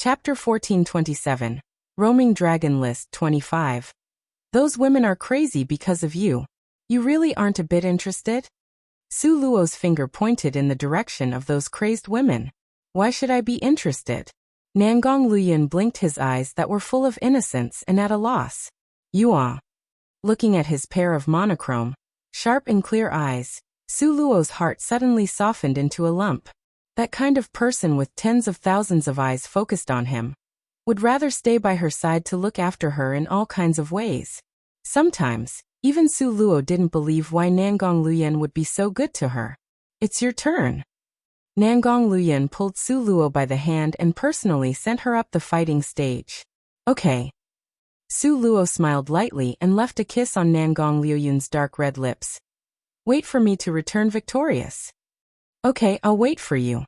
Chapter 1427. Roaming Dragon List 25. Those women are crazy because of you. You really aren't a bit interested? Su Luo's finger pointed in the direction of those crazed women. Why should I be interested? Nangong Luyan blinked his eyes that were full of innocence and at a loss. You are. Looking at his pair of monochrome, sharp and clear eyes, Su Luo's heart suddenly softened into a lump. That kind of person with tens of thousands of eyes focused on him would rather stay by her side to look after her in all kinds of ways. Sometimes, even Su Luo didn't believe why Nangong Luyan would be so good to her. It's your turn. Nangong Luyan pulled Su Luo by the hand and personally sent her up the fighting stage. Okay. Su Luo smiled lightly and left a kiss on Nangong Luyan's dark red lips. Wait for me to return victorious. Okay, I'll wait for you.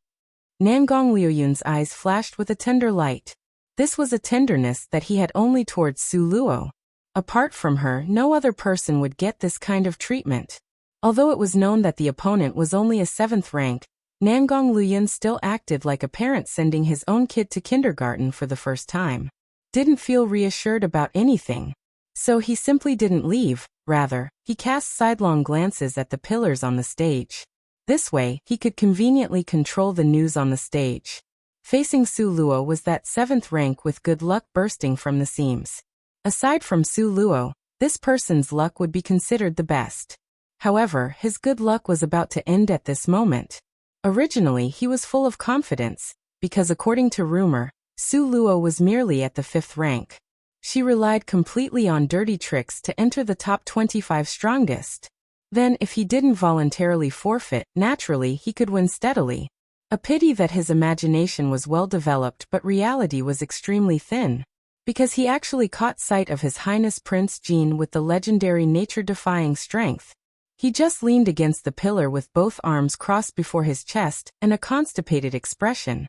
Nangong Luoyun's eyes flashed with a tender light. This was a tenderness that he had only towards Su Luo. Apart from her, no other person would get this kind of treatment. Although it was known that the opponent was only a 7th rank, Nangong Luoyun still acted like a parent sending his own kid to kindergarten for the first time. Didn't feel reassured about anything. So he simply didn't leave, rather, he cast sidelong glances at the pillars on the stage. This way, he could conveniently control the news on the stage. Facing Su Luo was that 7th rank with good luck bursting from the seams. Aside from Su Luo, this person's luck would be considered the best. However, his good luck was about to end at this moment. Originally, he was full of confidence, because according to rumor, Su Luo was merely at the 5th rank. She relied completely on dirty tricks to enter the top 25 strongest. Then, if he didn't voluntarily forfeit, naturally he could win steadily. A pity that his imagination was well developed but reality was extremely thin. Because he actually caught sight of His Highness Prince Jin with the legendary nature-defying strength. He just leaned against the pillar with both arms crossed before his chest and a constipated expression.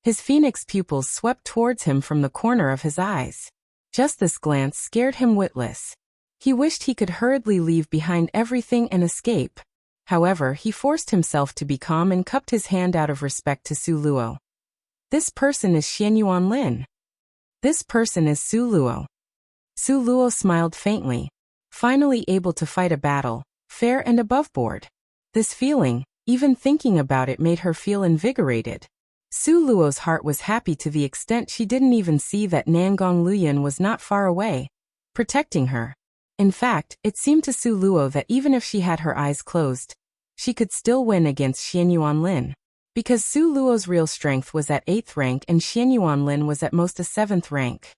His phoenix pupils swept towards him from the corner of his eyes. Just this glance scared him witless. He wished he could hurriedly leave behind everything and escape. However, he forced himself to be calm and cupped his hand out of respect to Su Luo. This person is Xianyuan Lin. This person is Su Luo. Su Luo smiled faintly. Finally able to fight a battle, fair and above board. This feeling, even thinking about it, made her feel invigorated. Su Luo's heart was happy to the extent she didn't even see that Nangong Luyan was not far away, protecting her. In fact, it seemed to Su Luo that even if she had her eyes closed, she could still win against Xianyuan Lin. Because Su Luo's real strength was at 8th rank and Xianyuan Lin was at most a 7th rank.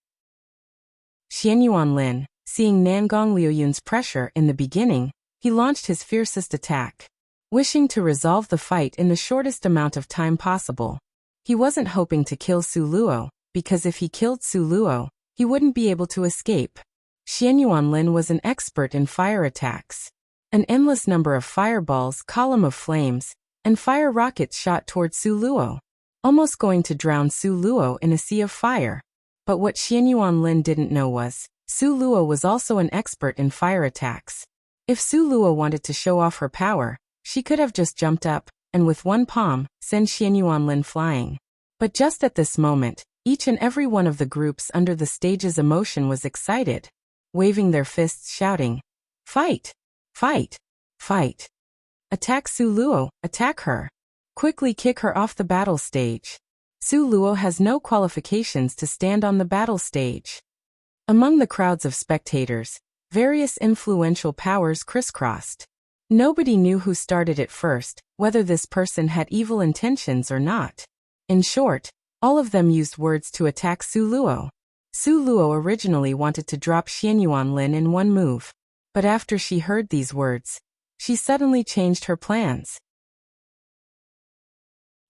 Xianyuan Lin, seeing Nangong Luoyun's pressure in the beginning, he launched his fiercest attack. Wishing to resolve the fight in the shortest amount of time possible. He wasn't hoping to kill Su Luo, because if he killed Su Luo, he wouldn't be able to escape. Xianyuan Lin was an expert in fire attacks. An endless number of fireballs, column of flames, and fire rockets shot toward Su Luo, almost going to drown Su Luo in a sea of fire. But what Xianyuan Lin didn't know was, Su Luo was also an expert in fire attacks. If Su Luo wanted to show off her power, she could have just jumped up, and with one palm, send Xianyuan Lin flying. But just at this moment, each and every one of the groups under the stage's emotion was excited, waving their fists shouting, "Fight! Fight! Fight! Attack Su Luo, attack her! Quickly kick her off the battle stage! Su Luo has no qualifications to stand on the battle stage." Among the crowds of spectators, various influential powers crisscrossed. Nobody knew who started it first, whether this person had evil intentions or not. In short, all of them used words to attack Su Luo. Su Luo originally wanted to drop Xianyuan Lin in one move. But after she heard these words, she suddenly changed her plans.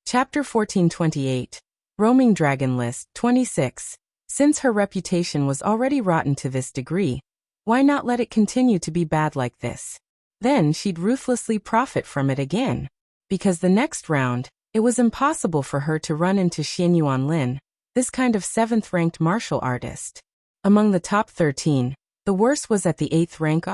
Chapter 1428. Roaming Dragon List 26. Since her reputation was already rotten to this degree, why not let it continue to be bad like this? Then she'd ruthlessly profit from it again. Because the next round, it was impossible for her to run into Xianyuan Lin, this kind of 7th-ranked martial artist. Among the top 13, the worst was at the 8th rank.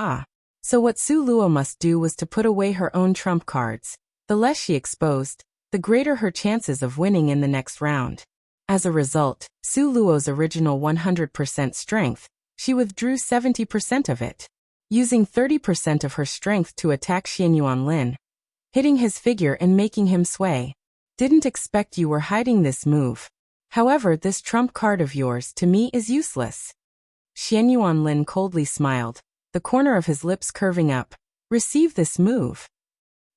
So what Su Luo must do was to put away her own trump cards. The less she exposed, the greater her chances of winning in the next round. As a result, Su Luo's original 100% strength, she withdrew 70% of it, using 30% of her strength to attack Xianyuanlin, hitting his figure and making him sway. Didn't expect you were hiding this move. However, this trump card of yours to me is useless. Xianyuanlin coldly smiled, the corner of his lips curving up. Receive this move.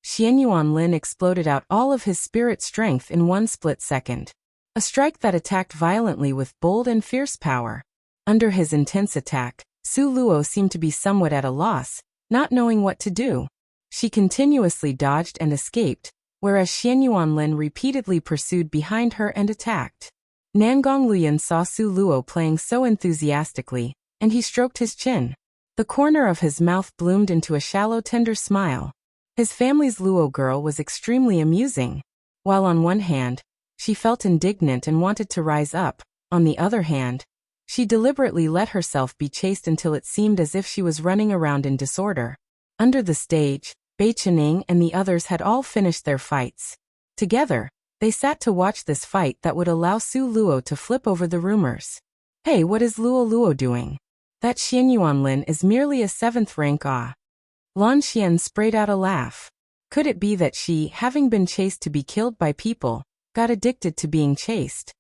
Xianyuanlin exploded out all of his spirit strength in one split second. A strike that attacked violently with bold and fierce power. Under his intense attack, Su Luo seemed to be somewhat at a loss, not knowing what to do. She continuously dodged and escaped, whereas Xianyuanlin repeatedly pursued behind her and attacked. Nangong Luyan saw Su Luo playing so enthusiastically, and he stroked his chin. The corner of his mouth bloomed into a shallow tender smile. His family's Luo girl was extremely amusing. While on one hand, she felt indignant and wanted to rise up, on the other hand, she deliberately let herself be chased until it seemed as if she was running around in disorder. Under the stage, Bei Qining and the others had all finished their fights. Together, they sat to watch this fight that would allow Su Luo to flip over the rumors. Hey, what is Luo doing? That Xianyuanlin is merely a 7th rank Lan Xian sprayed out a laugh. Could it be that she, having been chased to be killed by people, got addicted to being chased?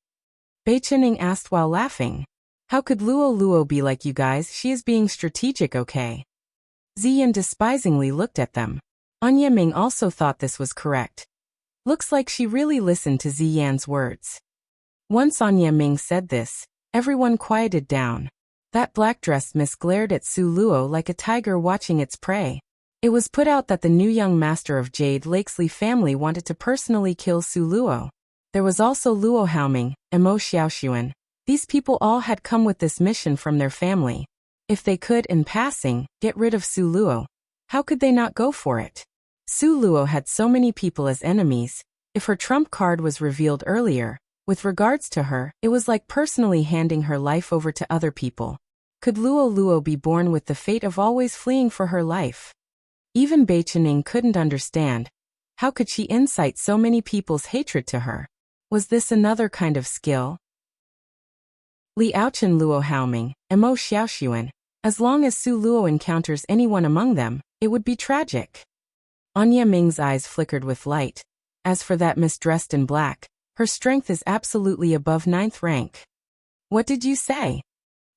Bei Qining asked while laughing. How could Luo be like you guys? She is being strategic, okay? Ziyan despisingly looked at them. Anya Ming also thought this was correct. Looks like she really listened to Ziyan's words. Once Anya Ming said this, everyone quieted down. That black-dressed miss glared at Su Luo like a tiger watching its prey. It was put out that the new young master of Jade Lakesley family wanted to personally kill Su Luo. There was also Luo Haoming, and Mo Xiaoxuan. These people all had come with this mission from their family. If they could, in passing, get rid of Su Luo, how could they not go for it? Su Luo had so many people as enemies. If her trump card was revealed earlier, with regards to her, it was like personally handing her life over to other people. Could Luo be born with the fate of always fleeing for her life? Even Bei Qining couldn't understand. How could she incite so many people's hatred to her? Was this another kind of skill? Li Aochen Luo Haoming, and Mo Xiaoxuan. As long as Su Luo encounters anyone among them, it would be tragic. Anya Ming's eyes flickered with light. As for that miss dressed in black, her strength is absolutely above 9th rank. What did you say?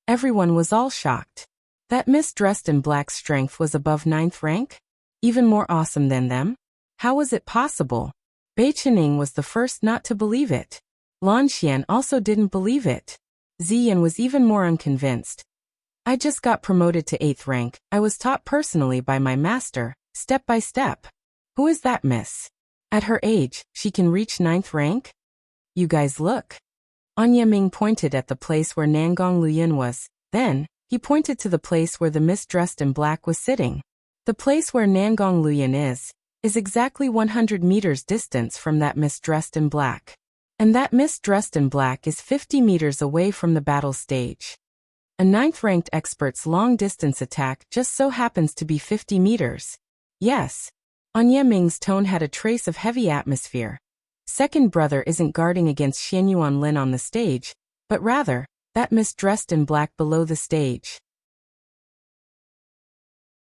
Everyone was all shocked. That miss dressed in black's strength was above 9th rank? Even more awesome than them? How was it possible? Bei Qining was the first not to believe it. Lan Xian also didn't believe it. Ziyan was even more unconvinced. I just got promoted to 8th rank. I was taught personally by my master, step by step. Who is that miss? At her age, she can reach 9th rank? You guys look. Anya Ming pointed at the place where Nangong Luyan was. Then, he pointed to the place where the miss dressed in black was sitting. The place where Nangong Luyan is exactly 100 meters distance from that miss dressed in black. And that miss dressed in black is 50 meters away from the battle stage. A 9th-ranked expert's long-distance attack just so happens to be 50 meters. Yes. Anya Ming's tone had a trace of heavy atmosphere. Second brother isn't guarding against Xianyuanlin on the stage, but rather, that miss dressed in black below the stage.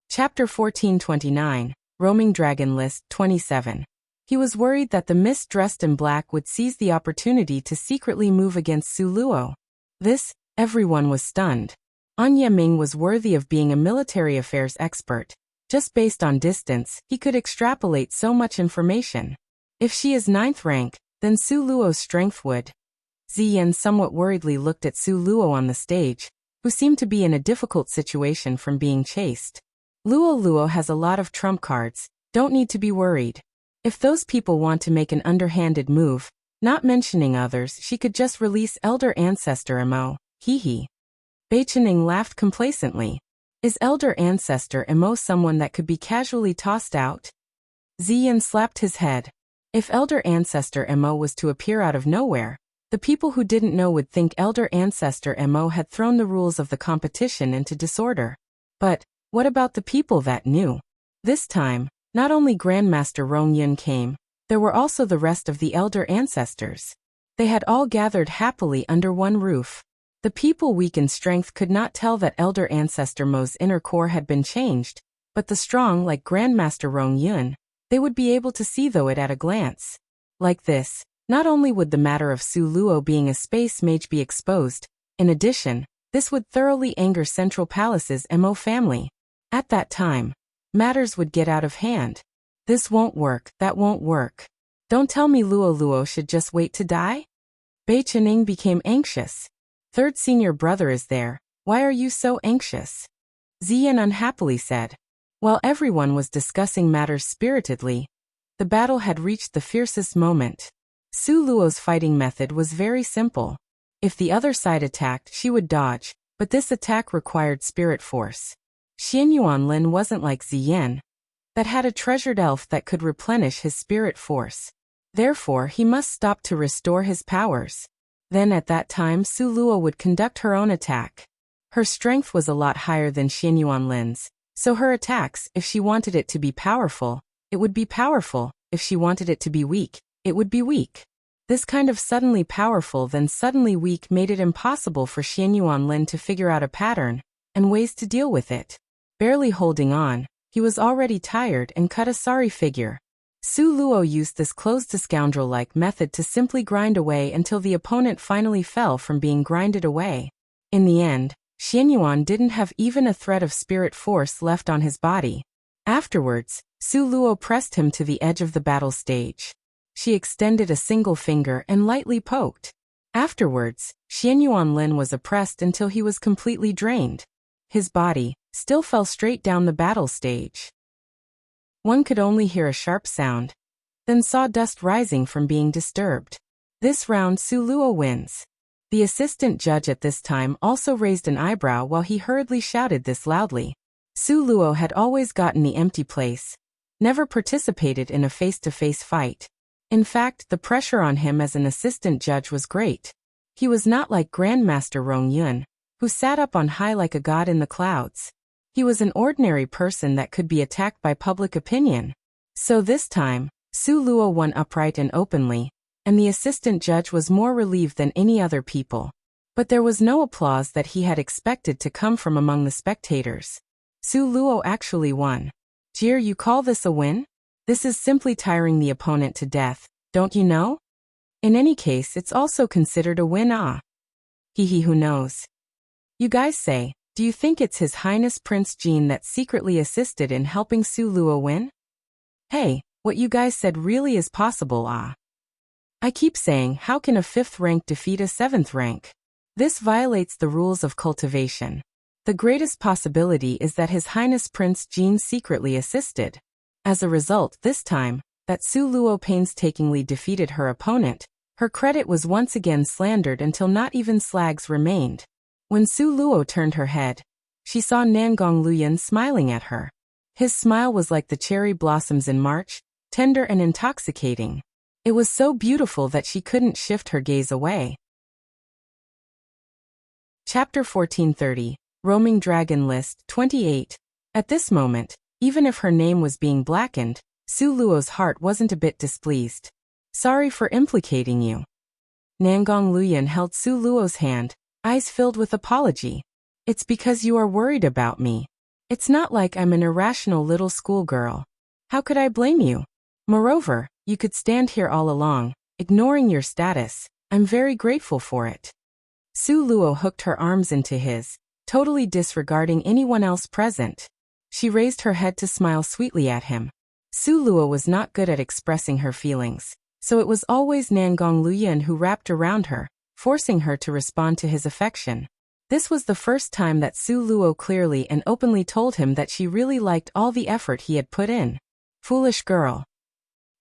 Chapter 1429, Roaming Dragon List 27. He was worried that the miss dressed in black would seize the opportunity to secretly move against Su Luo. Everyone was stunned. Anya Ming was worthy of being a military affairs expert. Just based on distance, he could extrapolate so much information. If she is 9th rank, then Su Luo's strength would. Ziyan somewhat worriedly looked at Su Luo on the stage, who seemed to be in a difficult situation from being chased. Luo has a lot of trump cards, don't need to be worried. If those people want to make an underhanded move, not mentioning others, she could just release Elder Ancestor Mo, hee. Bei Qining laughed complacently. Is Elder Ancestor Mo someone that could be casually tossed out? Ziyan slapped his head. If Elder Ancestor Mo was to appear out of nowhere, the people who didn't know would think Elder Ancestor Mo had thrown the rules of the competition into disorder. But, what about the people that knew? This time, not only Grandmaster Rong Yun came, there were also the rest of the Elder Ancestors. They had all gathered happily under one roof. The people weak in strength could not tell that elder ancestor Mo's inner core had been changed, but the strong like Grandmaster Rong Yun, they would be able to see though it at a glance. Like this, not only would the matter of Su Luo being a space mage be exposed, in addition, this would thoroughly anger Central Palace's Mo family. At that time, matters would get out of hand. This won't work, that won't work. Don't tell me Luo Luo should just wait to die? Bei Chening became anxious. Third senior brother is there, why are you so anxious? Ziyan unhappily said. While everyone was discussing matters spiritedly, the battle had reached the fiercest moment. Su Luo's fighting method was very simple. If the other side attacked, she would dodge, but this attack required spirit force. Xianyuan Lin wasn't like Ziyan, that had a treasured elf that could replenish his spirit force. Therefore, he must stop to restore his powers. Then at that time Su Luo would conduct her own attack. Her strength was a lot higher than Xianyuan Lin's, so her attacks, if she wanted it to be powerful, it would be powerful, if she wanted it to be weak, it would be weak. This kind of suddenly powerful then suddenly weak made it impossible for Xianyuan Lin to figure out a pattern and ways to deal with it. Barely holding on, he was already tired and cut a sorry figure. Su Luo used this close-to-scoundrel-like method to simply grind away until the opponent finally fell from being grinded away. In the end, Xianyuan didn't have even a thread of spirit force left on his body. Afterwards, Su Luo pressed him to the edge of the battle stage. She extended a single finger and lightly poked. Afterwards, Xianyuan Lin was oppressed until he was completely drained. His body still fell straight down the battle stage. One could only hear a sharp sound, then saw dust rising from being disturbed. This round Su Luo wins. The assistant judge at this time also raised an eyebrow while he hurriedly shouted this loudly. Su Luo had always gotten the empty place, never participated in a face-to-face fight. In fact, the pressure on him as an assistant judge was great. He was not like Grandmaster Rong Yun, who sat up on high like a god in the clouds. He was an ordinary person that could be attacked by public opinion. So this time, Su Luo won upright and openly, and the assistant judge was more relieved than any other people. But there was no applause that he had expected to come from among the spectators. Su Luo actually won. Jir, you call this a win? This is simply tiring the opponent to death, don't you know? In any case, it's also considered a win. Hehe, who knows? You guys say, do you think it's His Highness Prince Jin that secretly assisted in helping Su Luo win? Hey, what you guys said really is possible. I keep saying, how can a 5th rank defeat a 7th rank? This violates the rules of cultivation. The greatest possibility is that His Highness Prince Jin secretly assisted. As a result, this time, that Su Luo painstakingly defeated her opponent, her credit was once again slandered until not even slags remained. When Su Luo turned her head, she saw Nangong Luyan smiling at her. His smile was like the cherry blossoms in March, tender and intoxicating. It was so beautiful that she couldn't shift her gaze away. Chapter 1430, Roaming Dragon List 28. At this moment, even if her name was being blackened, Su Luo's heart wasn't a bit displeased. Sorry for implicating you. Nangong Luyan held Su Luo's hand, eyes filled with apology. It's because you are worried about me. It's not like I'm an irrational little schoolgirl. How could I blame you? Moreover, you could stand here all along, ignoring your status. I'm very grateful for it. Su Luo hooked her arms into his, totally disregarding anyone else present. She raised her head to smile sweetly at him. Su Luo was not good at expressing her feelings, so it was always Nangong Luyan who wrapped around her, forcing her to respond to his affection. This was the first time that Su Luo clearly and openly told him that she really liked all the effort he had put in. Foolish girl.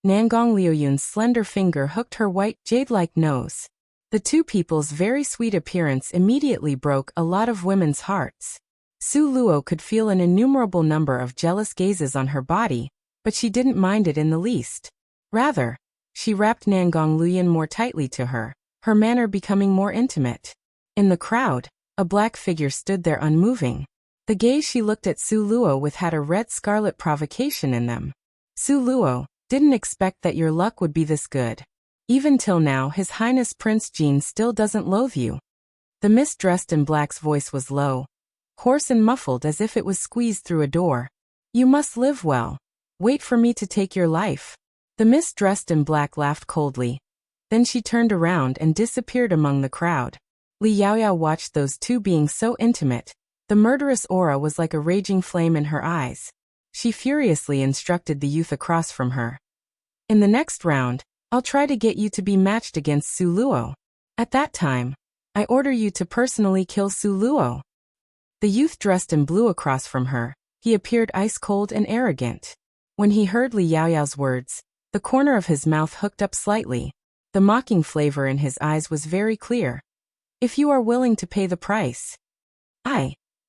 Nangong Liuyun's slender finger hooked her white, jade-like nose. The two people's very sweet appearance immediately broke a lot of women's hearts. Su Luo could feel an innumerable number of jealous gazes on her body, but she didn't mind it in the least. Rather, she wrapped Nangong Luyan more tightly to her, her manner becoming more intimate. In the crowd, a black figure stood there unmoving. The gaze she looked at Su Luo with had a red scarlet provocation in them. Su Luo, didn't expect that your luck would be this good. Even till now His Highness Prince Jin still doesn't loathe you. The mist dressed in black's voice was low, hoarse and muffled as if it was squeezed through a door. You must live well. Wait for me to take your life. The mist dressed in black laughed coldly. Then she turned around and disappeared among the crowd. Li Yaoyao watched those two being so intimate. The murderous aura was like a raging flame in her eyes. She furiously instructed the youth across from her. In the next round, I'll try to get you to be matched against Su Luo. At that time, I order you to personally kill Su Luo. The youth dressed in blue across from her, he appeared ice-cold and arrogant. When he heard Li Yaoyao's words, the corner of his mouth hooked up slightly. The mocking flavor in his eyes was very clear. If you are willing to pay the price.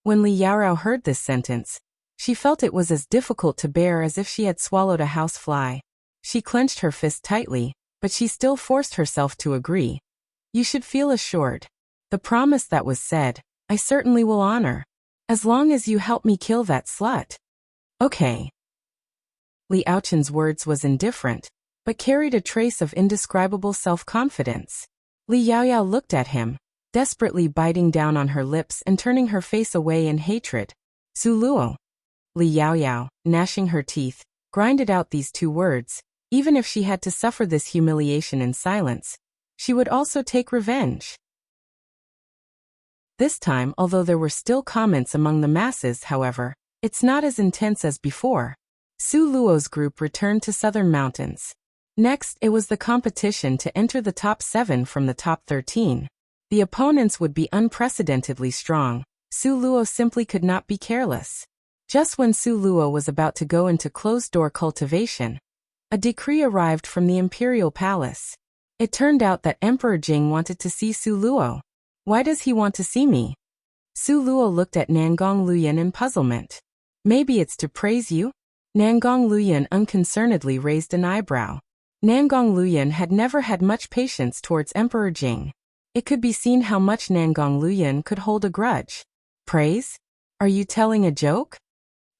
When Li Yaoyao heard this sentence, she felt it was as difficult to bear as if she had swallowed a house fly. She clenched her fist tightly, but she still forced herself to agree. You should feel assured. The promise that was said, I certainly will honor. As long as you help me kill that slut. Okay. Li Yaochen's words was indifferent, but carried a trace of indescribable self-confidence. Li Yaoyao looked at him, desperately biting down on her lips and turning her face away in hatred. Su Luo. Li Yaoyao, gnashing her teeth, grinded out these two words. Even if she had to suffer this humiliation in silence, she would also take revenge. This time, although there were still comments among the masses, however, it's not as intense as before. Su Luo's group returned to Southern Mountains. Next, it was the competition to enter the top 7 from the top 13. The opponents would be unprecedentedly strong. Su Luo simply could not be careless. Just when Su Luo was about to go into closed-door cultivation, a decree arrived from the imperial palace. It turned out that Emperor Qing wanted to see Su Luo. Why does he want to see me? Su Luo looked at Nangong Luyan in puzzlement. Maybe it's to praise you? Nangong Luyan unconcernedly raised an eyebrow. Nangong Luyan had never had much patience towards Emperor Qing. It could be seen how much Nangong Luyan could hold a grudge. Praise? Are you telling a joke?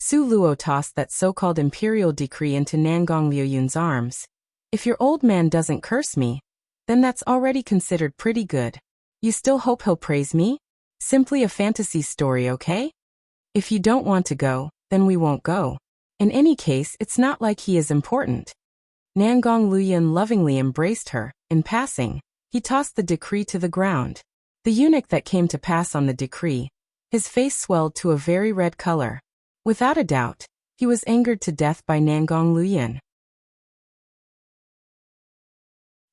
Su Luo tossed that so-called imperial decree into Nangong Luoyun's arms. If your old man doesn't curse me, then that's already considered pretty good. You still hope he'll praise me? Simply a fantasy story, okay? If you don't want to go, then we won't go. In any case, it's not like he is important. Nangong Luoyun lovingly embraced her. In passing, he tossed the decree to the ground. The eunuch that came to pass on the decree, his face swelled to a very red color. Without a doubt, he was angered to death by Nangong Luoyun.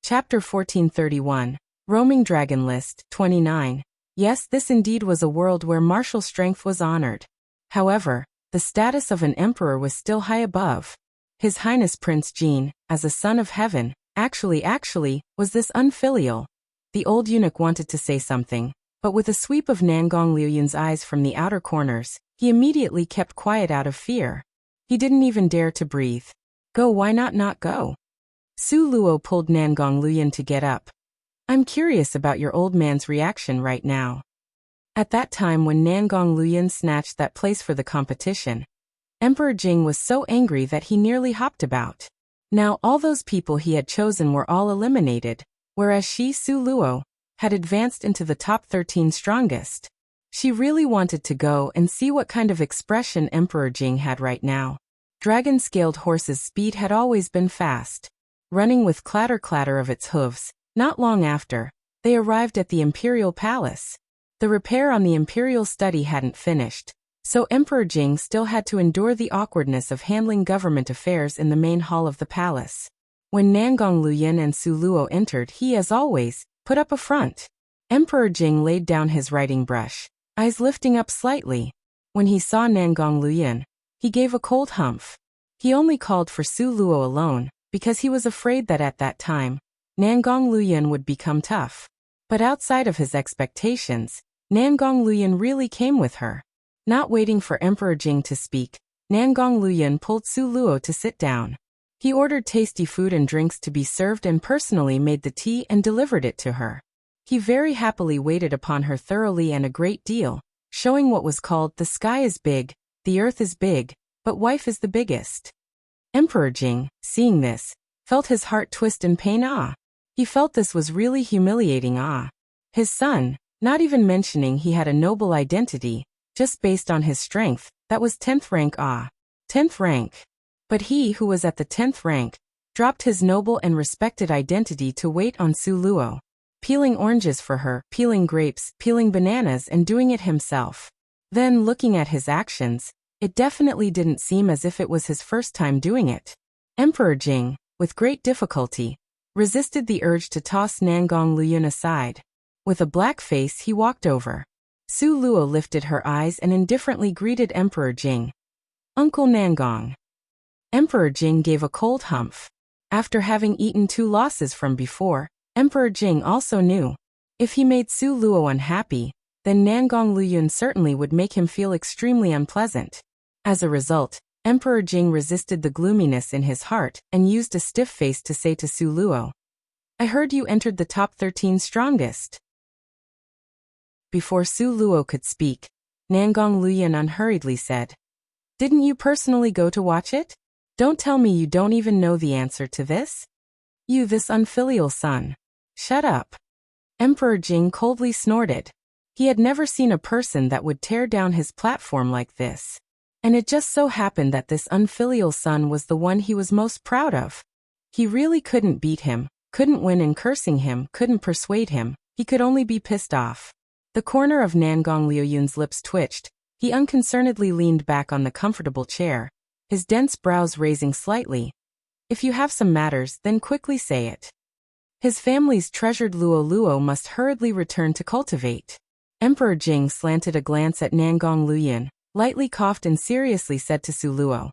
Chapter 1431, Roaming Dragon List, 29. Yes, this indeed was a world where martial strength was honored. However, the status of an emperor was still high above. His Highness Prince Jin, as a son of heaven, actually, was this unfilial? The old eunuch wanted to say something, but with a sweep of Nangong Luoyun's eyes from the outer corners, he immediately kept quiet out of fear. He didn't even dare to breathe. Go, why not go? Su Luo pulled Nangong Luoyun to get up. I'm curious about your old man's reaction right now. At that time when Nangong Luoyun snatched that place for the competition, Emperor Qing was so angry that he nearly hopped about. Now all those people he had chosen were all eliminated, whereas she, Su Luo, had advanced into the top 13 strongest. She really wanted to go and see what kind of expression Emperor Qing had right now. Dragon-scaled horses' speed had always been fast. Running with clatter-clatter of its hooves, not long after, they arrived at the imperial palace. The repair on the imperial study hadn't finished, so Emperor Qing still had to endure the awkwardness of handling government affairs in the main hall of the palace. When Nangong Luoyun and Su Luo entered, he, as always, put up a front. Emperor Qing laid down his writing brush, eyes lifting up slightly. When he saw Nangong Luoyun, he gave a cold humph. He only called for Su Luo alone, because he was afraid that at that time, Nangong Luoyun would become tough. But outside of his expectations, Nangong Luoyun really came with her. Not waiting for Emperor Qing to speak, Nangong Luoyun pulled Su Luo to sit down. He ordered tasty food and drinks to be served and personally made the tea and delivered it to her. He very happily waited upon her thoroughly and a great deal, showing what was called the sky is big, the earth is big, but wife is the biggest. Emperor Qing, seeing this, felt his heart twist in pain. He felt this was really humiliating. His son, not even mentioning he had a noble identity, just based on his strength, that was 10th rank. 10th rank. But he who was at the 10th rank, dropped his noble and respected identity to wait on Su Luo. Peeling oranges for her, peeling grapes, peeling bananas and doing it himself. Then looking at his actions, it definitely didn't seem as if it was his first time doing it. Emperor Qing, with great difficulty, resisted the urge to toss Nangong Luyun aside. With a black face he walked over. Su Luo lifted her eyes and indifferently greeted Emperor Qing. Uncle Nangong. Emperor Qing gave a cold humph. After having eaten 2 losses from before, Emperor Qing also knew. If he made Su Luo unhappy, then Nangong Luyun certainly would make him feel extremely unpleasant. As a result, Emperor Qing resisted the gloominess in his heart and used a stiff face to say to Su Luo, I heard you entered the top 13 strongest. Before Su Luo could speak, Nangong Luyun unhurriedly said, Didn't you personally go to watch it? Don't tell me you don't even know the answer to this? You this unfilial son. Shut up. Emperor Qing coldly snorted. He had never seen a person that would tear down his platform like this. And it just so happened that this unfilial son was the one he was most proud of. He really couldn't beat him, couldn't win, and cursing him couldn't persuade him. He could only be pissed off. The corner of Nangong Luyun's lips twitched. He unconcernedly leaned back on the comfortable chair, his dense brows raising slightly. If you have some matters, then quickly say it. His family's treasured Luo Luo must hurriedly return to cultivate. Emperor Qing slanted a glance at Nangong Luyun, lightly coughed and seriously said to Su Luo,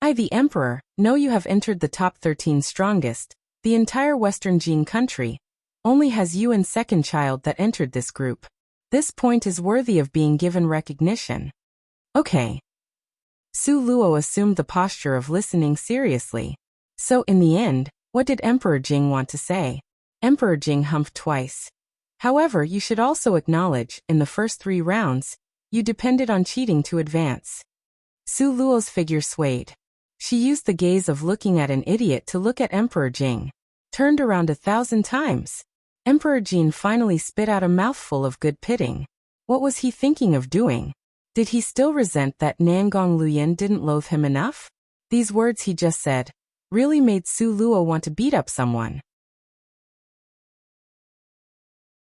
I, the Emperor, know you have entered the top 13 strongest. The entire Western Qing country only has you and second child that entered this group. This point is worthy of being given recognition. Okay. Su Luo assumed the posture of listening seriously. So in the end, what did Emperor Qing want to say? Emperor Qing humphed twice. However, you should also acknowledge, in the first 3 rounds, you depended on cheating to advance. Su Luo's figure swayed. She used the gaze of looking at an idiot to look at Emperor Qing. Turned around 1,000 times. Emperor Qing finally spit out a mouthful of good pitting. What was he thinking of doing? Did he still resent that Nangong Luyun didn't loathe him enough? These words he just said really made Su Luo want to beat up someone.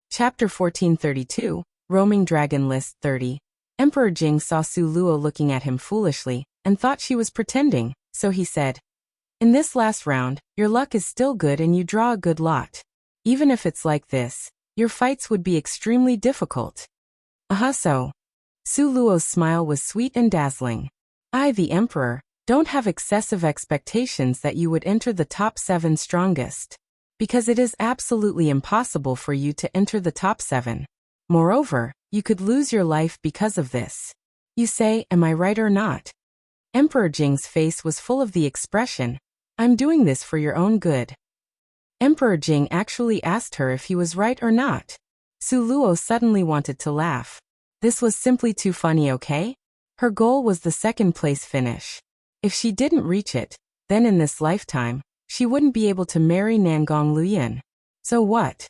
Chapter 1432, Roaming Dragon List 30. Emperor Qing saw Su Luo looking at him foolishly, and thought she was pretending, so he said, In this last round, your luck is still good and you draw a good lot. Even if it's like this, your fights would be extremely difficult. So. Su Luo's smile was sweet and dazzling. I, the Emperor, don't have excessive expectations that you would enter the top 7 strongest. Because it is absolutely impossible for you to enter the top 7. Moreover, you could lose your life because of this. You say, am I right or not? Emperor Qing's face was full of the expression, I'm doing this for your own good. Emperor Qing actually asked her if he was right or not. Su Luo suddenly wanted to laugh. This was simply too funny, okay? Her goal was the 2nd place finish. If she didn't reach it, then in this lifetime, she wouldn't be able to marry Nangong Luyun. So what?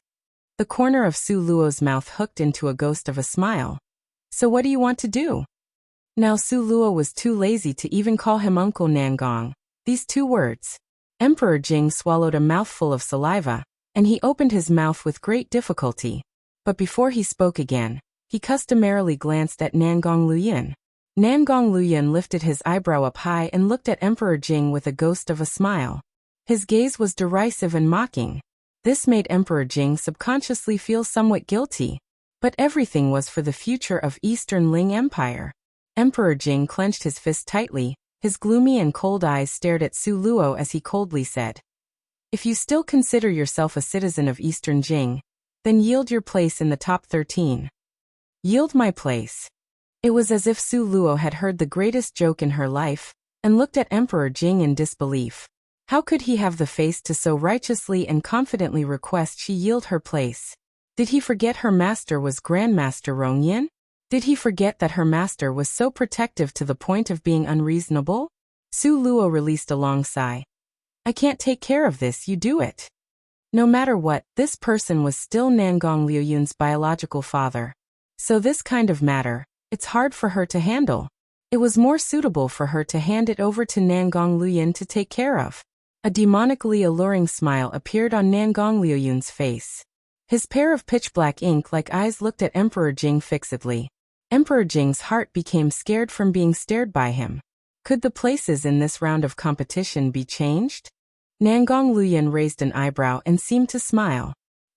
The corner of Su Luo's mouth hooked into a ghost of a smile. So what do you want to do? Now Su Luo was too lazy to even call him Uncle Nangong. These 2 words. Emperor Qing swallowed a mouthful of saliva, and he opened his mouth with great difficulty. But before he spoke again, he customarily glanced at Nangong Luyun. Nangong Luyun lifted his eyebrow up high and looked at Emperor Qing with a ghost of a smile. His gaze was derisive and mocking. This made Emperor Qing subconsciously feel somewhat guilty. But everything was for the future of Eastern Ling Empire. Emperor Qing clenched his fist tightly. His gloomy and cold eyes stared at Su Luo as he coldly said, If you still consider yourself a citizen of Eastern Qing, then yield your place in the top 13. Yield my place. It was as if Su Luo had heard the greatest joke in her life, and looked at Emperor Qing in disbelief. How could he have the face to so righteously and confidently request she yield her place? Did he forget her master was Grandmaster Rongyin? Did he forget that her master was so protective to the point of being unreasonable? Su Luo released a long sigh. I can't take care of this, you do it. No matter what, this person was still Nangong Liuyun's biological father. So this kind of matter, it's hard for her to handle. It was more suitable for her to hand it over to Nangong Liuyun to take care of. A demonically alluring smile appeared on Nangong Liuyun's face. His pair of pitch-black ink-like eyes looked at Emperor Qing fixedly. Emperor Qing's heart became scared from being stared by him. Could the places in this round of competition be changed? Nangong Liuyun raised an eyebrow and seemed to smile.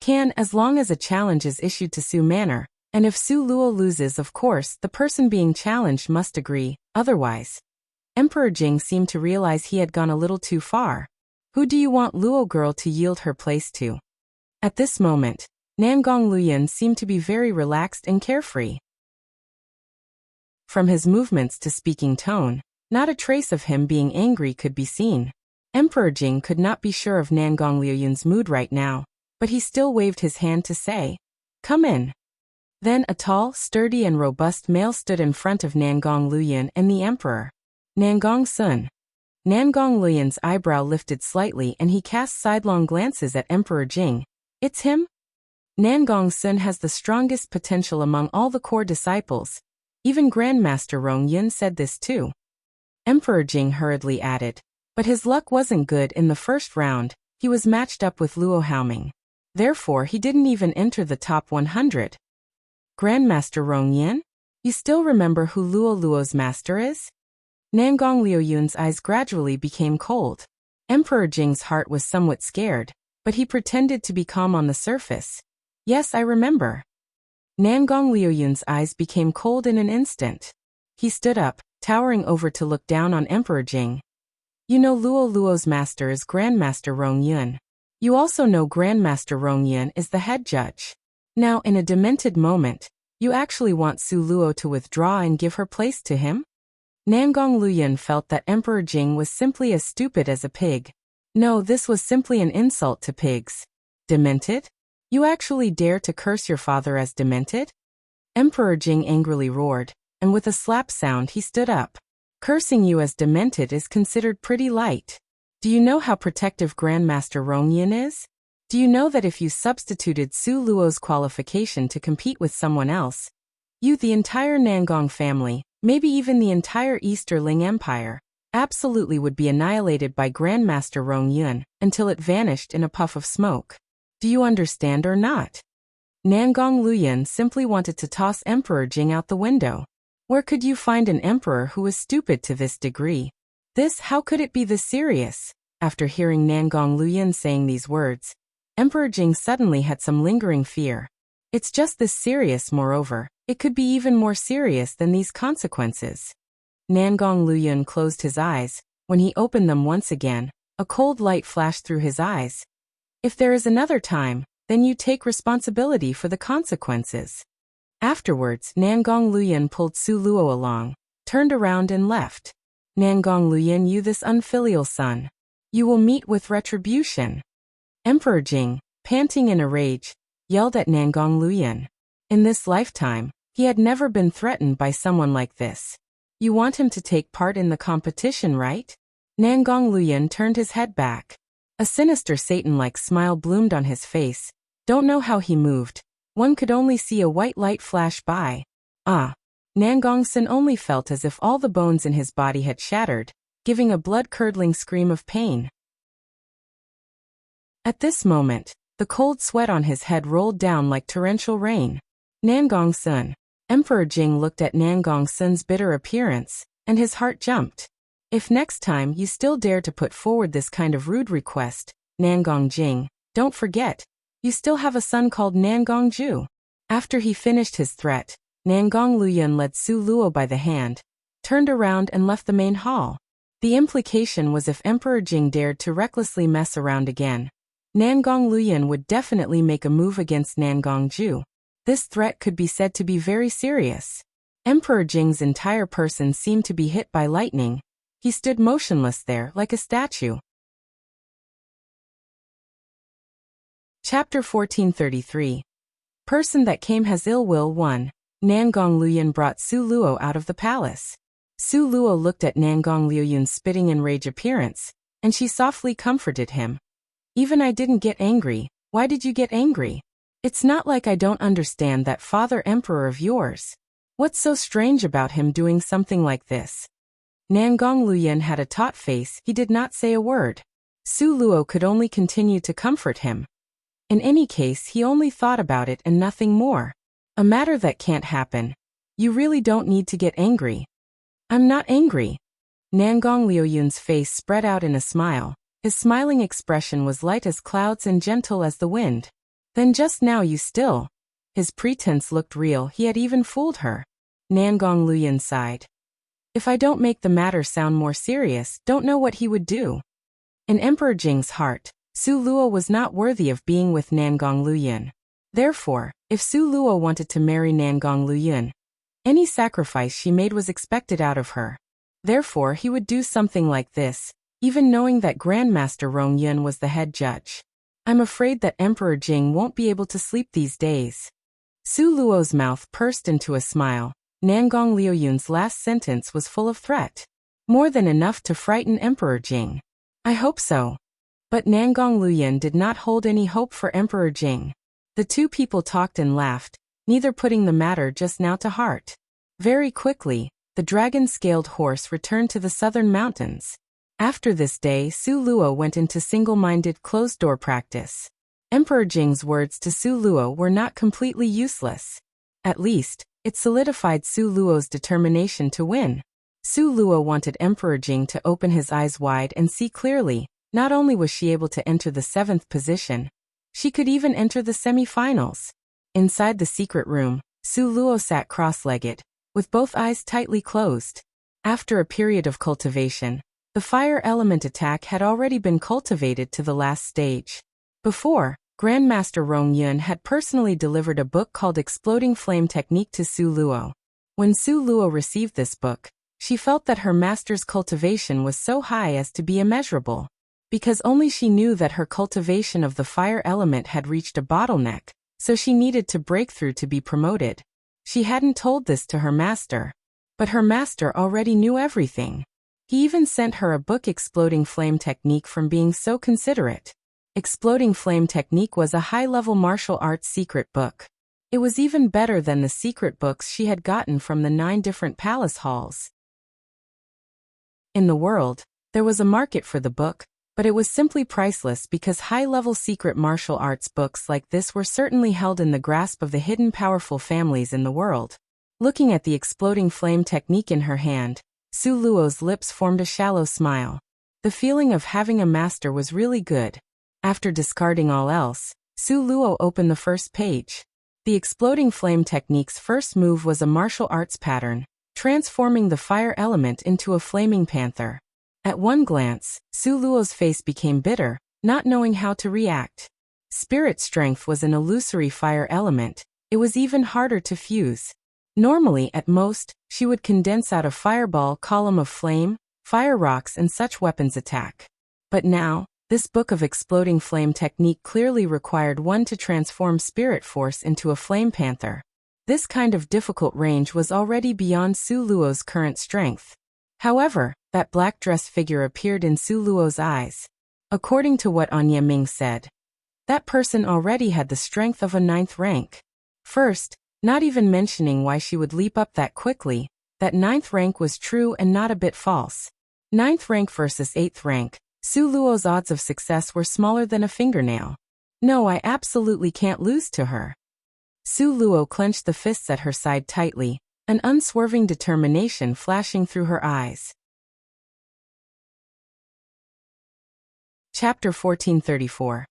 As long as a challenge is issued to Su Manor, and if Su Luo loses, of course, the person being challenged must agree, otherwise. Emperor Qing seemed to realize he had gone a little too far. Who do you want Luo girl to yield her place to? At this moment, Nangong Liuyun seemed to be very relaxed and carefree. From his movements to speaking tone, not a trace of him being angry could be seen. Emperor Qing could not be sure of Nangong Liuyun's mood right now, but he still waved his hand to say, "Come in." Then a tall, sturdy and robust male stood in front of Nangong Liuyun and the emperor. Nangong Sun. Nangong Liuyun's eyebrow lifted slightly and he cast sidelong glances at Emperor Qing. It's him? Nangong Sun has the strongest potential among all the core disciples. Even Grandmaster Rong Yun said this too. Emperor Qing hurriedly added. But his luck wasn't good in the first round, he was matched up with Luo Haoming. Therefore he didn't even enter the top 100. Grandmaster Rong Yin? You still remember who Luo's master is? Nangong Liuyun's eyes gradually became cold. Emperor Qing's heart was somewhat scared, but he pretended to be calm on the surface. Yes, I remember. Nangong Liuyun's eyes became cold in an instant. He stood up, towering over to look down on Emperor Qing. You know Luo's master is Grandmaster Rong Yun. You also know Grandmaster Rong Yun is the head judge. Now, in a demented moment, you actually want Su Luo to withdraw and give her place to him? Nangong Liuyun felt that Emperor Qing was simply as stupid as a pig. No, this was simply an insult to pigs. Demented? You actually dare to curse your father as demented? Emperor Qing angrily roared, and with a slap sound he stood up. Cursing you as demented is considered pretty light. Do you know how protective Grandmaster Rong Yin is? Do you know that if you substituted Su Luo's qualification to compete with someone else, you, the entire Nangong family, maybe even the entire Easterling Empire, absolutely would be annihilated by Grandmaster Rong Yun until it vanished in a puff of smoke. Do you understand or not? Nangong Liuyun simply wanted to toss Emperor Qing out the window. Where could you find an emperor who was stupid to this degree? How could it be this serious? After hearing Nangong Liuyun saying these words, Emperor Qing suddenly had some lingering fear. It's just this serious, moreover, it could be even more serious than these consequences. Nangong Liuyun closed his eyes. When he opened them once again, a cold light flashed through his eyes. If there is another time, then you take responsibility for the consequences. Afterwards, Nangong Liuyun pulled Su Luo along, turned around and left. Nangong Liuyun, you this unfilial son. You will meet with retribution. Emperor Qing, panting in a rage, yelled at Nangong Liuyun. In this lifetime, he had never been threatened by someone like this. You want him to take part in the competition, right? Nangong Liuyun turned his head back. A sinister Satan-like smile bloomed on his face. Don't know how he moved. One could only see a white light flash by. Nangong Sun only felt as if all the bones in his body had shattered, giving a blood-curdling scream of pain. At this moment, the cold sweat on his head rolled down like torrential rain. Nangong Sun. Emperor Qing looked at Nangong Sun's bitter appearance, and his heart jumped. If next time you still dare to put forward this kind of rude request, Nangong Qing, don't forget, you still have a son called Nangong Ju. After he finished his threat, Nangong Liuyun led Su Luo by the hand, turned around and left the main hall. The implication was if Emperor Qing dared to recklessly mess around again, Nangong Liuyun would definitely make a move against Nangong Ju. This threat could be said to be very serious. Emperor Qing's entire person seemed to be hit by lightning. He stood motionless there like a statue. Chapter 1433. Person that came has ill will 1. Nangong Liuyun brought Su Luo out of the palace. Su Luo looked at Nangong Liuyun's spitting in rage appearance, and she softly comforted him. Even I didn't get angry. Why did you get angry? It's not like I don't understand that father emperor of yours. What's so strange about him doing something like this? Nangong Luoyuan had a taut face. He did not say a word. Su Luo could only continue to comfort him. In any case, he only thought about it and nothing more. A matter that can't happen. You really don't need to get angry. I'm not angry. Nangong Luoyuan's face spread out in a smile. His smiling expression was light as clouds and gentle as the wind. Then just now you still. His pretense looked real. He had even fooled her. Nangong Luoyuan sighed. If I don't make the matter sound more serious, don't know what he would do. In Emperor Qing's heart, Su Luo was not worthy of being with Nangong Luoyuan. Therefore, if Su Luo wanted to marry Nangong Luoyuan, any sacrifice she made was expected out of her. Therefore, he would do something like this, even knowing that Grandmaster Rong Yun was the head judge. I'm afraid that Emperor Qing won't be able to sleep these days. Su Luo's mouth pursed into a smile. Nangong Luoyuan's last sentence was full of threat. More than enough to frighten Emperor Qing. I hope so. But Nangong Luoyuan did not hold any hope for Emperor Qing. The two people talked and laughed, neither putting the matter just now to heart. Very quickly, the dragon-scaled horse returned to the southern mountains. After this day, Su Luo went into single-minded closed-door practice. Emperor Qing's words to Su Luo were not completely useless. At least, it solidified Su Luo's determination to win. Su Luo wanted Emperor Qing to open his eyes wide and see clearly. Not only was she able to enter the 7th position, she could even enter the semi-finals. Inside the secret room, Su Luo sat cross-legged, with both eyes tightly closed. After a period of cultivation, the fire element attack had already been cultivated to the last stage. Before, Grandmaster Rong Yun had personally delivered a book called Exploding Flame Technique to Su Luo. When Su Luo received this book, she felt that her master's cultivation was so high as to be immeasurable. Because only she knew that her cultivation of the fire element had reached a bottleneck, so she needed to break through to be promoted. She hadn't told this to her master. But her master already knew everything. He even sent her a book Exploding Flame Technique from being so considerate. Exploding Flame Technique was a high-level martial arts secret book. It was even better than the secret books she had gotten from the 9 different palace halls. In the world, there was a market for the book, but it was simply priceless because high-level secret martial arts books like this were certainly held in the grasp of the hidden powerful families in the world. Looking at the Exploding Flame Technique in her hand, Su Luo's lips formed a shallow smile. The feeling of having a master was really good. After discarding all else, Su Luo opened the first page. The Exploding Flame Technique's first move was a martial arts pattern, transforming the fire element into a flaming panther. At one glance, Su Luo's face became bitter, not knowing how to react. Spirit strength was an illusory fire element. It was even harder to fuse. Normally, at most, she would condense out a fireball column of flame, fire rocks and such weapons attack. But now, this book of Exploding Flame Technique clearly required one to transform spirit force into a flame panther. This kind of difficult range was already beyond Su Luo's current strength. However, that black-dressed figure appeared in Su Luo's eyes. According to what Anya Ming said, that person already had the strength of a 9th rank. First, not even mentioning why she would leap up that quickly, that 9th rank was true and not a bit false. 9th rank versus 8th rank, Su Luo's odds of success were smaller than a fingernail. No, I absolutely can't lose to her. Su Luo clenched the fists at her side tightly, an unswerving determination flashing through her eyes. Chapter 1434.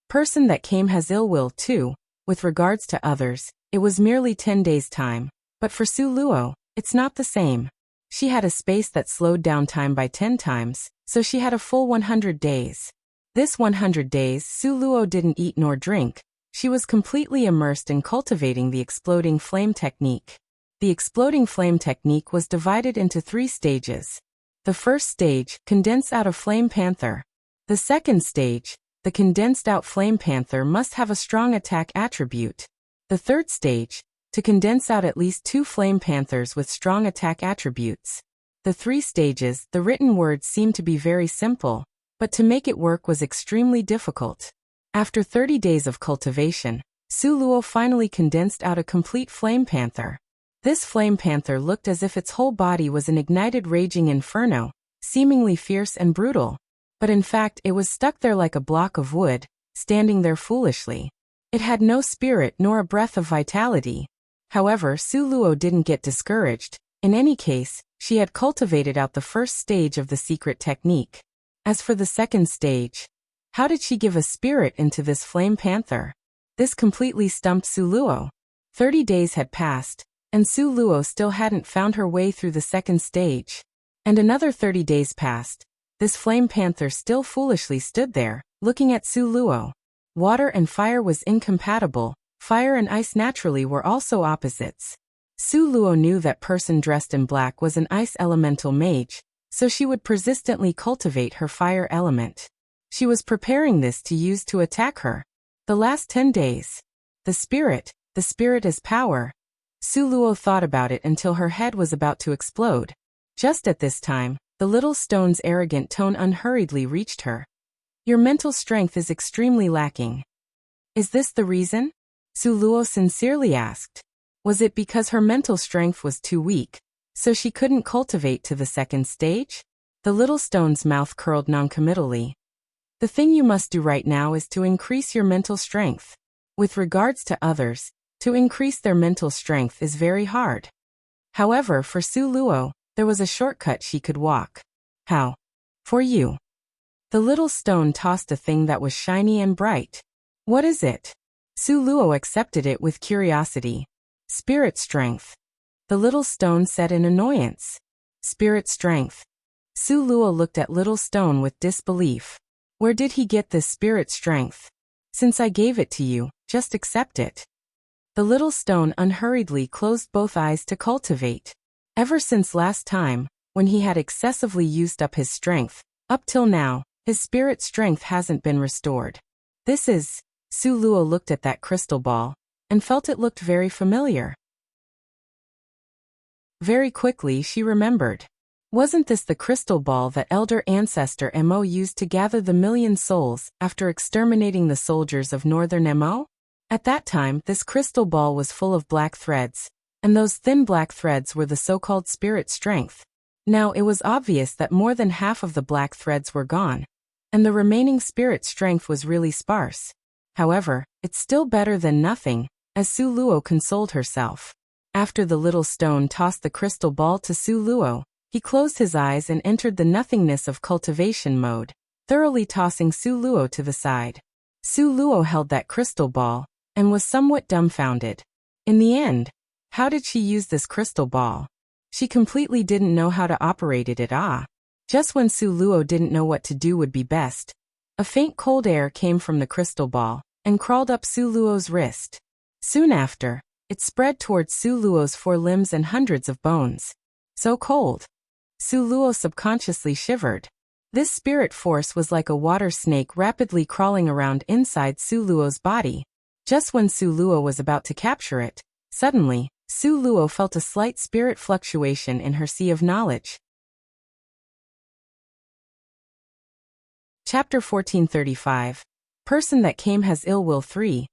Person that came has ill will too. With regards to others, it was merely 10 days' time, but for Su Luo, it's not the same. She had a space that slowed down time by 10 times, so she had a full 100 days. This 100 days, Su Luo didn't eat nor drink. She was completely immersed in cultivating the Exploding Flame Technique. The Exploding Flame Technique was divided into 3 stages. The first stage, condense out a flame panther. The second stage, the condensed out flame panther must have a strong attack attribute. The third stage, to condense out at least 2 flame panthers with strong attack attributes. The 3 stages, the written words seem to be very simple, but to make it work was extremely difficult. After 30 days of cultivation, Su Luo finally condensed out a complete flame panther. This flame panther looked as if its whole body was an ignited raging inferno, seemingly fierce and brutal. But in fact it was stuck there like a block of wood, standing there foolishly. It had no spirit nor a breath of vitality. However, Su Luo didn't get discouraged. In any case, she had cultivated out the first stage of the secret technique. As for the second stage, how did she give a spirit into this flame panther? This completely stumped Su Luo. 30 days had passed, and Su Luo still hadn't found her way through the second stage. And another 30 days passed. This flame panther still foolishly stood there, looking at Su Luo. Water and fire was incompatible. Fire and ice naturally were also opposites. Su Luo knew that person dressed in black was an ice elemental mage, so she would persistently cultivate her fire element. She was preparing this to use to attack her. The last 10 days. The spirit is power. Su Luo thought about it until her head was about to explode. Just at this time, the little stone's arrogant tone unhurriedly reached her. Your mental strength is extremely lacking. Is this the reason? Su Luo sincerely asked. Was it because her mental strength was too weak, so she couldn't cultivate to the second stage? The little stone's mouth curled noncommittally. The thing you must do right now is to increase your mental strength. With regards to others, to increase their mental strength is very hard. However, for Su Luo, there was a shortcut she could walk. How? For you. The little stone tossed a thing that was shiny and bright. What is it? Su Luo accepted it with curiosity. Spirit strength. The little stone said in annoyance. Spirit strength. Su Luo looked at little stone with disbelief. Where did he get this spirit strength? Since I gave it to you, just accept it. The little stone unhurriedly closed both eyes to cultivate. Ever since last time, when he had excessively used up his strength, up till now, his spirit strength hasn't been restored. This is... Su Luo looked at that crystal ball, and felt it looked very familiar. Very quickly she remembered. Wasn't this the crystal ball that elder ancestor Mo used to gather the million souls after exterminating the soldiers of northern Mo? At that time, this crystal ball was full of black threads, and those thin black threads were the so-called spirit strength. Now it was obvious that more than half of the black threads were gone, and the remaining spirit strength was really sparse. However, it's still better than nothing, as Su Luo consoled herself. After the little stone tossed the crystal ball to Su Luo, he closed his eyes and entered the nothingness of cultivation mode, thoroughly tossing Su Luo to the side. Su Luo held that crystal ball, and was somewhat dumbfounded. In the end, how did she use this crystal ball? She completely didn't know how to operate it. Just when Su Luo didn't know what to do would be best, a faint cold air came from the crystal ball, and crawled up Su Luo's wrist. Soon after, it spread towards Su Luo's 4 limbs and hundreds of bones. So cold. Su Luo subconsciously shivered. This spirit force was like a water snake rapidly crawling around inside Su Luo's body. Just when Su Luo was about to capture it, suddenly, Su Luo felt a slight spirit fluctuation in her sea of knowledge. Chapter 1435. Person that came has ill will 3.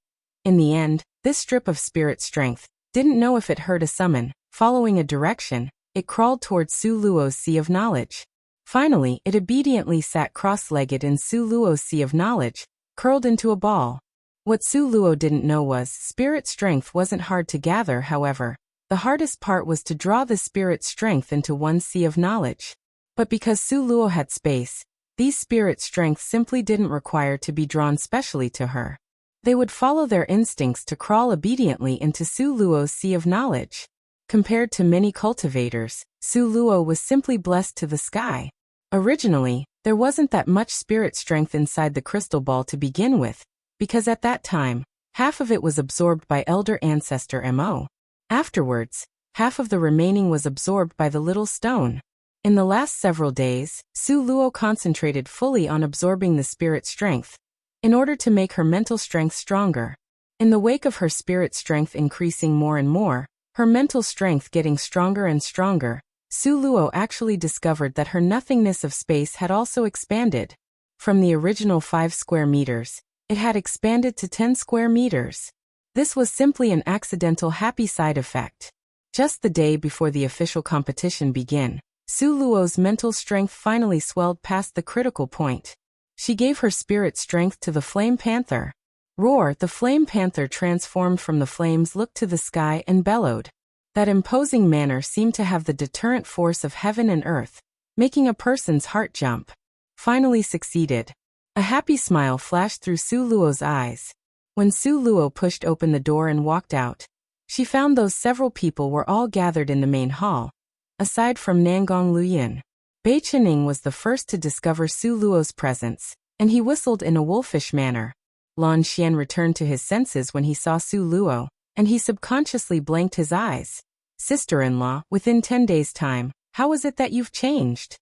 In the end, this strip of spirit strength didn't know if it heard a summon. Following a direction, it crawled towards Su Luo's sea of knowledge. Finally, it obediently sat cross-legged in Su Luo's sea of knowledge, curled into a ball. What Su Luo didn't know was spirit strength wasn't hard to gather. However, the hardest part was to draw the spirit strength into one sea of knowledge. But because Su Luo had space, these spirit strengths simply didn't require to be drawn specially to her. They would follow their instincts to crawl obediently into Su Luo's sea of knowledge. Compared to many cultivators, Su Luo was simply blessed to the sky. Originally, there wasn't that much spirit strength inside the crystal ball to begin with, because at that time, half of it was absorbed by elder ancestor Mo. Afterwards, half of the remaining was absorbed by the little stone. In the last several days, Su Luo concentrated fully on absorbing the spirit strength, in order to make her mental strength stronger. In the wake of her spirit strength increasing more and more, her mental strength getting stronger and stronger, Su Luo actually discovered that her nothingness of space had also expanded. From the original 5 square meters, it had expanded to 10 square meters. This was simply an accidental happy side effect. Just the day before the official competition began, Su Luo's mental strength finally swelled past the critical point. She gave her spirit strength to the Flame Panther. Roar! The Flame Panther transformed from the flames, looked to the sky, and bellowed. That imposing manner seemed to have the deterrent force of heaven and earth, making a person's heart jump. Finally succeeded. A happy smile flashed through Su Luo's eyes. When Su Luo pushed open the door and walked out, she found those several people were all gathered in the main hall, aside from Nangong Luyin. Bei Qining was the first to discover Su Luo's presence, and he whistled in a wolfish manner. Lan Xian returned to his senses when he saw Su Luo, and he subconsciously blanked his eyes. Sister-in-law, within 10 days' time, how is it that you've changed?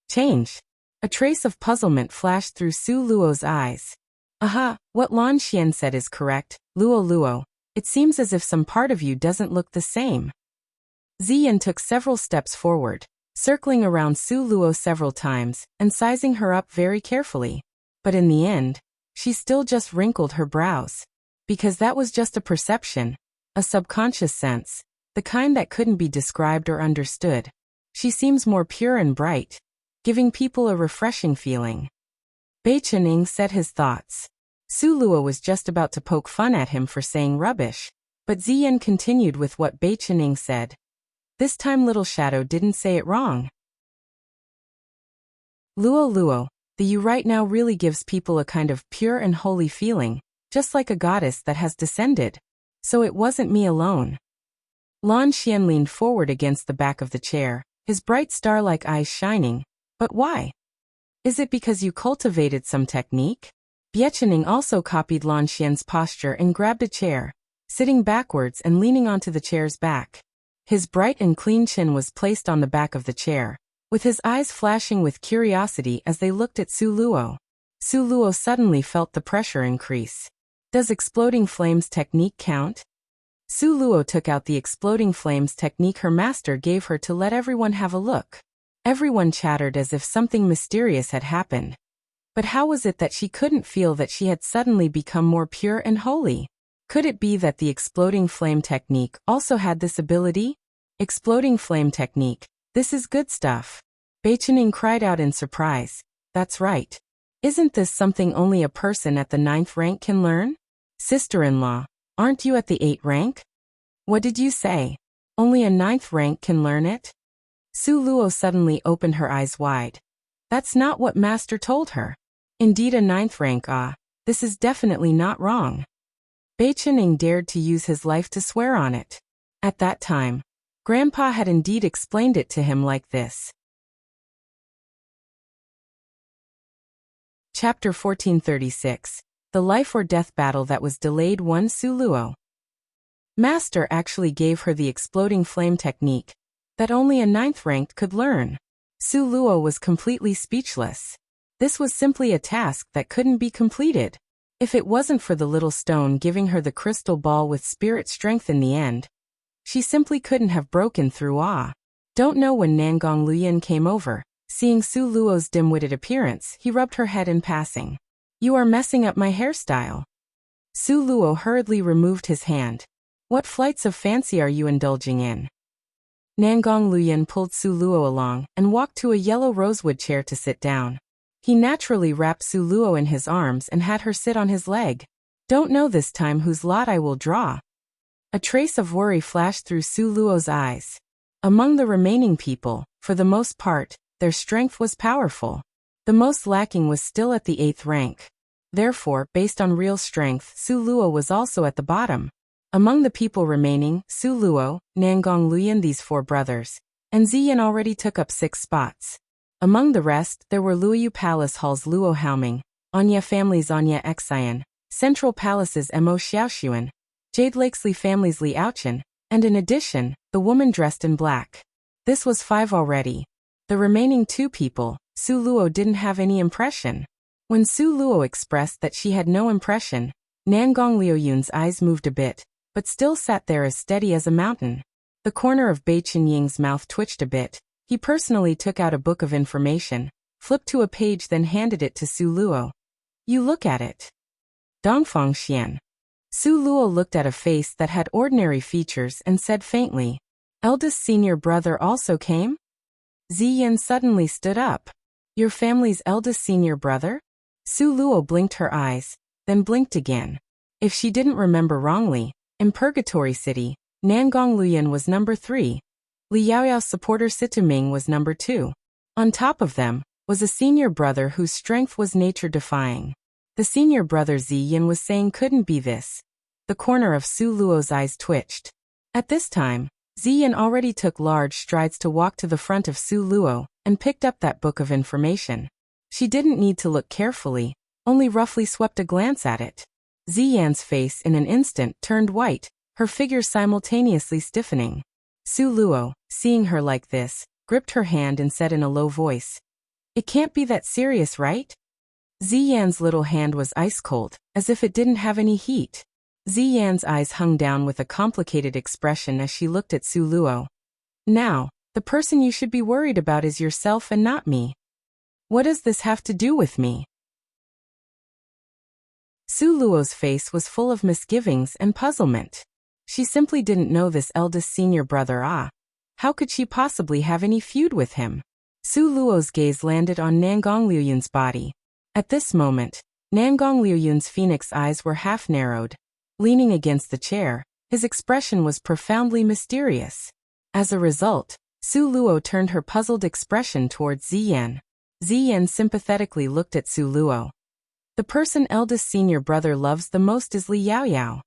Change? A trace of puzzlement flashed through Su Luo's eyes. Aha, what Lan Xian said is correct, Luo. It seems as if some part of you doesn't look the same. Ziyan took several steps forward, circling around Su Luo several times, and sizing her up very carefully. But in the end, she still just wrinkled her brows. Because that was just a perception, a subconscious sense, the kind that couldn't be described or understood. She seems more pure and bright, giving people a refreshing feeling. Bei Qining said his thoughts. Su Luo was just about to poke fun at him for saying rubbish, but Ziyan continued with what Bei Qining said. This time Little Shadow didn't say it wrong. Luo, the you right now really gives people a kind of pure and holy feeling, just like a goddess that has descended. So it wasn't me alone. Lan Xian leaned forward against the back of the chair, his bright star-like eyes shining. But why? Is it because you cultivated some technique? Bei Qining also copied Lan Xian's posture and grabbed a chair, sitting backwards and leaning onto the chair's back. His bright and clean chin was placed on the back of the chair, with his eyes flashing with curiosity as they looked at Su Luo. Su Luo suddenly felt the pressure increase. Does exploding flames technique count? Su Luo took out the exploding flames technique her master gave her to let everyone have a look. Everyone chattered as if something mysterious had happened. But how was it that she couldn't feel that she had suddenly become more pure and holy? Could it be that the exploding flame technique also had this ability? Exploding flame technique, this is good stuff. Bei Qining cried out in surprise. That's right. Isn't this something only a person at the 9th rank can learn? Sister-in-law, aren't you at the 8th rank? What did you say? Only a 9th rank can learn it? Su Luo suddenly opened her eyes wide. That's not what Master told her. Indeed a 9th rank, this is definitely not wrong. Bei Qining dared to use his life to swear on it. At that time, Grandpa had indeed explained it to him like this. Chapter 1436. The life or death battle that was delayed. 1. Su Luo. Master actually gave her the exploding flame technique that only a 9th ranked could learn. Su Luo was completely speechless. This was simply a task that couldn't be completed. If it wasn't for the little stone giving her the crystal ball with spirit strength in the end, she simply couldn't have broken through. Don't know when Nangong Luyin came over. Seeing Su Luo's dim-witted appearance, he rubbed her head in passing. You are messing up my hairstyle. Su Luo hurriedly removed his hand. What flights of fancy are you indulging in? Nangong Luyin pulled Su Luo along and walked to a yellow rosewood chair to sit down. He naturally wrapped Su Luo in his arms and had her sit on his leg. Don't know this time whose lot I will draw. A trace of worry flashed through Su Luo's eyes. Among the remaining people, for the most part, their strength was powerful. The most lacking was still at the 8th rank. Therefore, based on real strength, Su Luo was also at the bottom. Among the people remaining, Su Luo, Nangong Luyin, these 4 brothers, and Ziyan already took up 6 spots. Among the rest, there were Luoyu Palace Hall's Luo Haoming, Anya family's Anya Xian, Central Palace's Mo Xiaoxuan, Jade Lakesley family's Li Aochen, and in addition, the woman dressed in black. This was 5 already. The remaining 2 people, Su Luo didn't have any impression. When Su Luo expressed that she had no impression, Nangong Liuyun's eyes moved a bit, but still sat there as steady as a mountain. The corner of Bei Qinying's mouth twitched a bit. He personally took out a book of information, flipped to a page then handed it to Su Luo. You look at it. Dongfang Xian. Su Luo looked at a face that had ordinary features and said faintly, eldest senior brother also came? Ziyan suddenly stood up. Your family's eldest senior brother? Su Luo blinked her eyes, then blinked again. If she didn't remember wrongly, in Purgatory City, Nangong Luyan was number 3. Li Yaoyao's supporter Situming was number 2. On top of them, was a senior brother whose strength was nature-defying. The senior brother Ziyan was saying couldn't be this. The corner of Su Luo's eyes twitched. At this time, Ziyan already took large strides to walk to the front of Su Luo and picked up that book of information. She didn't need to look carefully, only roughly swept a glance at it. Ziyan's face in an instant turned white, her figure simultaneously stiffening. Su Luo, seeing her like this, gripped her hand and said in a low voice, "It can't be that serious, right?" Ziyan's little hand was ice-cold, as if it didn't have any heat. Ziyan's eyes hung down with a complicated expression as she looked at Su Luo. Now, the person you should be worried about is yourself and not me. What does this have to do with me? Su Luo's face was full of misgivings and puzzlement. She simply didn't know this eldest senior brother. How could she possibly have any feud with him? Su Luo's gaze landed on Nangong Liuyun's body. At this moment, Nangong Liuyun's phoenix eyes were half-narrowed. Leaning against the chair, his expression was profoundly mysterious. As a result, Su Luo turned her puzzled expression towards Ziyan. Ziyan sympathetically looked at Su Luo. The person eldest senior brother loves the most is Li Yaoyao.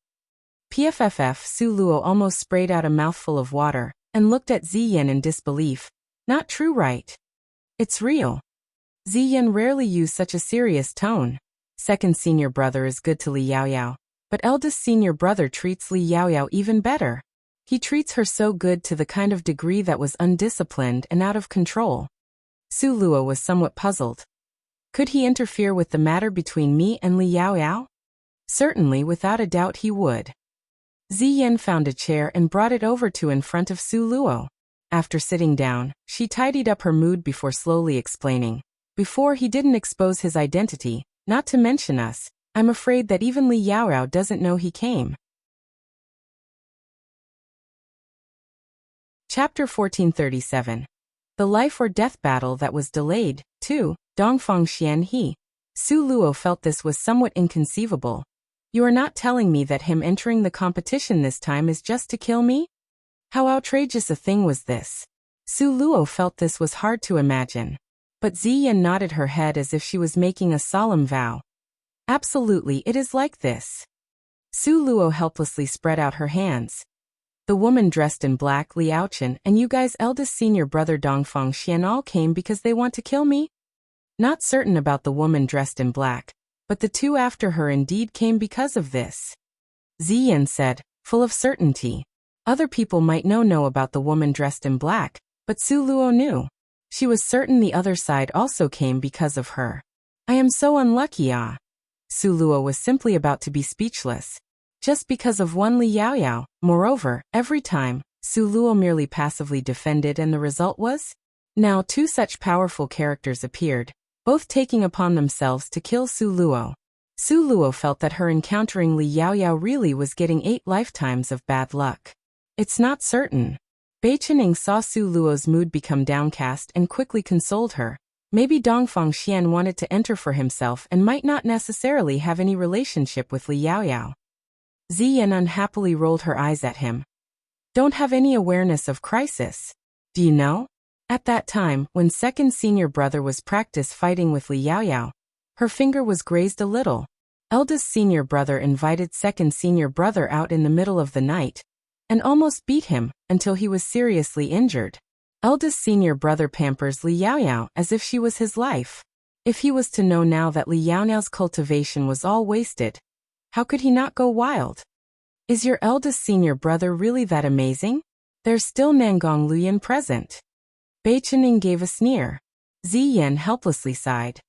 PFFF. Su Luo almost sprayed out a mouthful of water and looked at Ziyan in disbelief. Not true, right? It's real. Ziyan rarely used such a serious tone. Second senior brother is good to Li Yaoyao, but eldest senior brother treats Li Yaoyao even better. He treats her so good to the kind of degree that was undisciplined and out of control. Su Luo was somewhat puzzled. Could he interfere with the matter between me and Li Yaoyao? Certainly, without a doubt he would. Ziyan found a chair and brought it over to in front of Su Luo. After sitting down, she tidied up her mood before slowly explaining. Before he didn't expose his identity, not to mention us, I'm afraid that even Li Yaoyao doesn't know he came. Chapter 1437. The life or death battle that was delayed, 2, Dongfang Xian He. Su Luo felt this was somewhat inconceivable. You are not telling me that him entering the competition this time is just to kill me? How outrageous a thing was this? Su Luo felt this was hard to imagine. But Ziyan nodded her head as if she was making a solemn vow. Absolutely, it is like this. Su Luo helplessly spread out her hands. The woman dressed in black, Li Yaochen, and you guys' eldest senior brother Dongfang Xian all came because they want to kill me? Not certain about the woman dressed in black, but the two after her indeed came because of this. Ziyan said, full of certainty. Other people might know about the woman dressed in black, but Su Luo knew. She was certain the other side also came because of her. I am so unlucky. Su Luo was simply about to be speechless. Just because of one Li Yaoyao. Moreover, every time, Su Luo merely passively defended and the result was? Now 2 such powerful characters appeared, both taking upon themselves to kill Su Luo. Su Luo felt that her encountering Li Yaoyao really was getting 8 lifetimes of bad luck. It's not certain. Bei Chening saw Su Luo's mood become downcast and quickly consoled her. Maybe Dongfang Xian wanted to enter for himself and might not necessarily have any relationship with Li Yaoyao. Ziyan unhappily rolled her eyes at him. Don't have any awareness of crisis. Do you know? At that time, when second senior brother was practice fighting with Li Yaoyao, her finger was grazed a little. Eldest senior brother invited second senior brother out in the middle of the night, and almost beat him, until he was seriously injured. Eldest senior brother pampers Li Yaoyao as if she was his life. If he was to know now that Li Yaoyao's cultivation was all wasted, how could he not go wild? Is your eldest senior brother really that amazing? There's still Nangong Luyan present. Bei Chening gave a sneer. Ziyan helplessly sighed.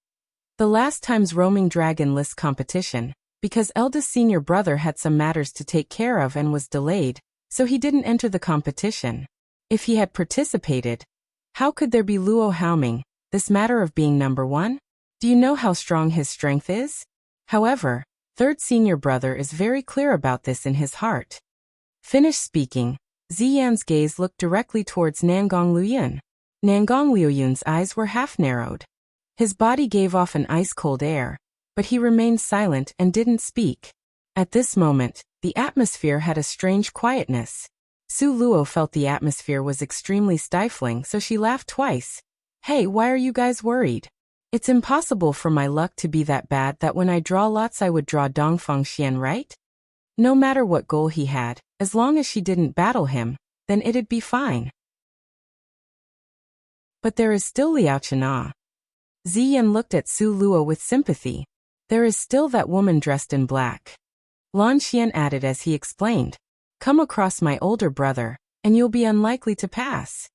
The last time's roaming dragon list competition, because eldest senior brother had some matters to take care of and was delayed, so he didn't enter the competition. If he had participated, how could there be Luo Haoming, this matter of being number one? Do you know how strong his strength is? However, third senior brother is very clear about this in his heart. Finished speaking, Ziyan's gaze looked directly towards Nangong Liuyun. Nangong Liuyun's eyes were half-narrowed. His body gave off an ice-cold air, but he remained silent and didn't speak. At this moment, the atmosphere had a strange quietness. Su Luo felt the atmosphere was extremely stifling, so she laughed twice. Hey, why are you guys worried? It's impossible for my luck to be that bad that when I draw lots I would draw Dongfang Xian, right? No matter what goal he had, as long as she didn't battle him, then it'd be fine. But there is still Liao China. Ziyan looked at Su Luo with sympathy. There is still that woman dressed in black. Lan Xian added as he explained. Come across my older brother, and you'll be unlikely to pass.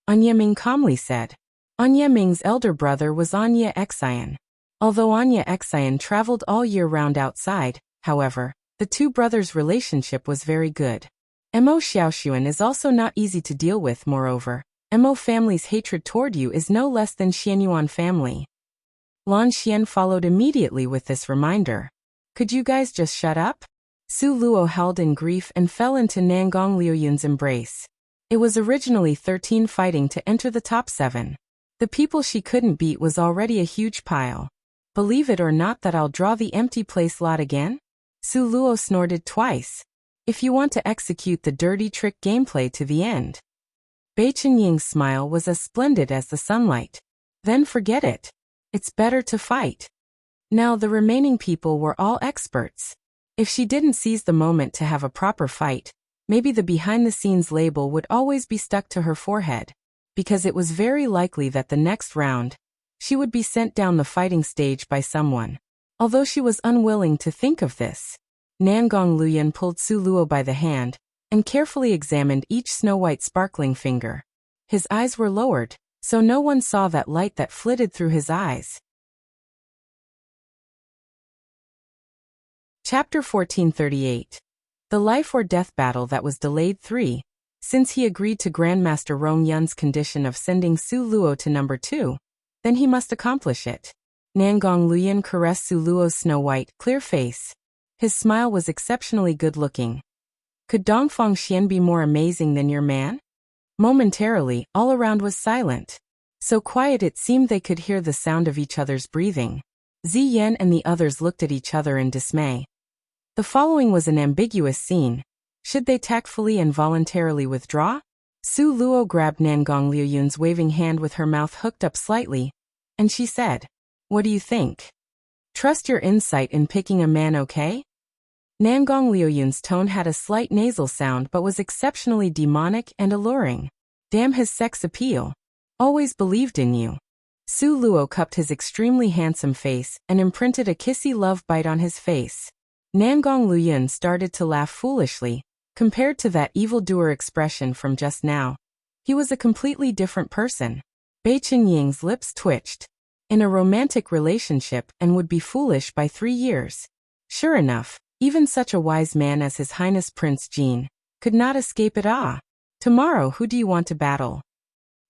Anya Ming calmly said. Anya Ming's elder brother was Anya Xian. Although Anya Xian traveled all year round outside, however, the two brothers' relationship was very good. Mo Xiaoxuan is also not easy to deal with. Moreover, Mo family's hatred toward you is no less than Xianyuan family. Lan Xian followed immediately with this reminder. Could you guys just shut up? Su Luo howled in grief and fell into Nangong Liuyun's embrace. It was originally 13 fighting to enter the top 7. The people she couldn't beat was already a huge pile. Believe it or not that I'll draw the empty place lot again? Su Luo snorted twice. If you want to execute the dirty trick gameplay to the end. Bei Qinying's smile was as splendid as the sunlight. Then forget it. It's better to fight. Now the remaining people were all experts. If she didn't seize the moment to have a proper fight, maybe the behind-the-scenes label would always be stuck to her forehead, because it was very likely that the next round, she would be sent down the fighting stage by someone. Although she was unwilling to think of this, Nangong Liuyun pulled Su Luo by the hand and carefully examined each snow-white sparkling finger. His eyes were lowered, so no one saw that light that flitted through his eyes. Chapter 1438. The life or death battle that was delayed 3. Since he agreed to Grandmaster Rong Yun's condition of sending Su Luo to number 2, then he must accomplish it. Nangong Liuyun caressed Su Luo's snow-white, clear face. His smile was exceptionally good-looking. Could Dongfang Xian be more amazing than your man? Momentarily, all around was silent. So quiet it seemed they could hear the sound of each other's breathing. Ziyan and the others looked at each other in dismay. The following was an ambiguous scene. Should they tactfully and voluntarily withdraw? Su Luo grabbed Nangong Liuyun's waving hand with her mouth hooked up slightly, and she said, What do you think? Trust your insight in picking a man, okay? Nangong Liuyun's tone had a slight nasal sound but was exceptionally demonic and alluring. Damn his sex appeal. Always believed in you. Su Luo cupped his extremely handsome face and imprinted a kissy love bite on his face. Nangong Liuyun started to laugh foolishly. Compared to that evildoer expression from just now, he was a completely different person. Bei Qinying's lips twitched. In a romantic relationship and would be foolish by 3 years. Sure enough, even such a wise man as His Highness Prince Jin could not escape it. Tomorrow who do you want to battle?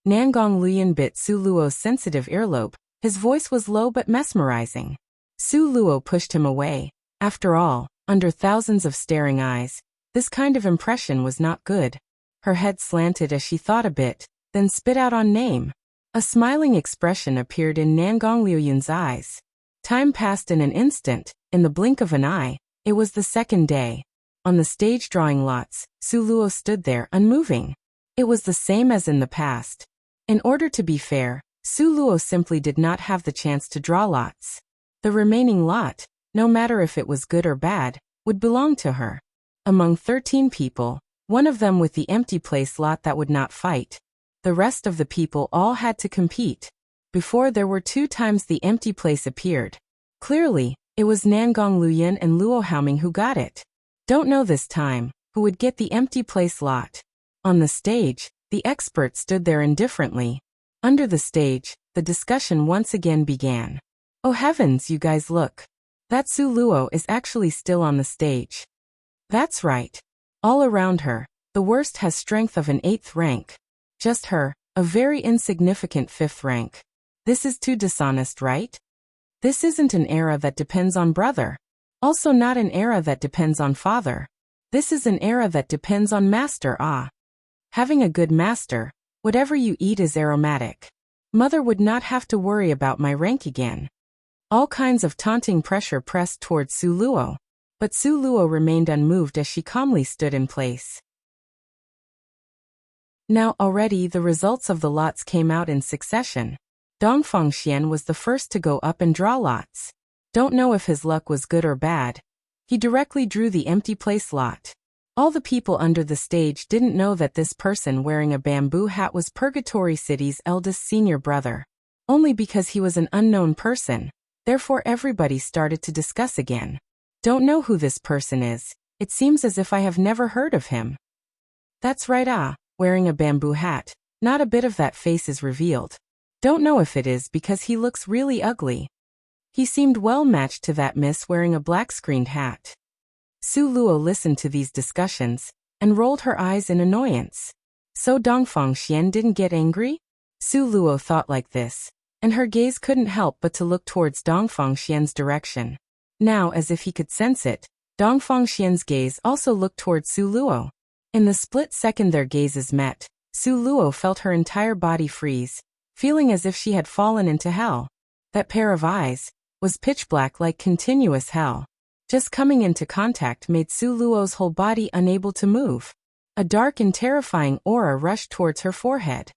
Nangong Liuyun bit Su Luo's sensitive earlobe. His voice was low but mesmerizing. Su Luo pushed him away. After all, under thousands of staring eyes, this kind of impression was not good. Her head slanted as she thought a bit, then spit out on name. A smiling expression appeared in Nangong Liuyun's eyes. Time passed in an instant, in the blink of an eye. It was the second day. On the stage drawing lots, Su Luo stood there unmoving. It was the same as in the past. In order to be fair, Su Luo simply did not have the chance to draw lots. The remaining lot, no matter if it was good or bad, would belong to her. Among 13 people, one of them with the empty place lot that would not fight. The rest of the people all had to compete. Before there were 2 times the empty place appeared. Clearly, it was Nangong Liuyun and Luo Haoming who got it. Don't know this time, who would get the empty place lot. On the stage, the expert stood there indifferently. Under the stage, the discussion once again began. Oh heavens, you guys look. That Su Luo is actually still on the stage. That's right. All around her, the worst has strength of an 8th rank. Just her, a very insignificant 5th rank. This is too dishonest, right? This isn't an era that depends on brother. Also not an era that depends on father. This is an era that depends on master. Having a good master, whatever you eat is aromatic. Mother would not have to worry about my rank again. All kinds of taunting pressure pressed towards Su Luo. But Su Luo remained unmoved as she calmly stood in place. Now already the results of the lots came out in succession. Dongfang Xian was the first to go up and draw lots. Don't know if his luck was good or bad. He directly drew the empty place lot. All the people under the stage didn't know that this person wearing a bamboo hat was Purgatory City's eldest senior brother. Only because he was an unknown person. Therefore everybody started to discuss again. Don't know who this person is. It seems as if I have never heard of him. That's right, wearing a bamboo hat. Not a bit of that face is revealed. Don't know if it is because he looks really ugly. He seemed well matched to that miss wearing a black screened hat. Su Luo listened to these discussions and rolled her eyes in annoyance. So Dongfang Xian didn't get angry? Su Luo thought like this, and her gaze couldn't help but to look towards Dongfang Xian's direction. Now, as if he could sense it, Dongfang Xian's gaze also looked towards Su Luo. In the split second their gazes met, Su Luo felt her entire body freeze, feeling as if she had fallen into hell. That pair of eyes was pitch black like continuous hell. Just coming into contact made Su Luo's whole body unable to move. A dark and terrifying aura rushed towards her forehead.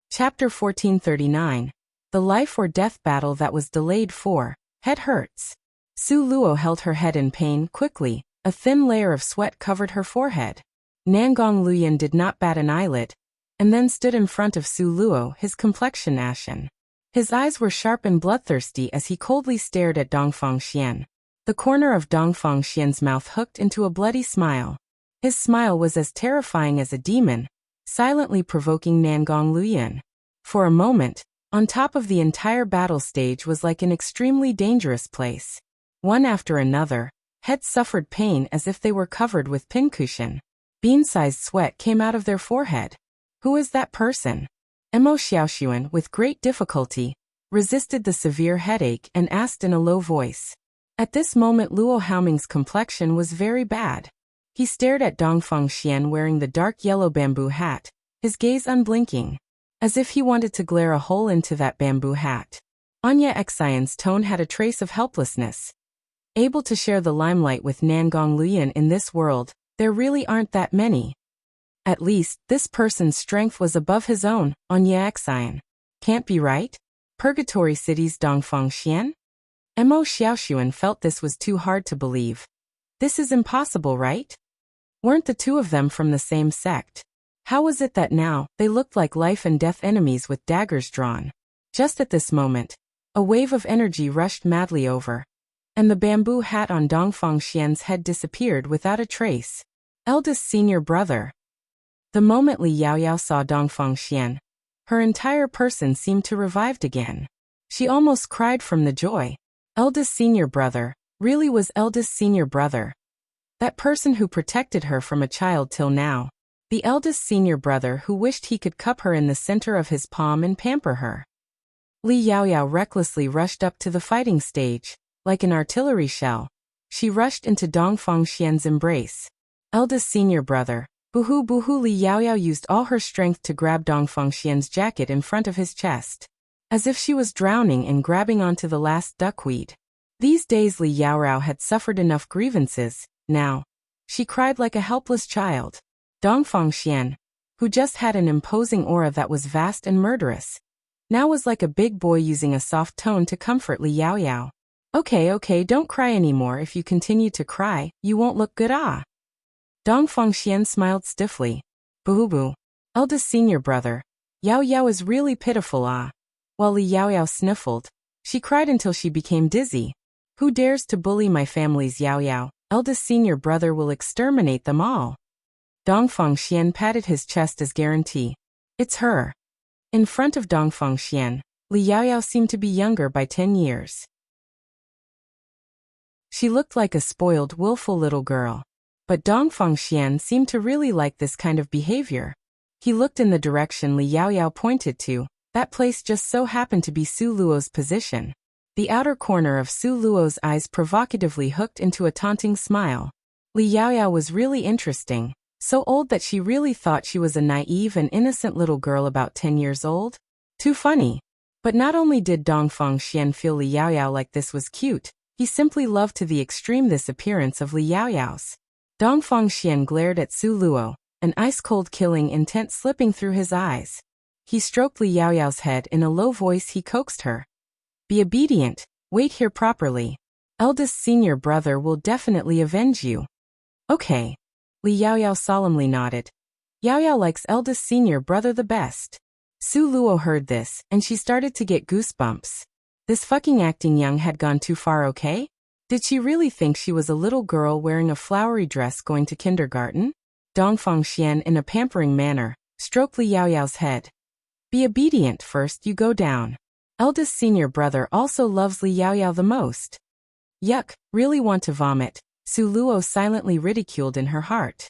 Chapter 1439. The life or death battle that was delayed for. Head hurts. Su Luo held her head in pain quickly. A thin layer of sweat covered her forehead. Nangong Luyan did not bat an eyelid, and then stood in front of Su Luo, his complexion ashen. His eyes were sharp and bloodthirsty as he coldly stared at Dongfang Xian. The corner of Dongfang Xian's mouth hooked into a bloody smile. His smile was as terrifying as a demon, silently provoking Nangong Luyan. For a moment, on top of the entire battle stage was like an extremely dangerous place. One after another, heads suffered pain as if they were covered with pincushion. Bean-sized sweat came out of their forehead. Who is that person? Mo Xiaoxuan, with great difficulty, resisted the severe headache and asked in a low voice. At this moment Luo Haoming's complexion was very bad. He stared at Dongfang Xian wearing the dark yellow bamboo hat, his gaze unblinking, as if he wanted to glare a hole into that bamboo hat. Anya Xian's tone had a trace of helplessness. Able to share the limelight with Nangong Luyan in this world, there really aren't that many. At least, this person's strength was above his own, Anya Xian. Can't be right? Purgatory City's Dongfang Xian? Mo Xiaoxuan felt this was too hard to believe. This is impossible, right? Weren't the two of them from the same sect? How was it that now, they looked like life and death enemies with daggers drawn? Just at this moment, a wave of energy rushed madly over, and the bamboo hat on Dongfang Xian's head disappeared without a trace. Eldest senior brother. The moment Li Yaoyao saw Dongfang Xian, her entire person seemed to revived again. She almost cried from the joy. Eldest senior brother, really was eldest senior brother. That person who protected her from a child till now. The eldest senior brother who wished he could cup her in the center of his palm and pamper her. Li Yaoyao recklessly rushed up to the fighting stage. Like an artillery shell, she rushed into Dongfang Xian's embrace. Eldest senior brother. Boo-hoo boo-hoo. Li Yaoyao used all her strength to grab Dongfang Xian's jacket in front of his chest, as if she was drowning and grabbing onto the last duckweed. These days Li Yaoyao had suffered enough grievances. Now, she cried like a helpless child. Dongfang Xian, who just had an imposing aura that was vast and murderous, now was like a big boy using a soft tone to comfort Li Yaoyao. Okay, don't cry anymore. If you continue to cry, you won't look good. Dongfang Xian smiled stiffly. Boo-boo. Eldest senior brother. Yao Yao is really pitiful. While Li Yaoyao sniffled, she cried until she became dizzy. Who dares to bully my family's Yao Yao? Eldest senior brother will exterminate them all. Dongfang Xian patted his chest as guarantee. It's her. In front of Dongfang Xian, Li Yaoyao seemed to be younger by 10 years. She looked like a spoiled, willful little girl. But Dongfang Xian seemed to really like this kind of behavior. He looked in the direction Li Yaoyao pointed to. That place just so happened to be Su Luo's position. The outer corner of Su Luo's eyes provocatively hooked into a taunting smile. Li Yaoyao was really interesting, so old that she really thought she was a naive and innocent little girl about 10 years old. Too funny. But not only did Dongfang Xian feel Li Yaoyao like this was cute, he simply loved to the extreme this appearance of Li Yaoyao's. Dongfang Xian glared at Su Luo, an ice-cold killing intent slipping through his eyes. He stroked Li Yaoyao's head in a low voice. He coaxed her. Be obedient, wait here properly. Eldest senior brother will definitely avenge you. Okay. Li Yaoyao solemnly nodded. Yaoyao likes eldest senior brother the best. Su Luo heard this, and she started to get goosebumps. This fucking acting young had gone too far, okay? Did she really think she was a little girl wearing a flowery dress going to kindergarten? Dongfang Xian, in a pampering manner, stroked Li Yaoyao's head. Be obedient first, you go down. Eldest senior brother also loves Li Yaoyao the most. Yuck, really want to vomit, Su Luo silently ridiculed in her heart.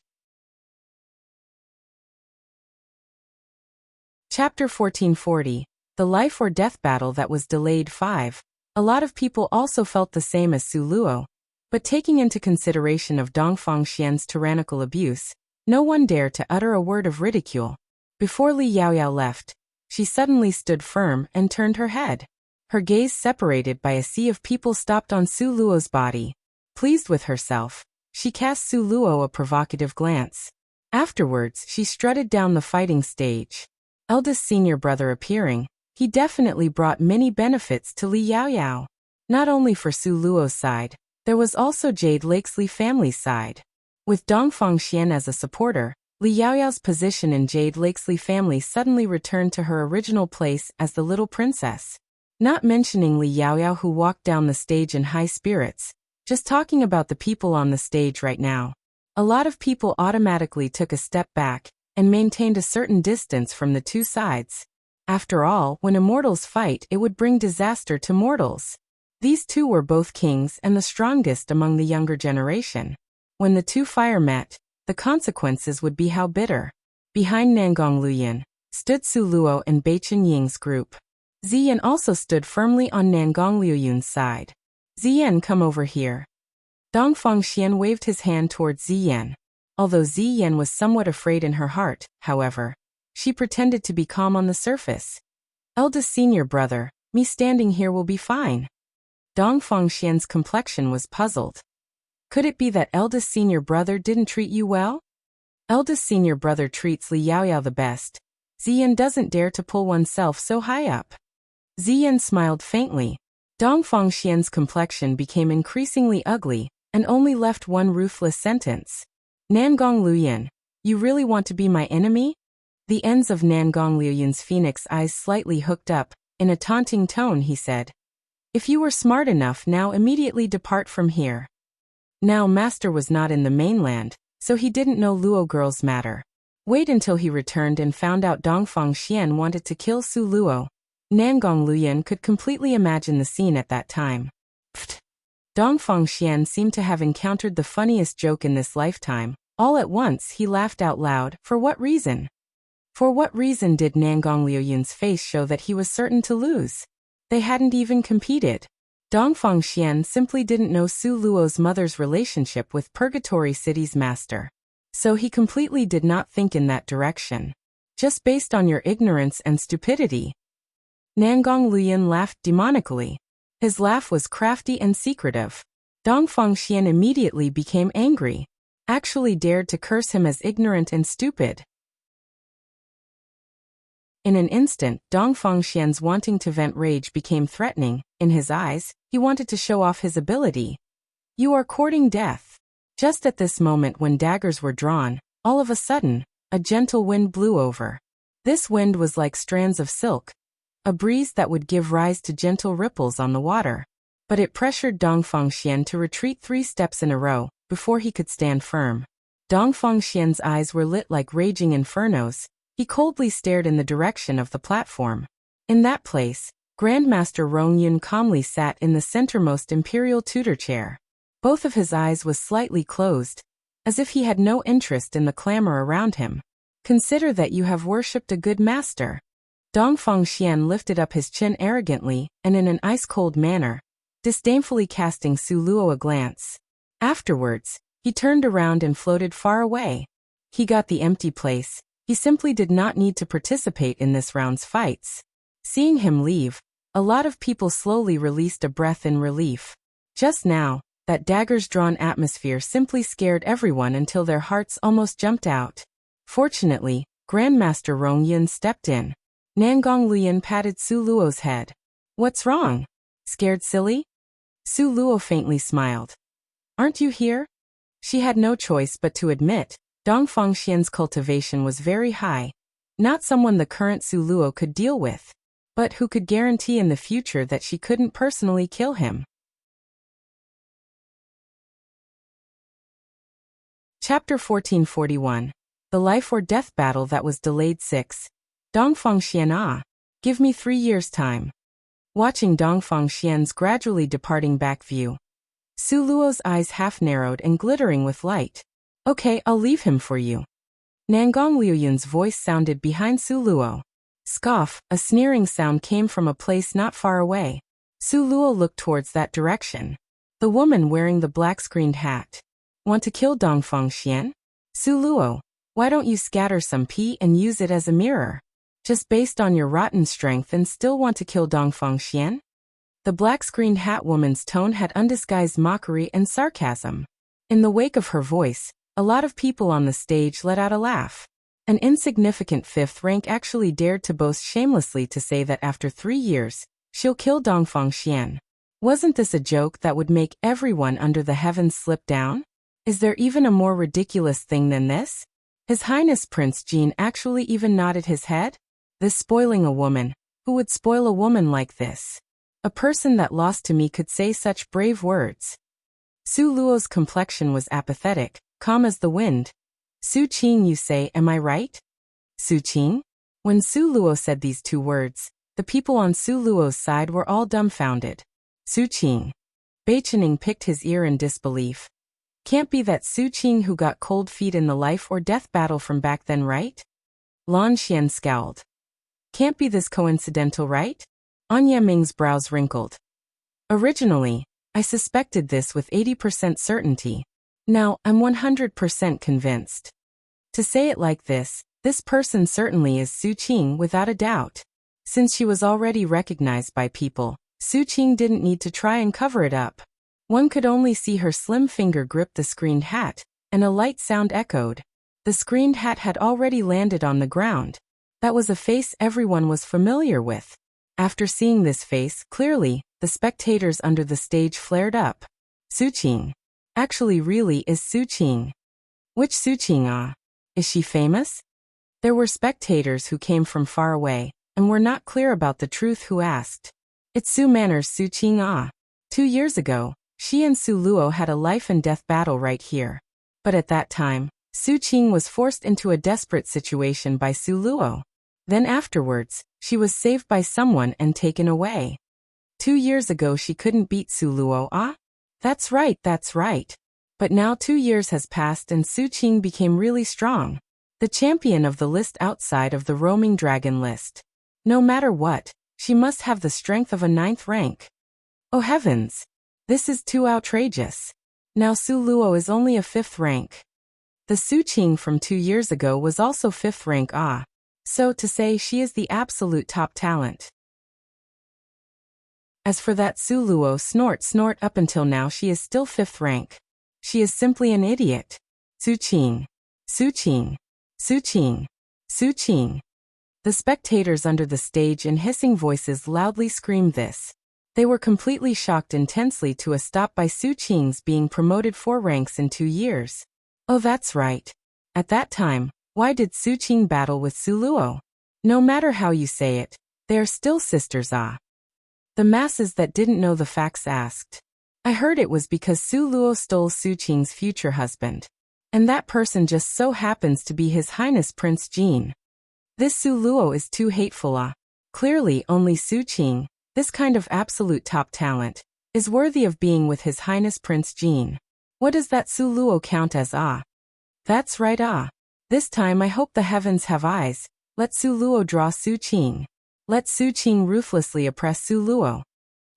Chapter 1440, The Life or Death Battle That Was Delayed 5. A lot of people also felt the same as Su Luo, but taking into consideration of Dongfang Xian's tyrannical abuse, no one dared to utter a word of ridicule. Before Li Yaoyao left, she suddenly stood firm and turned her head. Her gaze separated by a sea of people stopped on Su Luo's body. Pleased with herself, she cast Su Luo a provocative glance. Afterwards, she strutted down the fighting stage. Eldest senior brother appearing, he definitely brought many benefits to Li Yaoyao. Not only for Su Luo's side, there was also Jade Lake's Li family's side. With Dongfang Xian as a supporter, Li Yaoyao's position in Jade Lake's Li family suddenly returned to her original place as the little princess. Not mentioning Li Yaoyao, who walked down the stage in high spirits, just talking about the people on the stage right now. A lot of people automatically took a step back and maintained a certain distance from the two sides. After all, when immortals fight, it would bring disaster to mortals. These two were both kings and the strongest among the younger generation. When the two fire met, the consequences would be how bitter. Behind Nangong Luoyan stood Su Luo and Beichen Ying's group. Ziyan also stood firmly on Nangong Luoyun's side. Ziyan, come over here. Dongfang Xian waved his hand towards Ziyan. Although Ziyan was somewhat afraid in her heart, however, she pretended to be calm on the surface. Eldest senior brother, me standing here will be fine. Dongfang Xian's complexion was puzzled. Could it be that eldest senior brother didn't treat you well? Eldest senior brother treats Li Yaoyao the best. Ziyan doesn't dare to pull oneself so high up. Ziyan smiled faintly. Dongfang Xian's complexion became increasingly ugly, and only left one ruthless sentence. Nangong Luoyan, you really want to be my enemy? The ends of Nangong Luoyan's phoenix eyes slightly hooked up. In a taunting tone he said, if you were smart enough now, immediately depart from here. Now master was not in the mainland, so he didn't know Luo girl's matter. Wait until he returned and found out Dongfang Xian wanted to kill Su Luo. Nangong Luoyan could completely imagine the scene at that time. Pfft. Dongfang Xian seemed to have encountered the funniest joke in this lifetime. All at once he laughed out loud. For what reason? For what reason did Nangong Luoyan's face show that he was certain to lose? They hadn't even competed. Dongfang Xian simply didn't know Su Luo's mother's relationship with Purgatory City's master. So he completely did not think in that direction. Just based on your ignorance and stupidity. Nangong Luoyan laughed demonically. His laugh was crafty and secretive. Dongfang Xian immediately became angry. Actually dared to curse him as ignorant and stupid. In an instant, Dongfang Xian's wanting to vent rage became threatening. In his eyes, he wanted to show off his ability. You are courting death. Just at this moment when daggers were drawn, all of a sudden, a gentle wind blew over. This wind was like strands of silk, a breeze that would give rise to gentle ripples on the water. But it pressured Dongfang Xian to retreat 3 steps in a row, before he could stand firm. Dongfang Xian's eyes were lit like raging infernos. He coldly stared in the direction of the platform. In that place, Grandmaster Rong Yun calmly sat in the centermost imperial tutor chair. Both of his eyes was slightly closed, as if he had no interest in the clamor around him. Consider that you have worshipped a good master. Dongfang Xian lifted up his chin arrogantly and in an ice-cold manner, disdainfully casting Su Luo a glance. Afterwards, he turned around and floated far away. He got the empty place. He simply did not need to participate in this round's fights. Seeing him leave, a lot of people slowly released a breath in relief. Just now, that daggers-drawn atmosphere simply scared everyone until their hearts almost jumped out. Fortunately, Grandmaster Rong Yun stepped in. Nangong Luoyun patted Su Luo's head. "What's wrong? Scared silly?" Su Luo faintly smiled. "Aren't you here?" She had no choice but to admit, Dongfang Xian's cultivation was very high. Not someone the current Su Luo could deal with, but who could guarantee in the future that she couldn't personally kill him. Chapter 1441. The Life or Death Battle That Was Delayed 6. Dongfang Xian ah. Give me 3 years' time. Watching Dongfang Xian's gradually departing back view, Su Luo's eyes half narrowed and glittering with light. "Okay, I'll leave him for you." Nangong Luoyun's voice sounded behind Su Luo. Scoff, a sneering sound came from a place not far away. Su Luo looked towards that direction. The woman wearing the black-screened hat. "Want to kill Dongfang Xian? Su Luo, why don't you scatter some pee and use it as a mirror? Just based on your rotten strength and still want to kill Dongfang Xian?" The black-screened hat woman's tone had undisguised mockery and sarcasm. In the wake of her voice, a lot of people on the stage let out a laugh. An insignificant fifth rank actually dared to boast shamelessly to say that after 3 years, she'll kill Dongfang Xian. Wasn't this a joke that would make everyone under the heavens slip down? Is there even a more ridiculous thing than this? His Highness Prince Jin actually even nodded his head? This spoiling a woman. Who would spoil a woman like this? A person that lost to me could say such brave words. Su Luo's complexion was apathetic, calm as the wind. "Su Qing, you say, am I right?" "Su Qing?" When Su Luo said these 2 words, the people on Su Luo's side were all dumbfounded. "Su Qing." Bei Qining picked his ear in disbelief. Can't be that Su Qing who got cold feet in the life or death battle from back then, right? Lan Xian scowled. Can't be this coincidental, right? Anya Ming's brows wrinkled. Originally, I suspected this with 80% certainty. Now, I'm 100% convinced. To say it like this person certainly is Su Qing without a doubt. Since she was already recognized by people, Su Qing didn't need to try and cover it up. One could only see her slim finger grip the screened hat, and a light sound echoed. The screened hat had already landed on the ground. That was a face everyone was familiar with. After seeing this face clearly, the spectators under the stage flared up. Su Qing. Actually really is Su Qing. Which Su Qing ah? Is she famous? There were spectators who came from far away, and were not clear about the truth who asked. It's Su Manor's Su Qing ah. 2 years ago, she and Su Luo had a life and death battle right here. But at that time, Su Qing was forced into a desperate situation by Su Luo. Then afterwards, she was saved by someone and taken away. 2 years ago she couldn't beat Su Luo ah? That's right, that's right. But now 2 years has passed and Su Qing became really strong. The champion of the list outside of the roaming dragon list. No matter what, she must have the strength of a 9th rank. Oh heavens! This is too outrageous. Now Su Luo is only a 5th rank. The Su Qing from 2 years ago was also 5th rank ah. So to say she is the absolute top talent. As for that Su Luo snort up until now she is still 5th rank. She is simply an idiot. Su Qing. Su Qing. Su Qing. Su Qing. The spectators under the stage in hissing voices loudly screamed this. They were completely shocked intensely to a stop by Su Qing's being promoted 4 ranks in 2 years. Oh that's right. At that time, why did Su Qing battle with Su Luo? No matter how you say it, they are still sisters ah. The masses that didn't know the facts asked. I heard it was because Su Luo stole Su Qing's future husband. And that person just so happens to be His Highness Prince Jin. This Su Luo is too hateful ah. Clearly only Su Qing, this kind of absolute top talent, is worthy of being with His Highness Prince Jin. What does that Su Luo count as ah? That's right ah. This time I hope the heavens have eyes. Let Su Luo draw Su Qing. Let Su Qing ruthlessly oppress Su Luo.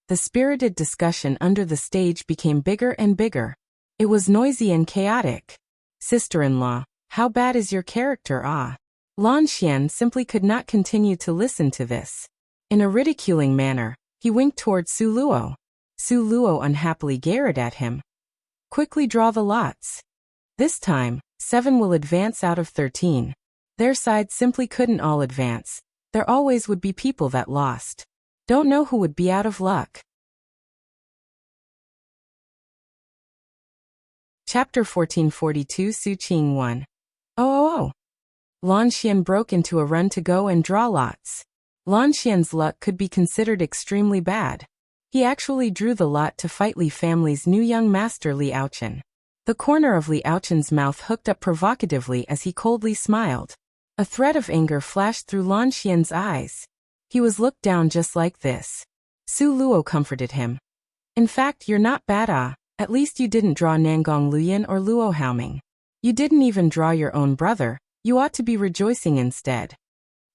The spirited discussion under the stage became bigger and bigger. It was noisy and chaotic. Sister-in-law, how bad is your character, ah? Lan Xian simply could not continue to listen to this. In a ridiculing manner, he winked toward Su Luo. Su Luo unhappily glared at him. Quickly draw the lots. This time, 7 will advance out of 13. Their side simply couldn't all advance. There always would be people that lost. Don't know who would be out of luck. Chapter 1442 Su Qing 1. Oh. Lan Xian broke into a run to go and draw lots. Lan Xian's luck could be considered extremely bad. He actually drew the lot to fight Li family's new young master Li Aochen. The corner of Li Aochen's mouth hooked up provocatively as he coldly smiled. A thread of anger flashed through Lan Xian's eyes. He was looked down just like this. Su Luo comforted him. In fact, you're not bad, ah. At least you didn't draw Nangong Luyan or Luo Haoming. You didn't even draw your own brother. You ought to be rejoicing instead.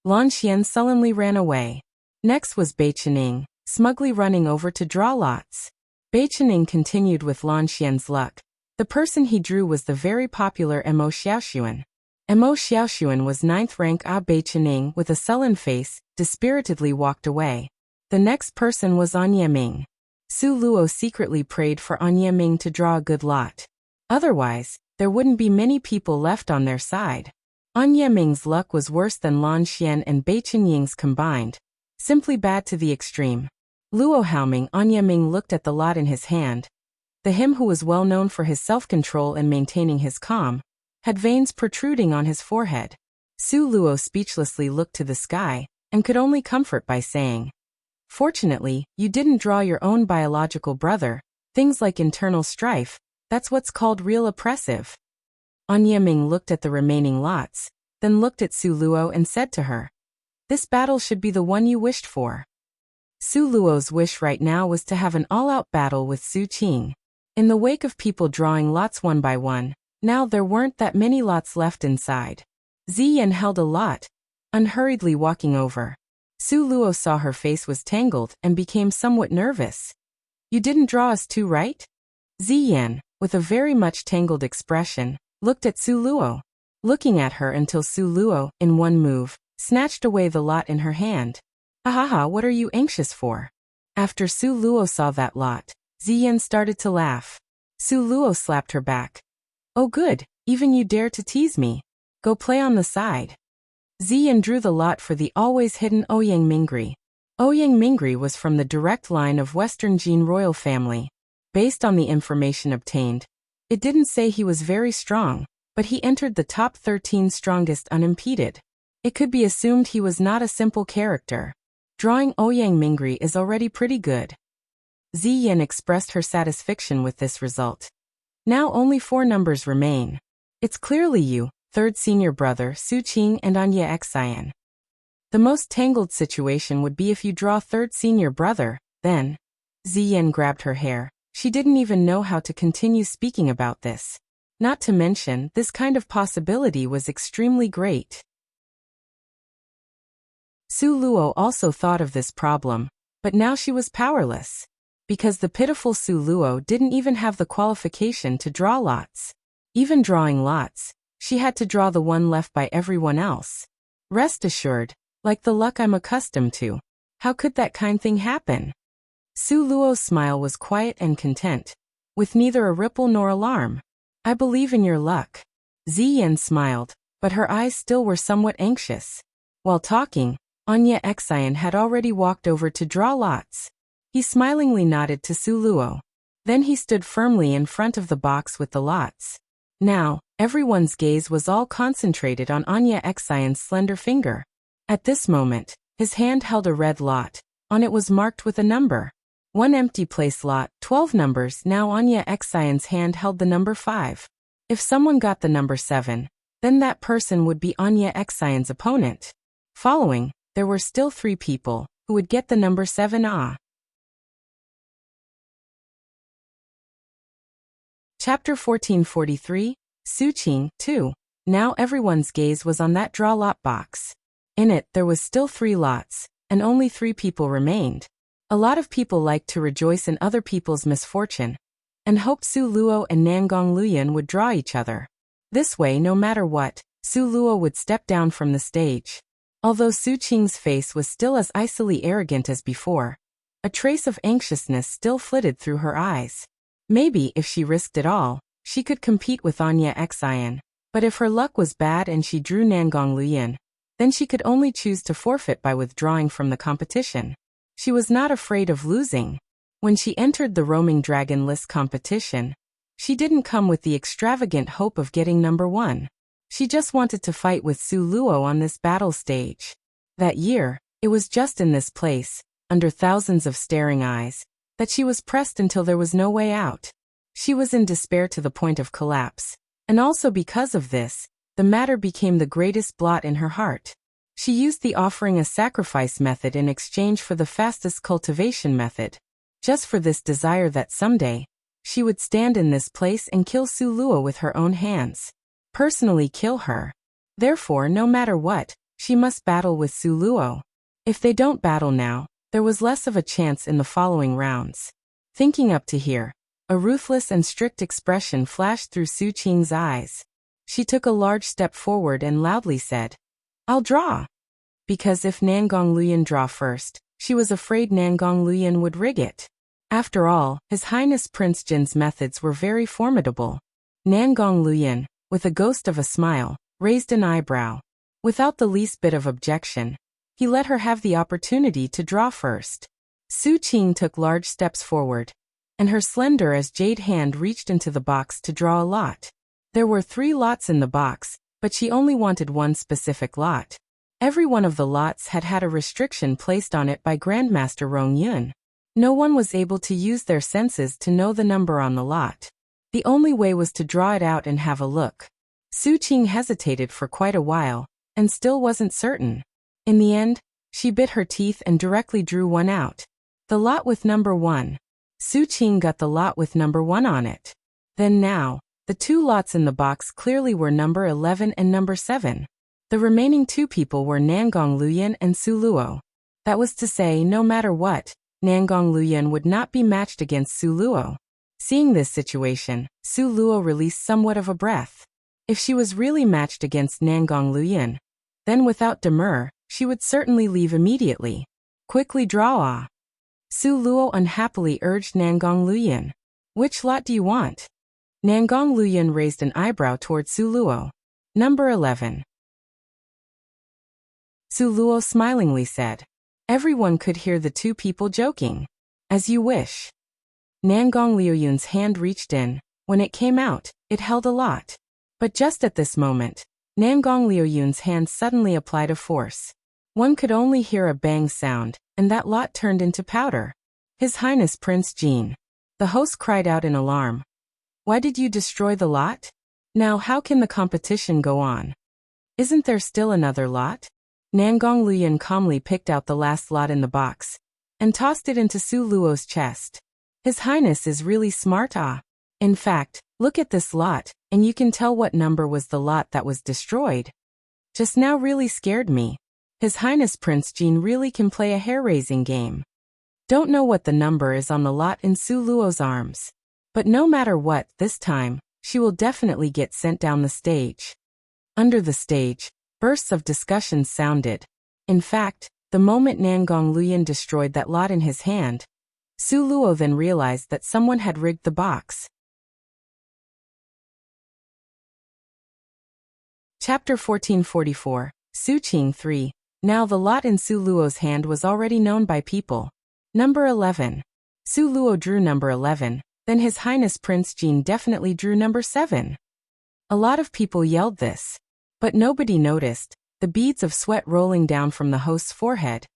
Lan Xian sullenly ran away. Next was Bei Chening, smugly running over to draw lots. Bei Chening continued with Lan Xian's luck. The person he drew was the very popular Mo Xiaoxuan. Mo Xiaoxuan was 9th rank. Bei Chening, with a sullen face, dispiritedly walked away. The next person was An Yeming. Su Luo secretly prayed for An Yeming to draw a good lot. Otherwise, there wouldn't be many people left on their side. An Yeming's luck was worse than Lan Xian and Bei Chenying's combined. Simply bad to the extreme. Luo Haoming. An Yeming looked at the lot in his hand. The him who was well known for his self-control and maintaining his calm, had veins protruding on his forehead. Su Luo speechlessly looked to the sky, and could only comfort by saying, "Fortunately, you didn't draw your own biological brother. Things like internal strife, that's what's called real oppressive." An Yeming looked at the remaining lots, then looked at Su Luo and said to her, "This battle should be the one you wished for." Su Luo's wish right now was to have an all-out battle with Su Qing. In the wake of people drawing lots one by one, now there weren't that many lots left inside. Ziyan held a lot, unhurriedly walking over. Su Luo saw her face was tangled and became somewhat nervous. "You didn't draw us too, right?" Ziyan, with a very much tangled expression, looked at Su Luo, looking at her until Su Luo, in one move, snatched away the lot in her hand. "Ahaha, what are you anxious for?" After Su Luo saw that lot, Ziyan started to laugh. Su Luo slapped her back. "Oh good, even you dare to tease me. Go play on the side." Ziyan drew the lot for the always hidden Ouyang Mingri. Ouyang Mingri was from the direct line of Western Jin royal family. Based on the information obtained, it didn't say he was very strong, but he entered the top 13 strongest unimpeded. It could be assumed he was not a simple character. Drawing Ouyang Mingri is already pretty good. Ziyan expressed her satisfaction with this result. Now only 4 numbers remain. It's clearly you, third senior brother Su Qing and Anya Xian. The most tangled situation would be if you draw third senior brother, then. Ziyan grabbed her hair. She didn't even know how to continue speaking about this. Not to mention, this kind of possibility was extremely great. Su Luo also thought of this problem, but now she was powerless. Because the pitiful Su Luo didn't even have the qualification to draw lots. Even drawing lots, she had to draw the one left by everyone else. Rest assured, like the luck I'm accustomed to. How could that kind thing happen? Su Luo's smile was quiet and content, with neither a ripple nor alarm. "I believe in your luck." Ziyan smiled, but her eyes still were somewhat anxious. While talking, Anya Xian had already walked over to draw lots. He smilingly nodded to Su Luo. Then he stood firmly in front of the box with the lots. Now, everyone's gaze was all concentrated on Anya Xian's slender finger. At this moment, his hand held a red lot. On it was marked with a number. One empty place lot, 12 numbers. Now Anya Xian's hand held the number 5. If someone got the number 7, then that person would be Anya Xian's opponent. Following, there were still 3 people who would get the number 7. Chapter 1443, Su Qing 2. Now everyone's gaze was on that draw lot box. In it, there was still 3 lots, and only 3 people remained. A lot of people liked to rejoice in other people's misfortune, and hoped Su Luo and Nangong Luyan would draw each other. This way, no matter what, Su Luo would step down from the stage. Although Su Qing's face was still as icily arrogant as before, a trace of anxiousness still flitted through her eyes. Maybe, if she risked it all, she could compete with Anya Xian. But if her luck was bad and she drew Nangong Luyan, then she could only choose to forfeit by withdrawing from the competition. She was not afraid of losing. When she entered the roaming dragon list competition, she didn't come with the extravagant hope of getting number 1. She just wanted to fight with Su Luo on this battle stage. That year, it was just in this place, under thousands of staring eyes, that she was pressed until there was no way out. She was in despair to the point of collapse, and also because of this, the matter became the greatest blot in her heart. She used the offering a sacrifice method in exchange for the fastest cultivation method, just for this desire that someday, she would stand in this place and kill Su Luo with her own hands. Personally kill her. Therefore, no matter what, she must battle with Su Luo. If they don't battle now, there was less of a chance in the following rounds. Thinking up to here, a ruthless and strict expression flashed through Su Qing's eyes. She took a large step forward and loudly said, "I'll draw." Because if Nangong Luyan draw first, she was afraid Nangong Luyan would rig it. After all, His Highness Prince Jin's methods were very formidable. Nangong Luyan, with a ghost of a smile, raised an eyebrow. Without the least bit of objection, he let her have the opportunity to draw first. Su Qing took large steps forward, and her slender as jade hand reached into the box to draw a lot. There were 3 lots in the box, but she only wanted one specific lot. Every one of the lots had had a restriction placed on it by Grandmaster Rong Yun. No one was able to use their senses to know the number on the lot. The only way was to draw it out and have a look. Su Qing hesitated for quite a while, and still wasn't certain. In the end, she bit her teeth and directly drew one out. The lot with number 1. Su Qing got the lot with number 1 on it. Then now, the 2 lots in the box clearly were number 11 and number 7. The remaining 2 people were Nangong Luyan and Su Luo. That was to say, no matter what, Nangong Luyan would not be matched against Su Luo. Seeing this situation, Su Luo released somewhat of a breath. If she was really matched against Nangong Luyan, then without demur, she would certainly leave immediately. Quickly draw. Su Luo unhappily urged Nangong Luyan. Which lot do you want? Nangong Luyan raised an eyebrow toward Su Luo. Number 11. Su Luo smilingly said. Everyone could hear the 2 people joking. As you wish. Nangong Luoyun's hand reached in. When it came out, it held a lot. But just at this moment, Nangong Luoyun's hand suddenly applied a force. One could only hear a bang sound, and that lot turned into powder. His Highness Prince Jin. The host cried out in alarm. Why did you destroy the lot? Now how can the competition go on? Isn't there still another lot? Nangong Luyan calmly picked out the last lot in the box, and tossed it into Su Luo's chest. His Highness is really smart. In fact, look at this lot, and you can tell what number was the lot that was destroyed. Just now really scared me. His Highness Prince Jin really can play a hair-raising game. Don't know what the number is on the lot in Su Luo's arms. But no matter what, this time, she will definitely get sent down the stage. Under the stage, bursts of discussion sounded. In fact, the moment Nangong Luyan destroyed that lot in his hand, Su Luo then realized that someone had rigged the box. Chapter 1444, Su Qing 3. Now the lot in Su Luo's hand was already known by people. Number 11. Su Luo drew number 11, then His Highness Prince Jin definitely drew number 7. A lot of people yelled this. But nobody noticed the beads of sweat rolling down from the host's forehead,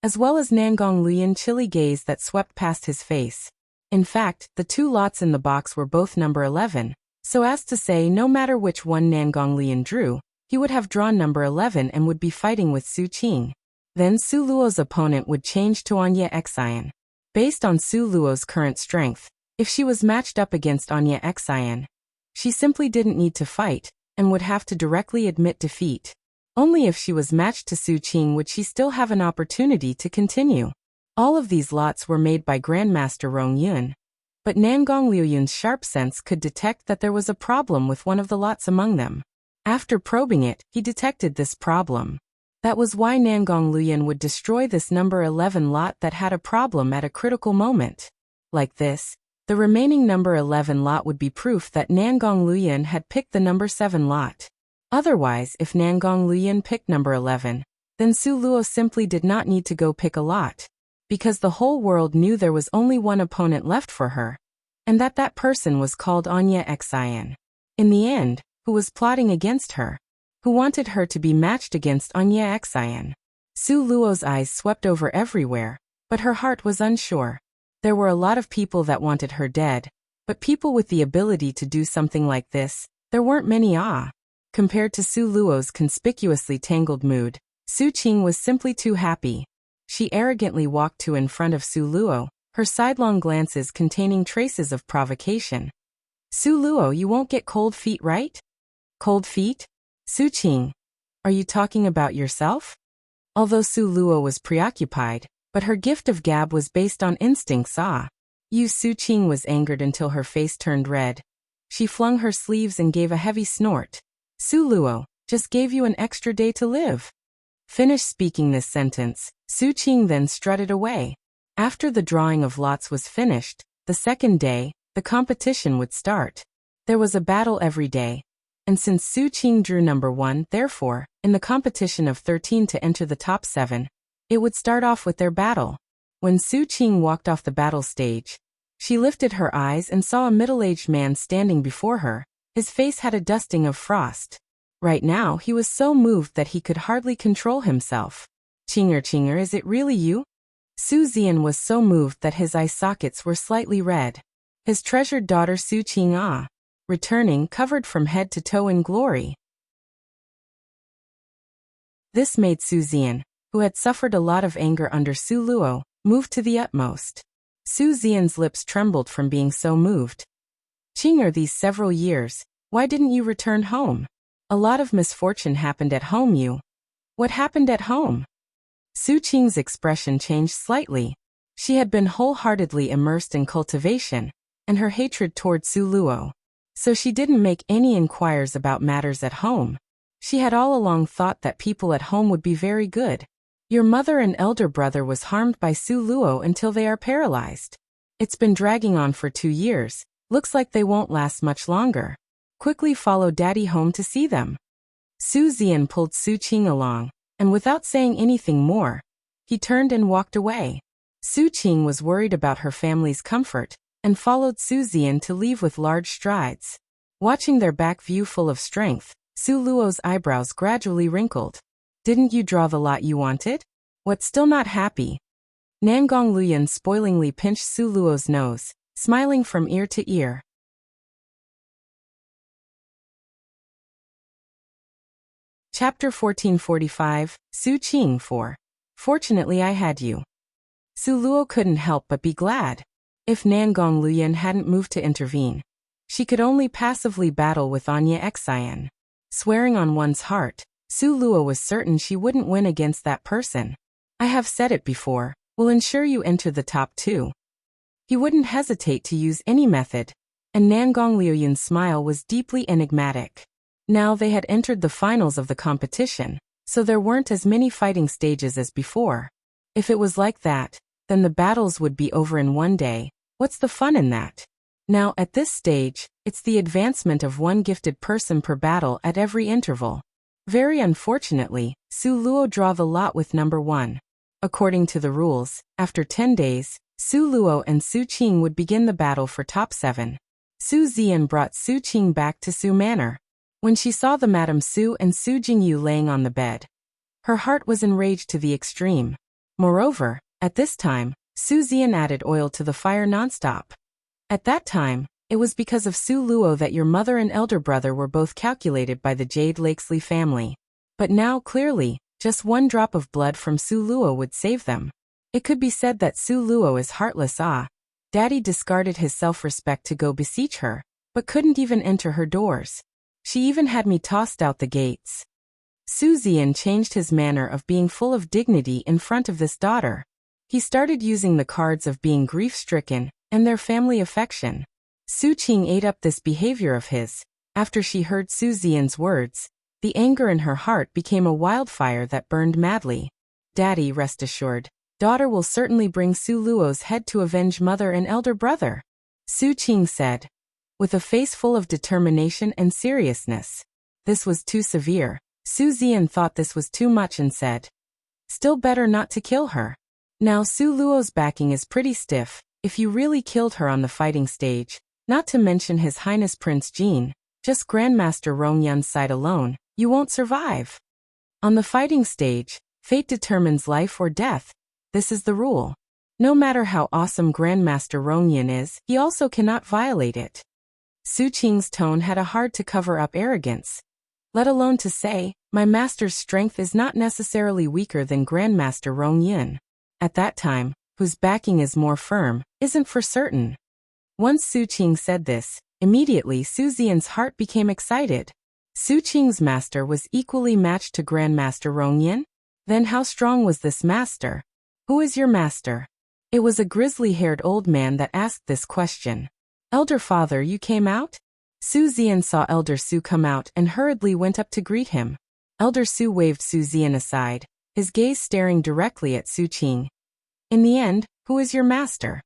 as well as Nangong Luyan's chilly gaze that swept past his face. In fact, the 2 lots in the box were both number 11, so as to say no matter which one Nangong Luyan drew, he would have drawn number 11 and would be fighting with Su Qing. Then Su Luo's opponent would change to Anya Xian. Based on Su Luo's current strength, if she was matched up against Anya Xian, she simply didn't need to fight, and would have to directly admit defeat. Only if she was matched to Su Qing would she still have an opportunity to continue. All of these lots were made by Grandmaster Rong Yun. But Nangong Liuyun's sharp sense could detect that there was a problem with one of the lots among them. After probing it, he detected this problem. That was why Nangong Liuyun would destroy this number 11 lot that had a problem at a critical moment. Like this, the remaining number 11 lot would be proof that Nangong Liuyun had picked the number 7 lot. Otherwise, if Nangong Liuyun picked number 11, then Su Luo simply did not need to go pick a lot. Because the whole world knew there was only one opponent left for her, and that person was called Anya Xian. In the end, who was plotting against her? Who wanted her to be matched against Anya Xian? Su Luo's eyes swept over everywhere, but her heart was unsure. There were a lot of people that wanted her dead, but people with the ability to do something like this, there weren't many. Compared to Su Luo's conspicuously tangled mood, Su Qing was simply too happy. She arrogantly walked to in front of Su Luo, her sidelong glances containing traces of provocation. Su Luo, you won't get cold feet, right? Cold feet? Su Qing, are you talking about yourself? Although Su Luo was preoccupied, but her gift of gab was based on instincts. Su Qing was angered until her face turned red. She flung her sleeves and gave a heavy snort. Su Luo, just gave you an extra day to live. Finish speaking this sentence, Su Qing then strutted away. After the drawing of lots was finished, the second day, the competition would start. There was a battle every day. And since Su Qing drew number 1, therefore, in the competition of 13 to enter the top 7, it would start off with their battle. When Su Qing walked off the battle stage, she lifted her eyes and saw a middle-aged man standing before her. His face had a dusting of frost. Right now he was so moved that he could hardly control himself. Qinger, is it really you? Su Zian was so moved that his eye sockets were slightly red. His treasured daughter Su Qing returning covered from head to toe in glory. This made Su Zian, who had suffered a lot of anger under Su Luo, move to the utmost. Su Zian's lips trembled from being so moved. Qinger, these several years, why didn't you return home? A lot of misfortune happened at home. What happened at home? Su Qing's expression changed slightly. She had been wholeheartedly immersed in cultivation, and her hatred toward Su Luo. So she didn't make any inquiries about matters at home. She had all along thought that people at home would be very good. Your mother and elder brother was harmed by Su Luo until they are paralyzed. It's been dragging on for 2 years. Looks like they won't last much longer. Quickly follow Daddy home to see them. Su Zian pulled Su Qing along, and without saying anything more, he turned and walked away. Su Qing was worried about her family's comfort, and followed Su Zian to leave with large strides. Watching their back view full of strength, Su Luo's eyebrows gradually wrinkled. Didn't you draw the lot you wanted? What, still not happy? Nangong Liuyun spoilingly pinched Su Luo's nose, smiling from ear to ear. Chapter 1445, Su Qing 4. Fortunately I had you. Su Luo couldn't help but be glad. If Nangong Liuyun hadn't moved to intervene, she could only passively battle with Anya Xian. Swearing on one's heart, Su Luo was certain she wouldn't win against that person. I have said it before, will ensure you enter the top 2. He wouldn't hesitate to use any method, and Nangong Liuyun's smile was deeply enigmatic. Now they had entered the finals of the competition, so there weren't as many fighting stages as before. If it was like that, then the battles would be over in one day. What's the fun in that? Now at this stage, it's the advancement of one gifted person per battle at every interval. Very unfortunately, Su Luo draw the lot with number 1. According to the rules, after 10 days, Su Luo and Su Qing would begin the battle for top 7. Su Zian brought Su Qing back to Su Manor. When she saw the Madame Su and Su Jingyu laying on the bed, her heart was enraged to the extreme. Moreover, at this time, Su Zian added oil to the fire nonstop. At that time, it was because of Su Luo that your mother and elder brother were both calculated by the Jade Lakesley family. But now clearly, just one drop of blood from Su Luo would save them. It could be said that Su Luo is heartless. Daddy discarded his self-respect to go beseech her, but couldn't even enter her doors. She even had me tossed out the gates. Su Zian changed his manner of being full of dignity in front of this daughter. He started using the cards of being grief-stricken and their family affection. Su Qing ate up this behavior of his. After she heard Su Zian's words, the anger in her heart became a wildfire that burned madly. Daddy, rest assured, daughter will certainly bring Su Luo's head to avenge mother and elder brother, Su Qing said, with a face full of determination and seriousness. This was too severe. Su Zian thought this was too much and said, still better not to kill her. Now Su Luo's backing is pretty stiff. If you really killed her on the fighting stage, not to mention His Highness Prince Jin, just Grandmaster Rongyun's side alone, you won't survive. On the fighting stage, fate determines life or death. This is the rule. No matter how awesome Grandmaster Rongyun is, he also cannot violate it. Su Qing's tone had a hard-to-cover-up arrogance. Let alone to say, my master's strength is not necessarily weaker than Grandmaster Rongyun. At that time, whose backing is more firm, isn't for certain. Once Su Qing said this, immediately Su Zian's heart became excited. Su Qing's master was equally matched to Grandmaster Rongyun? Then how strong was this master? Who is your master? It was a grizzly-haired old man that asked this question. Elder father, you came out? Su Zian saw Elder Su come out and hurriedly went up to greet him. Elder Su waved Su Zian aside, his gaze staring directly at Su Qing. In the end, who is your master?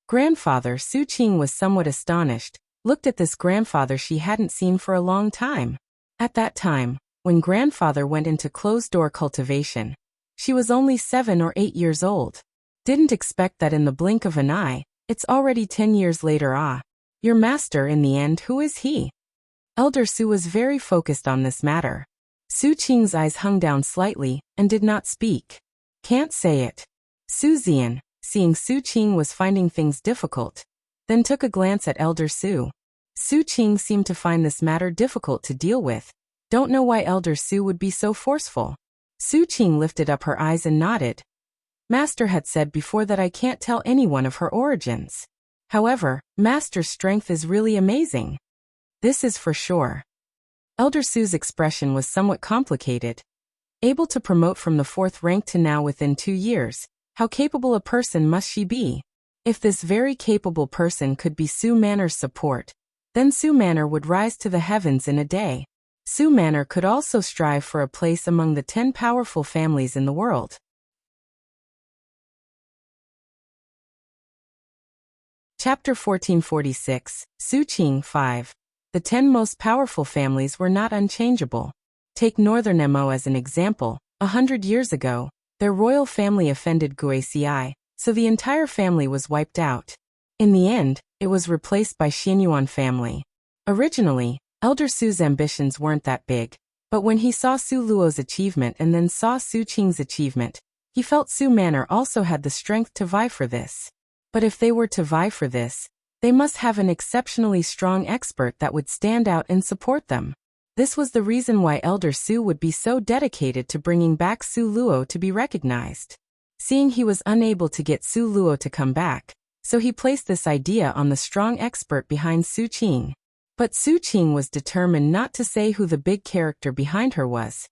Grandfather. Su Qing was somewhat astonished, looked at this grandfather she hadn't seen for a long time. At that time, when grandfather went into closed-door cultivation, she was only 7 or 8 years old. Didn't expect that in the blink of an eye. It's already 10 years later. Your master in the end, who is he? Elder Su was very focused on this matter. Su Qing's eyes hung down slightly, and did not speak. Can't say it. Su Zian, seeing Su Qing was finding things difficult, then took a glance at Elder Su. Su Qing seemed to find this matter difficult to deal with. Don't know why Elder Su would be so forceful. Su Qing lifted up her eyes and nodded. Master had said before that I can't tell anyone of her origins. However, Master's strength is really amazing. This is for sure. Elder Su's expression was somewhat complicated. Able to promote from the 4th rank to now within 2 years, how capable a person must she be? If this very capable person could be Su Manor's support, then Su Manor would rise to the heavens in a day. Su Manor could also strive for a place among the 10 powerful families in the world. Chapter 1446, Su Qing 5. The 10 most powerful families were not unchangeable. Take Northern Mo as an example. 100 years ago, their royal family offended Guixi, so the entire family was wiped out. In the end, it was replaced by Xianyuan family. Originally, Elder Su's ambitions weren't that big, but when he saw Su Luo's achievement and then saw Su Qing's achievement, he felt Su Manor also had the strength to vie for this. But if they were to vie for this, they must have an exceptionally strong expert that would stand out and support them. This was the reason why Elder Su would be so dedicated to bringing back Su Luo to be recognized. Seeing he was unable to get Su Luo to come back, so he placed this idea on the strong expert behind Su Qing. But Su Qing was determined not to say who the big character behind her was.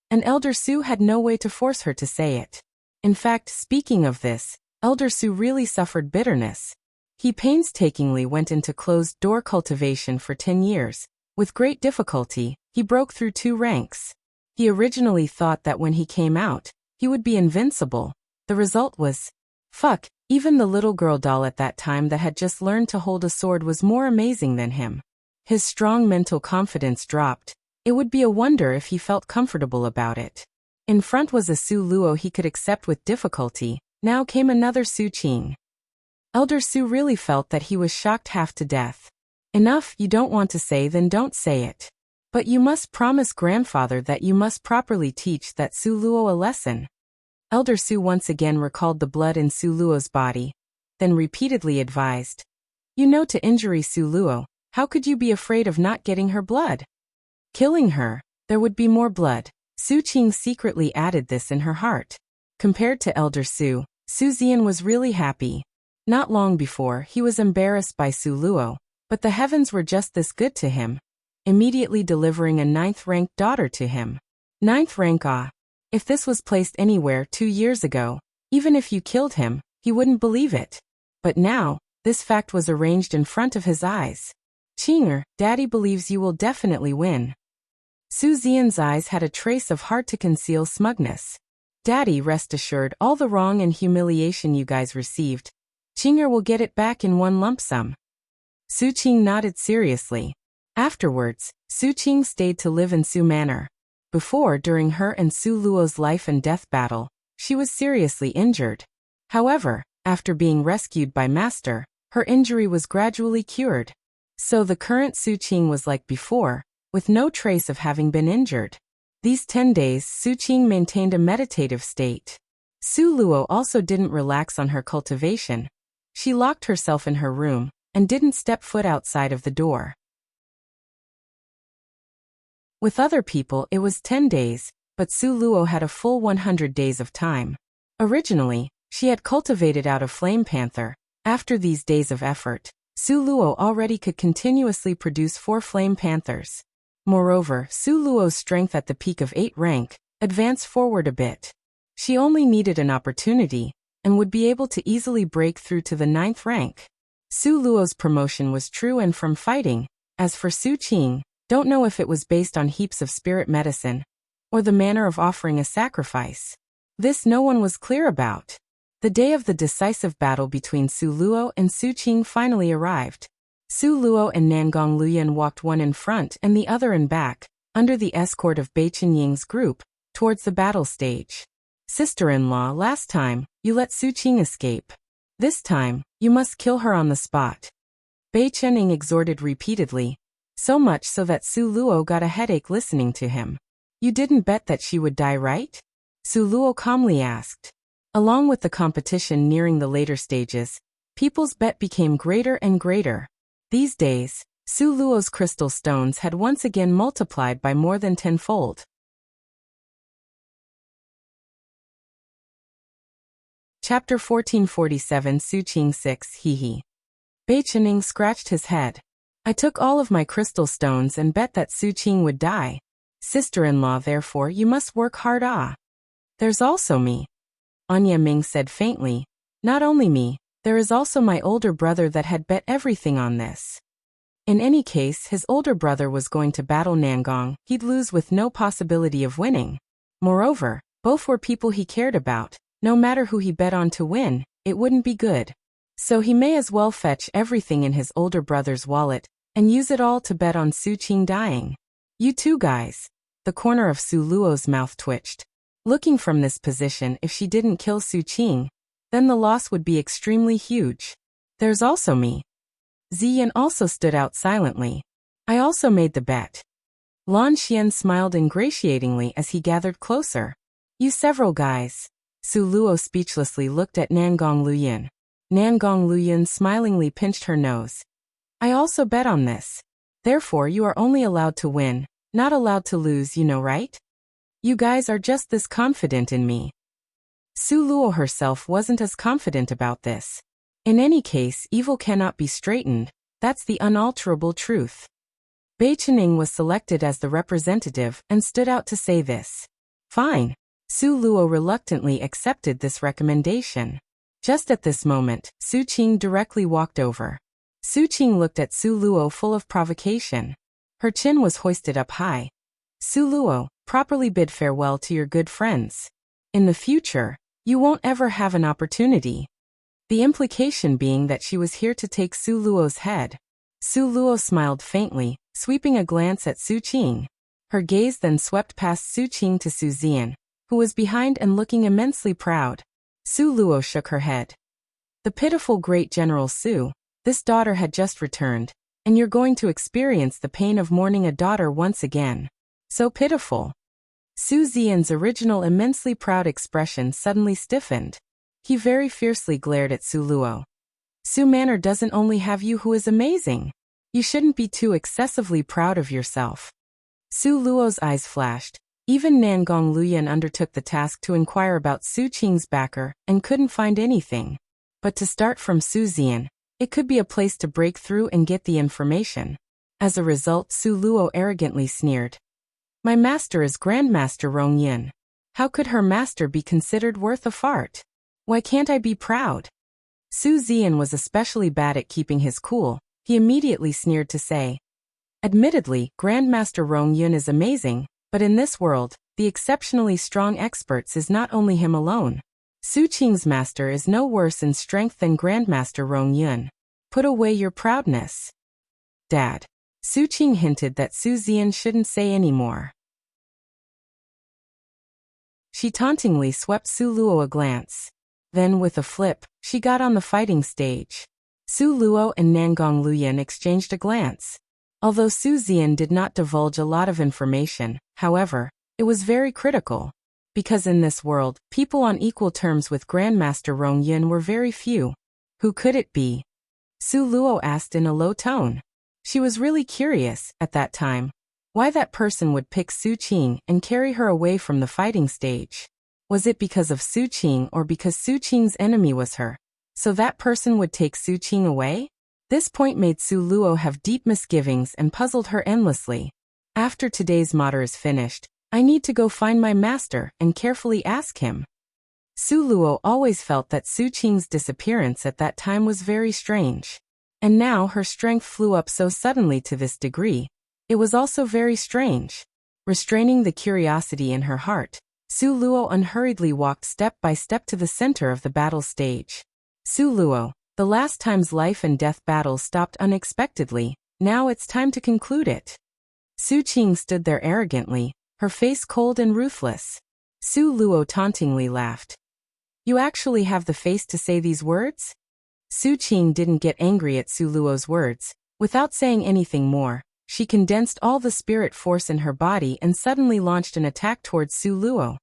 And Elder Su had no way to force her to say it. In fact, speaking of this, Elder Su really suffered bitterness. He painstakingly went into closed-door cultivation for 10 years. With great difficulty, he broke through 2 ranks. He originally thought that when he came out, he would be invincible. The result was, fuck, even the little girl doll at that time that had just learned to hold a sword was more amazing than him. His strong mental confidence dropped. It would be a wonder if he felt comfortable about it. In front was a Su Luo he could accept with difficulty. Now came another Su Qing. Elder Su really felt that he was shocked half to death. Enough, you don't want to say, then don't say it. But you must promise grandfather that you must properly teach that Su Luo a lesson. Elder Su once again recalled the blood in Su Luo's body, then repeatedly advised. You know to injury Su Luo, how could you be afraid of not getting her blood? Killing her, there would be more blood. Su Qing secretly added this in her heart. Compared to Elder Su, Su Zian was really happy. Not long before, he was embarrassed by Su Luo, But the heavens were just this good to him, immediately delivering a 9th-ranked daughter to him. 9th rank, ah. If this was placed anywhere 2 years ago, even if you killed him, he wouldn't believe it. But now, this fact was arranged in front of his eyes. Qing, Daddy believes you will definitely win. Su Zian's eyes had a trace of hard-to-conceal smugness. Daddy, rest assured, all the wrong and humiliation you guys received, Qing will get it back in one lump sum. Su Qing nodded seriously. Afterwards, Su Qing stayed to live in Su Manor. Before, during her and Su Luo's life and death battle, she was seriously injured. However, after being rescued by Master, her injury was gradually cured. So the current Su Qing was like before, with no trace of having been injured. These 10 days, Su Qing maintained a meditative state. Su Luo also didn't relax on her cultivation. She locked herself in her room, and didn't step foot outside of the door. With other people it was 10 days, but Su Luo had a full 100 days of time. Originally, she had cultivated out a flame panther. After these days of effort, Su Luo already could continuously produce 4 flame panthers. Moreover, Su Luo's strength at the peak of 8 rank advanced forward a bit. She only needed an opportunity, and would be able to easily break through to the 9th rank. Su Luo's promotion was true and from fighting. As for Su Qing, don't know if it was based on heaps of spirit medicine, or the manner of offering a sacrifice. This no one was clear about. The day of the decisive battle between Su Luo and Su Qing finally arrived. Su Luo and Nangong Luyan walked one in front and the other in back, under the escort of Bei Qinying's group, towards the battle stage. Sister-in-law, last time, you let Su Qing escape. This time, you must kill her on the spot. Bei Qinying exhorted repeatedly, so much so that Su Luo got a headache listening to him. You didn't bet that she would die, right? Su Luo calmly asked. Along with the competition nearing the later stages, people's bet became greater and greater. These days, Su Luo's crystal stones had once again multiplied by more than 10-fold. Chapter 1447 Su Qing 6 Hee. Bei Qinying scratched his head. I took all of my crystal stones and bet that Su Qing would die. Sister-in-law, therefore you must work hard. Ah. There's also me. Anya Ming said faintly. Not only me, there is also my older brother that had bet everything on this. In any case, his older brother was going to battle Nangong. He'd lose with no possibility of winning. Moreover, both were people he cared about. No matter who he bet on to win, it wouldn't be good. So he may as well fetch everything in his older brother's wallet, and use it all to bet on Su Qing dying. You two guys. The corner of Su Luo's mouth twitched. Looking from this position, if she didn't kill Su Qing, then the loss would be extremely huge. There's also me. Ziyan also stood out silently. I also made the bet. Lan Xian smiled ingratiatingly as he gathered closer. You several guys. Su Luo speechlessly looked at Nangong Luyan. Nangong Luyan smilingly pinched her nose. I also bet on this. Therefore you are only allowed to win, not allowed to lose, you know, right? You guys are just this confident in me. Su Luo herself wasn't as confident about this. In any case, evil cannot be straightened, that's the unalterable truth. Bei Qinying was selected as the representative and stood out to say this. Fine. Su Luo reluctantly accepted this recommendation. Just at this moment, Su Qing directly walked over. Su Qing looked at Su Luo full of provocation. Her chin was hoisted up high. Su Luo, properly bid farewell to your good friends. In the future, you won't ever have an opportunity. The implication being that she was here to take Su Luo's head. Su Luo smiled faintly, sweeping a glance at Su Qing. Her gaze then swept past Su Qing to Su Zian, who was behind and looking immensely proud. Su Luo shook her head. The pitiful great General Su, this daughter had just returned, and you're going to experience the pain of mourning a daughter once again. So pitiful. Su Zian's original immensely proud expression suddenly stiffened. He very fiercely glared at Su Luo. Su Manor doesn't only have you who is amazing. You shouldn't be too excessively proud of yourself. Su Luo's eyes flashed. Even Nangong Luyan undertook the task to inquire about Su Qing's backer and couldn't find anything. But to start from Su Zian, It could be a place to break through and get the information. As a result, Su Luo arrogantly sneered. My master is Grandmaster Rong Yin. How could her master be considered worth a fart? Why can't I be proud? Su Zian was especially bad at keeping his cool. He immediately sneered to say, admittedly, Grandmaster Rong Yin is amazing, but in this world, the exceptionally strong experts is not only him alone. Su Qing's master is no worse in strength than Grandmaster Rong Yin. Put away your proudness. Dad. Su Qing hinted that Su Zian shouldn't say any more. She tauntingly swept Su Luo a glance. Then, with a flip, she got on the fighting stage. Su Luo and Nangong Luyan exchanged a glance. Although Su Zian did not divulge a lot of information, however, it was very critical. Because in this world, people on equal terms with Grandmaster Rong Yin were very few. Who could it be? Su Luo asked in a low tone. She was really curious, at that time, why that person would pick Su Qing and carry her away from the fighting stage. Was it because of Su Qing or because Su Qing's enemy was her? So that person would take Su Qing away? This point made Su Luo have deep misgivings and puzzled her endlessly. After today's matter is finished, I need to go find my master and carefully ask him. Su Luo always felt that Su Qing's disappearance at that time was very strange. And now her strength flew up so suddenly to this degree. It was also very strange. Restraining the curiosity in her heart, Su Luo unhurriedly walked step by step to the center of the battle stage. Su Luo, the last time's life and death battle stopped unexpectedly. Now it's time to conclude it. Su Qing stood there arrogantly, her face cold and ruthless. Su Luo tauntingly laughed. You actually have the face to say these words? Su Qing didn't get angry at Su Luo's words. Without saying anything more, she condensed all the spirit force in her body and suddenly launched an attack towards Su Luo.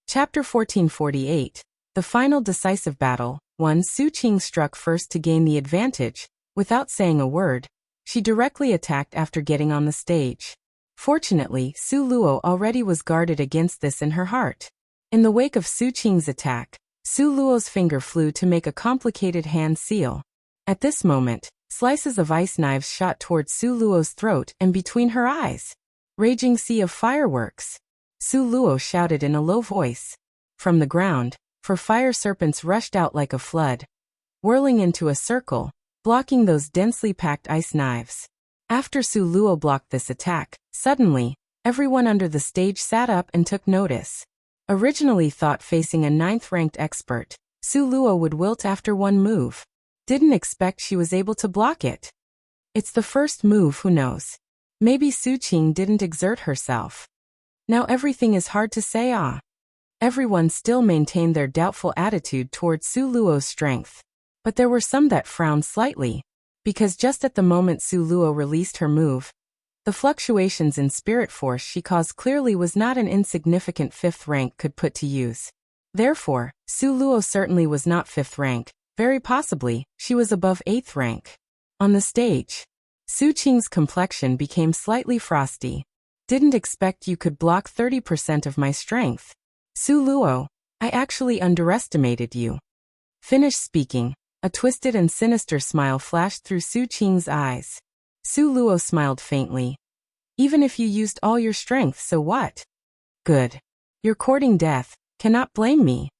Chapter 1448. The Final Decisive Battle. 1. Su Qing struck first to gain the advantage. Without saying a word, she directly attacked after getting on the stage. Fortunately, Su Luo already was guarded against this in her heart. In the wake of Su Qing's attack, Su Luo's finger flew to make a complicated hand seal. At this moment, slices of ice knives shot towards Su Luo's throat and between her eyes. Raging sea of fireworks. Su Luo shouted in a low voice. From the ground, fire serpents rushed out like a flood, whirling into a circle, blocking those densely packed ice knives. After Su Luo blocked this attack, suddenly, everyone under the stage sat up and took notice. Originally thought facing a 9th-ranked expert, Su Luo would wilt after one move. Didn't expect she was able to block it. It's the first move, who knows? Maybe Su Qing didn't exert herself. Now everything is hard to say. Everyone still maintained their doubtful attitude towards Su Luo's strength. But there were some that frowned slightly. Because just at the moment Su Luo released her move, the fluctuations in spirit force she caused clearly was not an insignificant 5th rank could put to use. Therefore, Su Luo certainly was not 5th rank. Very possibly, she was above 8th rank. On the stage, Su Qing's complexion became slightly frosty. Didn't expect you could block 30% of my strength. Su Luo, I actually underestimated you. Finished speaking, a twisted and sinister smile flashed through Su Qing's eyes. Su Luo smiled faintly. Even if you used all your strength, so what? Good. You're courting death, cannot blame me.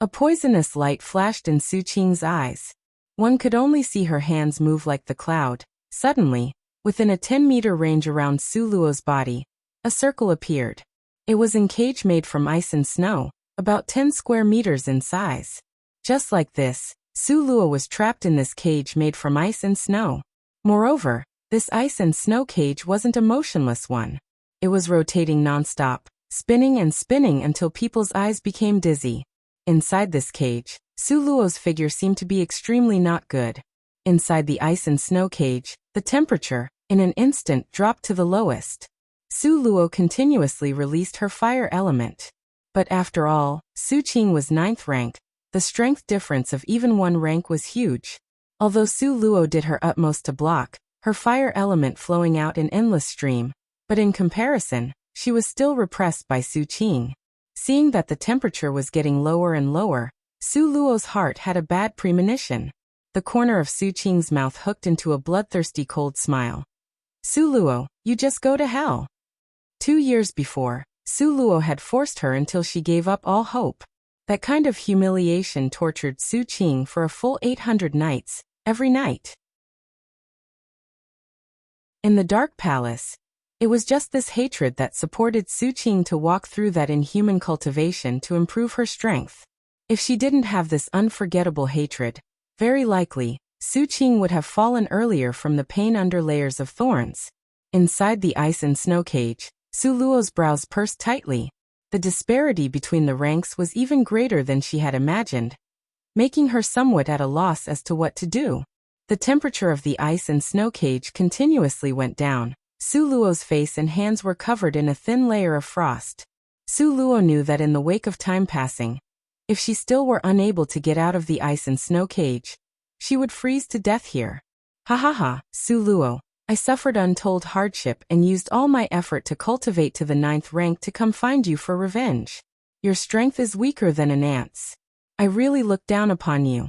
A poisonous light flashed in Su Qing's eyes. One could only see her hands move like the cloud. Suddenly, within a 10-meter range around Su Luo's body, a circle appeared. It was a cage made from ice and snow, about 10 square meters in size. Just like this, Su Luo was trapped in this cage made from ice and snow. Moreover, this ice and snow cage wasn't a motionless one. It was rotating non-stop, spinning and spinning until people's eyes became dizzy. Inside this cage, Su Luo's figure seemed to be extremely not good. Inside the ice and snow cage, the temperature, in an instant, dropped to the lowest. Su Luo continuously released her fire element. But after all, Su Qing was 9th rank. The strength difference of even 1 rank was huge. Although Su Luo did her utmost to block, her fire element flowing out in endless stream, but in comparison, she was still repressed by Su Qing. Seeing that the temperature was getting lower and lower, Su Luo's heart had a bad premonition. The corner of Su Qing's mouth hooked into a bloodthirsty cold smile. Su Luo, you just go to hell. 2 years before, Su Luo had forced her until she gave up all hope. That kind of humiliation tortured Su Qing for a full 800 nights, every night. In the Dark Palace, it was just this hatred that supported Su Qing to walk through that inhuman cultivation to improve her strength. If she didn't have this unforgettable hatred, very likely, Su Qing would have fallen earlier from the pain under layers of thorns. Inside the ice and snow cage, Su Luo's brows pursed tightly. The disparity between the ranks was even greater than she had imagined, making her somewhat at a loss as to what to do. The temperature of the ice and snow cage continuously went down. Su Luo's face and hands were covered in a thin layer of frost. Su Luo knew that in the wake of time passing, if she still were unable to get out of the ice and snow cage, she would freeze to death here. Ha ha ha, Su Luo, I suffered untold hardship and used all my effort to cultivate to the 9th rank to come find you for revenge. Your strength is weaker than an ant's. I really look down upon you.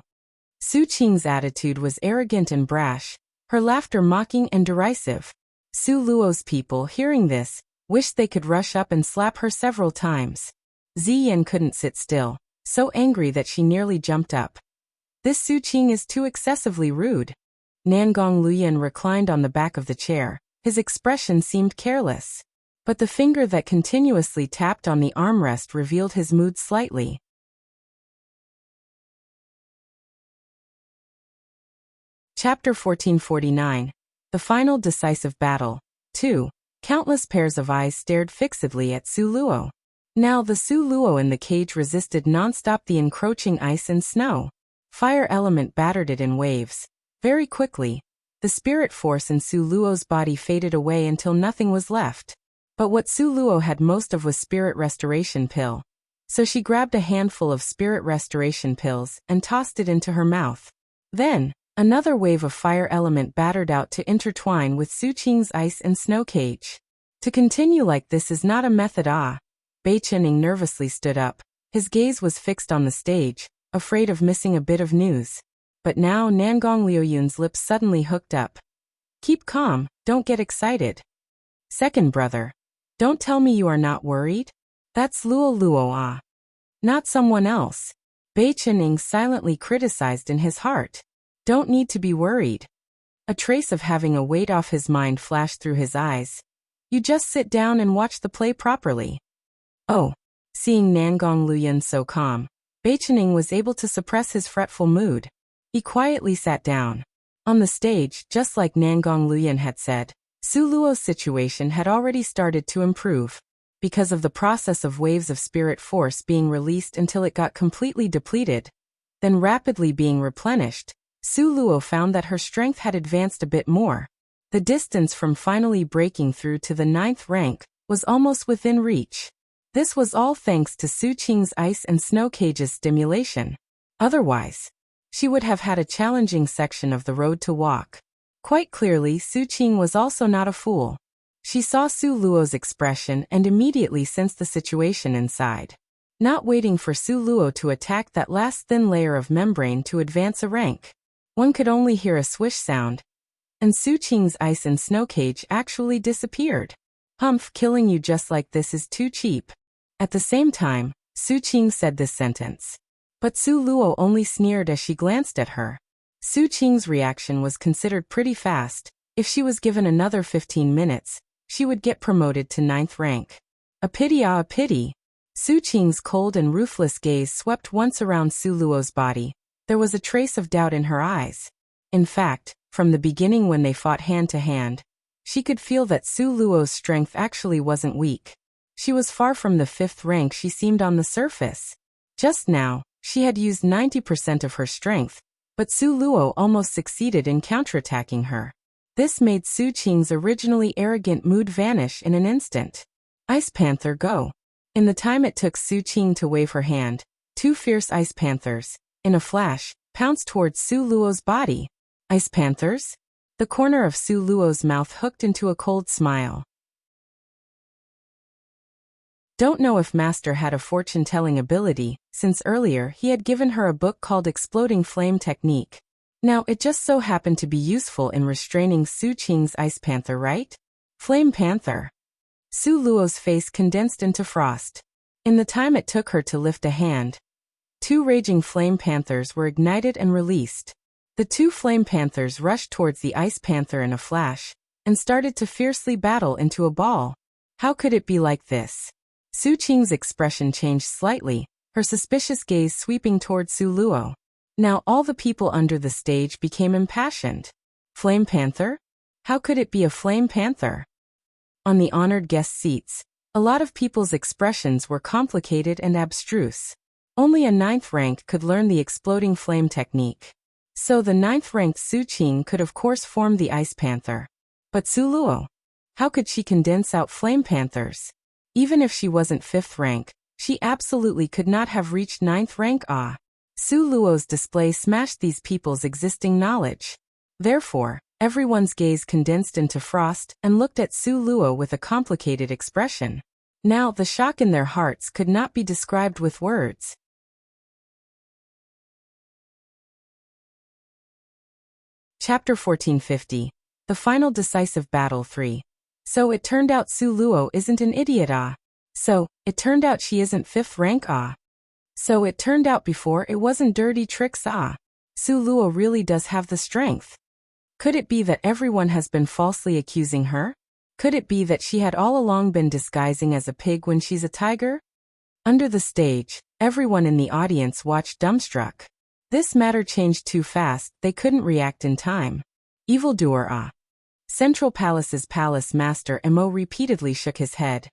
Su Qing's attitude was arrogant and brash, her laughter mocking and derisive. Su Luo's people, hearing this, wished they could rush up and slap her several times. Ziyan couldn't sit still, so angry that she nearly jumped up. This Su Qing is too excessively rude. Nangong Luyan reclined on the back of the chair. His expression seemed careless. But the finger that continuously tapped on the armrest revealed his mood slightly. Chapter 1449. The Final Decisive Battle. 2. Countless pairs of eyes stared fixedly at Su Luo. Now the Su Luo in the cage resisted non-stop the encroaching ice and snow. Fire element battered it in waves. Very quickly, the spirit force in Su Luo's body faded away until nothing was left. But what Su Luo had most of was spirit restoration pill. So she grabbed a handful of spirit restoration pills and tossed it into her mouth. Then, another wave of fire element battered out to intertwine with Su Qing's ice and snow cage. To continue like this is not a method. Bei Chening nervously stood up. His gaze was fixed on the stage, afraid of missing a bit of news. But now Nangong Liuyun's lips suddenly hooked up. Keep calm, don't get excited. Second brother. Don't tell me you are not worried? That's Luo Luo. Not someone else. Bei Chening silently criticized in his heart. Don't need to be worried. A trace of having a weight off his mind flashed through his eyes. You just sit down and watch the play properly. Oh. Seeing Nangong Luyan so calm, Bei Chening was able to suppress his fretful mood. He quietly sat down. On the stage, just like Nangong Luyan had said, Su Luo's situation had already started to improve. Because of the process of waves of spirit force being released until it got completely depleted, then rapidly being replenished, Su Luo found that her strength had advanced a bit more. The distance from finally breaking through to the 9th rank was almost within reach. This was all thanks to Su Qing's ice and snow cage's stimulation. Otherwise, she would have had a challenging section of the road to walk. Quite clearly, Su Qing was also not a fool. She saw Su Luo's expression and immediately sensed the situation inside. Not waiting for Su Luo to attack that last thin layer of membrane to advance a rank, one could only hear a swish sound, and Su Qing's ice and snow cage actually disappeared. Humph, killing you just like this is too cheap. At the same time, Su Qing said this sentence. But Su Luo only sneered as she glanced at her. Su Qing's reaction was considered pretty fast. If she was given another 15 minutes, she would get promoted to 9th rank. A pity, a pity. Su Qing's cold and ruthless gaze swept once around Su Luo's body. There was a trace of doubt in her eyes. In fact, from the beginning when they fought hand to hand, she could feel that Su Luo's strength actually wasn't weak. She was far from the 5th rank she seemed on the surface. Just now, she had used 90% of her strength, but Su Luo almost succeeded in counterattacking her. This made Su Qing's originally arrogant mood vanish in an instant. Ice Panther, go. In the time it took Su Qing to wave her hand, 2 fierce ice panthers, in a flash, pounced towards Su Luo's body. Ice panthers? The corner of Su Luo's mouth hooked into a cold smile. Don't know if Master had a fortune-telling ability, since earlier he had given her a book called Exploding Flame Technique. Now it just so happened to be useful in restraining Su Qing's Ice Panther, right? Flame Panther. Su Luo's face condensed into frost. In the time it took her to lift a hand, 2 raging flame panthers were ignited and released. The 2 flame panthers rushed towards the Ice Panther in a flash, and started to fiercely battle into a ball. How could it be like this? Su Qing's expression changed slightly, her suspicious gaze sweeping toward Su Luo. Now all the people under the stage became impassioned. Flame Panther? How could it be a Flame Panther? On the honored guest seats, a lot of people's expressions were complicated and abstruse. Only a 9th rank could learn the Exploding Flame Technique. So the 9th ranked Su Qing could of course form the Ice Panther. But Su Luo? How could she condense out Flame Panthers? Even if she wasn't 5th rank, she absolutely could not have reached 9th rank. Su Luo's display smashed these people's existing knowledge. Therefore, everyone's gaze condensed into frost and looked at Su Luo with a complicated expression. Now the shock in their hearts could not be described with words. Chapter 1450. The Final Decisive Battle 3. So it turned out Su Luo isn't an idiot. So it turned out she isn't 5th rank. So it turned out before it wasn't dirty tricks. Su Luo really does have the strength. Could it be that everyone has been falsely accusing her? Could it be that she had all along been disguising as a pig when she's a tiger? Under the stage, everyone in the audience watched dumbstruck. This matter changed too fast, they couldn't react in time. Evildoer. Central Palace's palace master Mo repeatedly shook his head.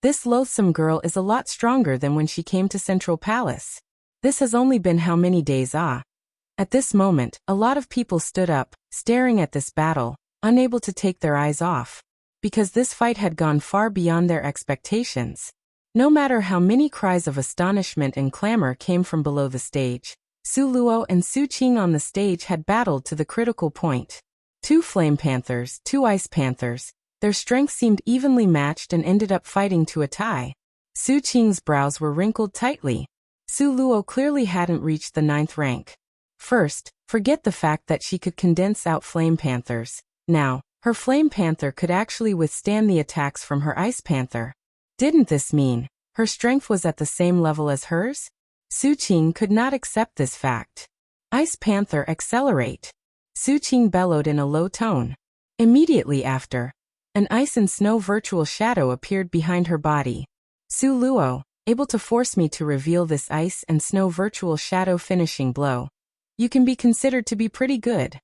This loathsome girl is a lot stronger than when she came to Central Palace. This has only been how many days? At this moment, a lot of people stood up, staring at this battle, unable to take their eyes off. Because this fight had gone far beyond their expectations. No matter how many cries of astonishment and clamor came from below the stage, Su Luo and Su Qing on the stage had battled to the critical point. 2 Flame Panthers, 2 Ice Panthers, their strength seemed evenly matched and ended up fighting to a tie. Su Qing's brows were wrinkled tightly. Su Luo clearly hadn't reached the 9th rank. First, forget the fact that she could condense out Flame Panthers. Now, her Flame Panther could actually withstand the attacks from her Ice Panther. Didn't this mean her strength was at the same level as hers? Su Qing could not accept this fact. Ice Panther, accelerate! Su Qing bellowed in a low tone. Immediately after, an ice and snow virtual shadow appeared behind her body. Su Luo, able to force me to reveal this ice and snow virtual shadow finishing blow. You can be considered to be pretty good.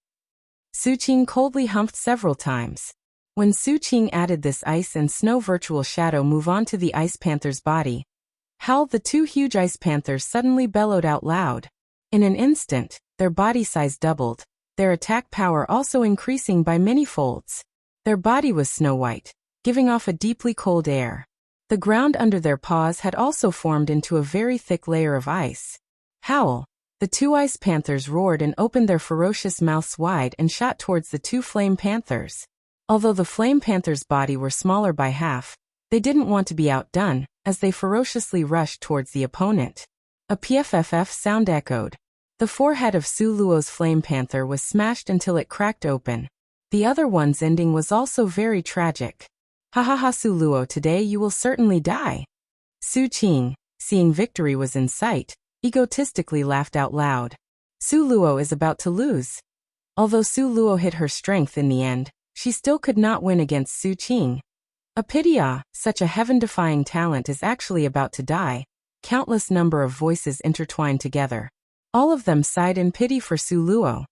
Su Qing coldly humped several times. When Su Qing added this ice and snow virtual shadow move on to the Ice Panther's body, the 2 huge Ice Panthers suddenly bellowed out loud. In an instant, their body size doubled, their attack power also increasing by many folds. Their body was snow white, giving off a deeply cold air. The ground under their paws had also formed into a very thick layer of ice. Howl! The 2 Ice Panthers roared and opened their ferocious mouths wide and shot towards the 2 Flame Panthers. Although the Flame Panthers' body were smaller by half, they didn't want to be outdone, as they ferociously rushed towards the opponent. A pfff sound echoed. The forehead of Su Luo's Flame Panther was smashed until it cracked open. The other one's ending was also very tragic. Ha ha ha, Su Luo, today you will certainly die. Su Qing, seeing victory was in sight, egotistically laughed out loud. Su Luo is about to lose. Although Su Luo hid her strength in the end, she still could not win against Su Qing. A pity, such a heaven-defying talent is actually about to die. Countless number of voices intertwined together. All of them sighed in pity for Su Luo.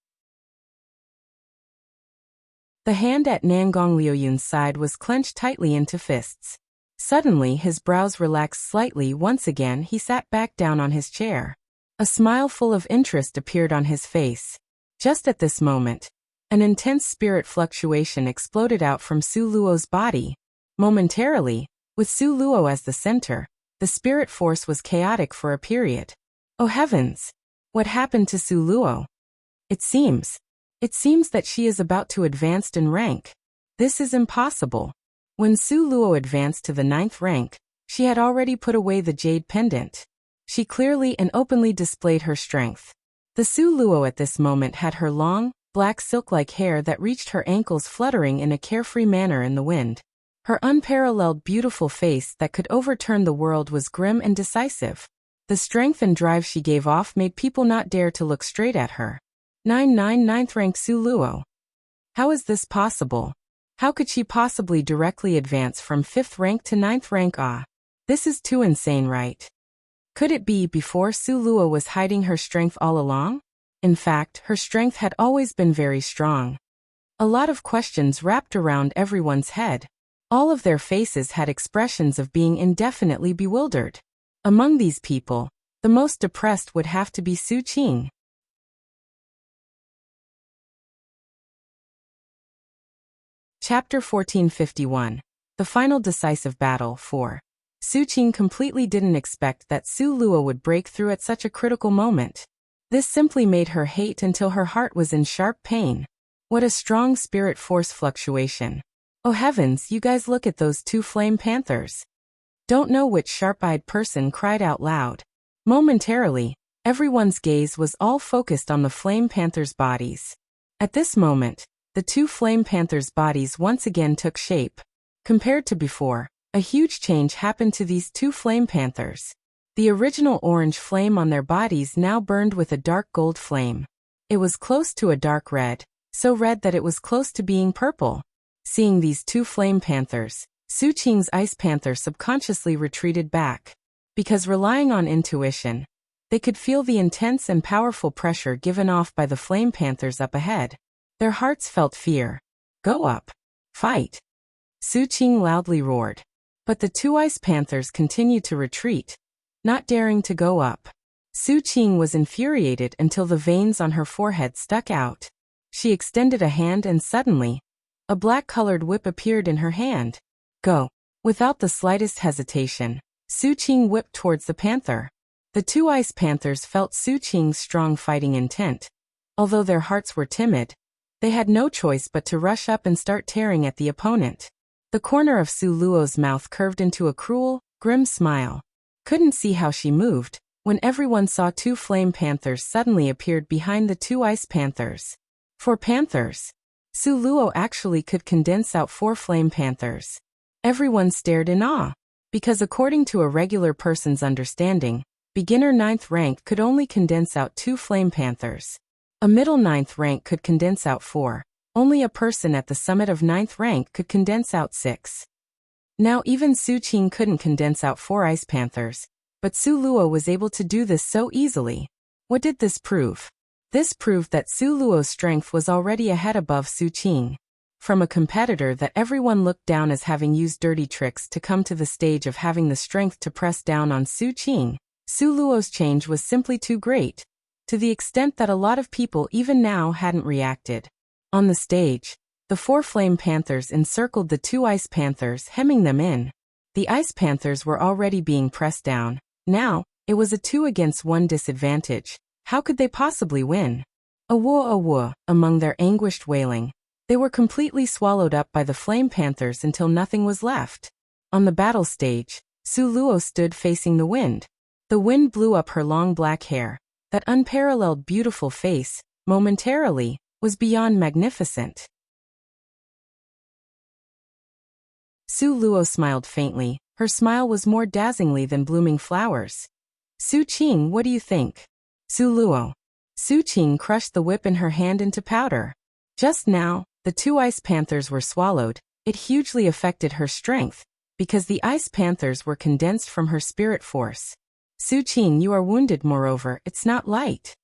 The hand at Nangong Liuyun's side was clenched tightly into fists. Suddenly his brows relaxed slightly. Once again he sat back down on his chair. A smile full of interest appeared on his face. Just at this moment, an intense spirit fluctuation exploded out from Su Luo's body. Momentarily, with Su Luo as the center, the spirit force was chaotic for a period. Oh heavens! What happened to Su Luo? It seems that she is about to advance in rank. This is impossible. When Su Luo advanced to the 9th rank, She had already put away the jade pendant. She clearly and openly displayed her strength. The Su Luo at this moment had her long, black silk-like hair that reached her ankles fluttering in a carefree manner in the wind. Her unparalleled beautiful face that could overturn the world was grim and decisive. The strength and drive she gave off made people not dare to look straight at her. 999th rank Su Luo. How is this possible? How could she possibly directly advance from 5th rank to 9th rank? This is too insane, right? Could it be before Su Luo was hiding her strength all along? In fact, her strength had always been very strong. A lot of questions wrapped around everyone's head. All of their faces had expressions of being indefinitely bewildered. Among these people, the most depressed would have to be Su Qing. Chapter 1451. The Final Decisive Battle 4. Su Qing completely didn't expect that Su Luo would break through at such a critical moment. This simply made her hate until her heart was in sharp pain. What a strong spirit force fluctuation. Oh heavens, you guys look at those two flame panthers. Don't know which sharp-eyed person cried out loud. Momentarily, everyone's gaze was all focused on the flame panthers' bodies. At this moment, the two flame panthers' bodies once again took shape. Compared to before, a huge change happened to these two flame panthers. The original orange flame on their bodies now burned with a dark gold flame. It was close to a dark red, so red that it was close to being purple. Seeing these two flame panthers, Su Qing's ice panther subconsciously retreated back. Because relying on intuition, they could feel the intense and powerful pressure given off by the flame panthers up ahead. Their hearts felt fear. Go up. Fight. Su Qing loudly roared. But the two ice panthers continued to retreat, not daring to go up. Su Qing was infuriated until the veins on her forehead stuck out. She extended a hand and suddenly, a black-colored whip appeared in her hand. Go. Without the slightest hesitation, Su Qing whipped towards the panther. The two ice panthers felt Su Qing's strong fighting intent. Although their hearts were timid, they had no choice but to rush up and start tearing at the opponent. The corner of Su Luo's mouth curved into a cruel, grim smile. Couldn't see how she moved, when everyone saw two flame panthers suddenly appeared behind the two ice panthers. 4 panthers. Su Luo actually could condense out 4 flame panthers. Everyone stared in awe, because according to a regular person's understanding, beginner 9th rank could only condense out 2 flame panthers. A middle 9th rank could condense out 4. Only a person at the summit of 9th rank could condense out 6. Now even Su Qing couldn't condense out 4 ice panthers, but Su Luo was able to do this so easily. What did this prove? This proved that Su Luo's strength was already ahead above Su Qing. From a competitor that everyone looked down as having used dirty tricks to come to the stage of having the strength to press down on Su Qing, Su Luo's change was simply too great, to the extent that a lot of people even now hadn't reacted. On the stage, the 4 flame panthers encircled the 2 ice panthers, hemming them in. The ice panthers were already being pressed down. Now, it was a 2 against 1 disadvantage. How could they possibly win? Awoo, among their anguished wailing. They were completely swallowed up by the flame panthers until nothing was left. On the battle stage, Su Luo stood facing the wind. The wind blew up her long black hair. That unparalleled beautiful face, momentarily, was beyond magnificent. Su Luo smiled faintly. Her smile was more dazzlingly than blooming flowers. Su Qing, what do you think? Su Luo. Su Qing crushed the whip in her hand into powder. Just now, the 2 ice panthers were swallowed. It hugely affected her strength, because the ice panthers were condensed from her spirit force. Su Qing, you are wounded, moreover, it's not light.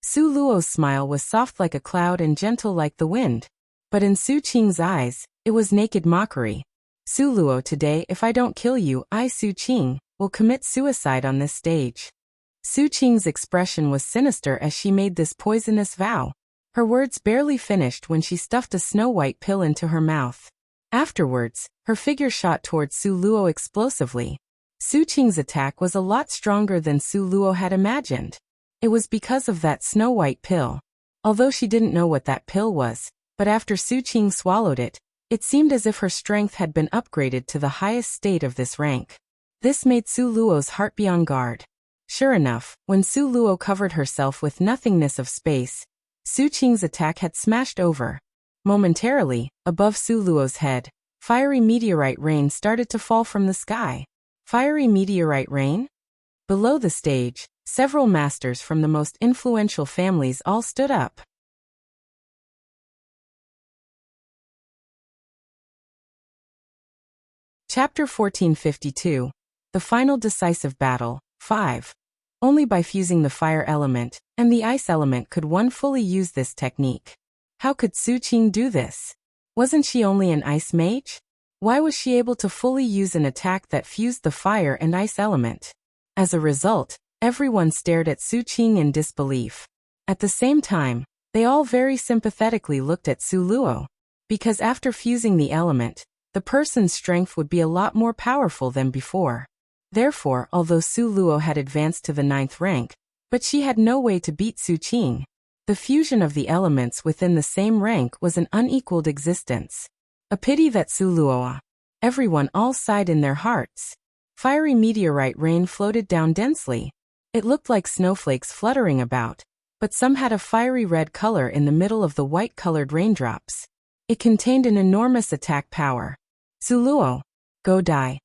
Su Luo's smile was soft like a cloud and gentle like the wind. But in Su Qing's eyes, it was naked mockery. Su Luo, today if I don't kill you, I, Su Qing, will commit suicide on this stage. Su Qing's expression was sinister as she made this poisonous vow. Her words barely finished when she stuffed a snow-white pill into her mouth. Afterwards, her figure shot towards Su Luo explosively. Su Qing's attack was a lot stronger than Su Luo had imagined. It was because of that snow-white pill. Although she didn't know what that pill was, but after Su Qing swallowed it, it seemed as if her strength had been upgraded to the highest state of this rank. This made Su Luo's heart be on guard. Sure enough, when Su Luo covered herself with nothingness of space, Su Qing's attack had smashed over. Momentarily, above Su Luo's head, fiery meteorite rain started to fall from the sky. Fiery meteorite rain? Below the stage, several masters from the most influential families all stood up. Chapter 1452. The Final Decisive Battle, 5. Only by fusing the fire element and the ice element could one fully use this technique. How could Su Qing do this? Wasn't she only an ice mage? Why was she able to fully use an attack that fused the fire and ice element? As a result, everyone stared at Su Qing in disbelief. At the same time, they all very sympathetically looked at Su Luo. Because after fusing the element, the person's strength would be a lot more powerful than before. Therefore, although Su Luo had advanced to the 9th rank, but she had no way to beat Su Qing. The fusion of the elements within the same rank was an unequaled existence. A pity that Su Luo. Everyone all sighed in their hearts. Fiery meteorite rain floated down densely. It looked like snowflakes fluttering about, but some had a fiery red color in the middle of the white-colored raindrops. It contained an enormous attack power. Su Luo, go die.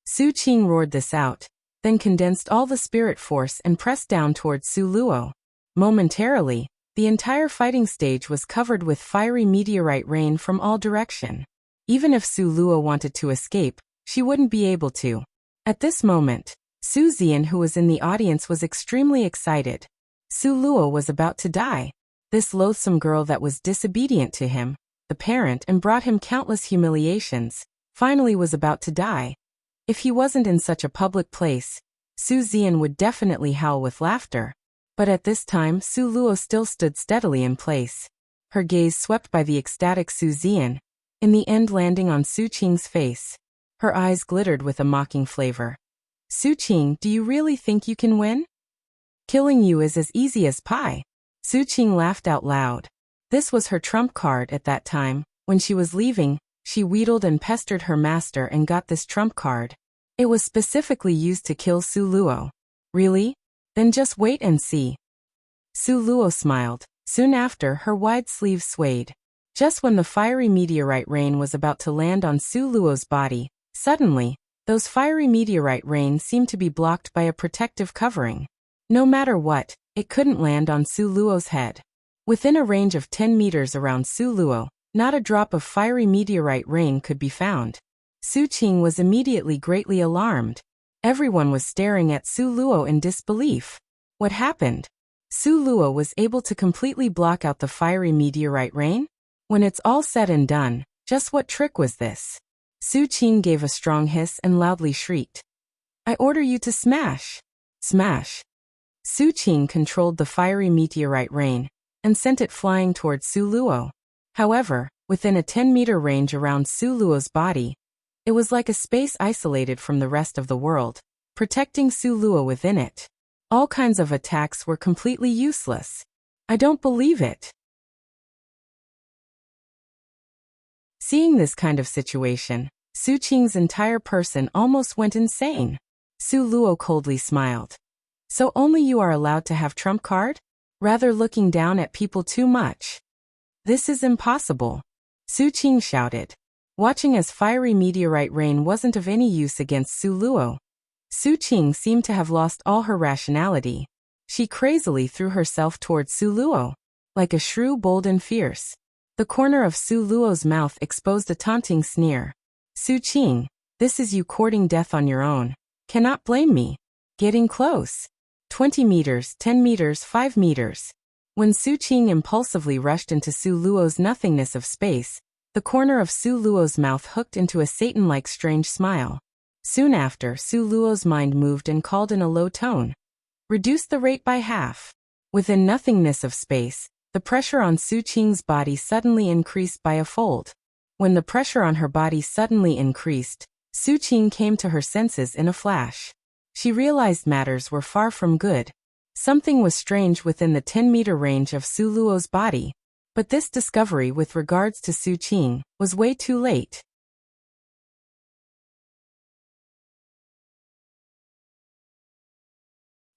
Su Qing roared this out, then condensed all the spirit force and pressed down towards Su Luo. Momentarily, the entire fighting stage was covered with fiery meteorite rain from all direction. Even if Su Luo wanted to escape, she wouldn't be able to. At this moment, Su Zian, who was in the audience, was extremely excited. Su Luo was about to die. This loathsome girl that was disobedient to him, the parent, and brought him countless humiliations, finally was about to die. If he wasn't in such a public place, Su Zian would definitely howl with laughter. But at this time, Su Luo still stood steadily in place. Her gaze swept by the ecstatic Su Zian, in the end landing on Su Qing's face. Her eyes glittered with a mocking flavor. Su Qing, do you really think you can win? Killing you is as easy as pie. Su Qing laughed out loud. This was her trump card at that time. When she was leaving, she wheedled and pestered her master and got this trump card. It was specifically used to kill Su Luo. Really? Then just wait and see. Su Luo smiled. Soon after, her wide sleeves swayed. Just when the fiery meteorite rain was about to land on Su Luo's body, suddenly, those fiery meteorite rain seemed to be blocked by a protective covering. No matter what, it couldn't land on Su Luo's head. Within a range of 10 meters around Su Luo, not a drop of fiery meteorite rain could be found. Su Qing was immediately greatly alarmed. Everyone was staring at Su Luo in disbelief. What happened? Su Luo was able to completely block out the fiery meteorite rain? When it's all said and done, just what trick was this? Su Qing gave a strong hiss and loudly shrieked. I order you to smash. Smash. Su Qing controlled the fiery meteorite rain and sent it flying towards Su Luo. However, within a 10-meter range around Su Luo's body, it was like a space isolated from the rest of the world, protecting Su Luo within it. All kinds of attacks were completely useless. I don't believe it. Seeing this kind of situation, Su Qing's entire person almost went insane. Su Luo coldly smiled. So only you are allowed to have trump card? Rather looking down at people too much. This is impossible. Su Qing shouted. Watching as fiery meteorite rain wasn't of any use against Su Luo. Su Qing seemed to have lost all her rationality. She crazily threw herself towards Su Luo. Like a shrew bold and fierce. The corner of Su Luo's mouth exposed a taunting sneer. Su Qing, this is you courting death on your own. Cannot blame me. Getting close. 20 meters, 10 meters, 5 meters. When Su Qing impulsively rushed into Su Luo's nothingness of space, the corner of Su Luo's mouth hooked into a Satan-like strange smile. Soon after, Su Luo's mind moved and called in a low tone. Reduce the rate by half. Within nothingness of space, the pressure on Su Qing's body suddenly increased by a fold. When the pressure on her body suddenly increased, Su Qing came to her senses in a flash. She realized matters were far from good. Something was strange within the 10-meter range of Su Luo's body. But this discovery with regards to Su Qing was way too late.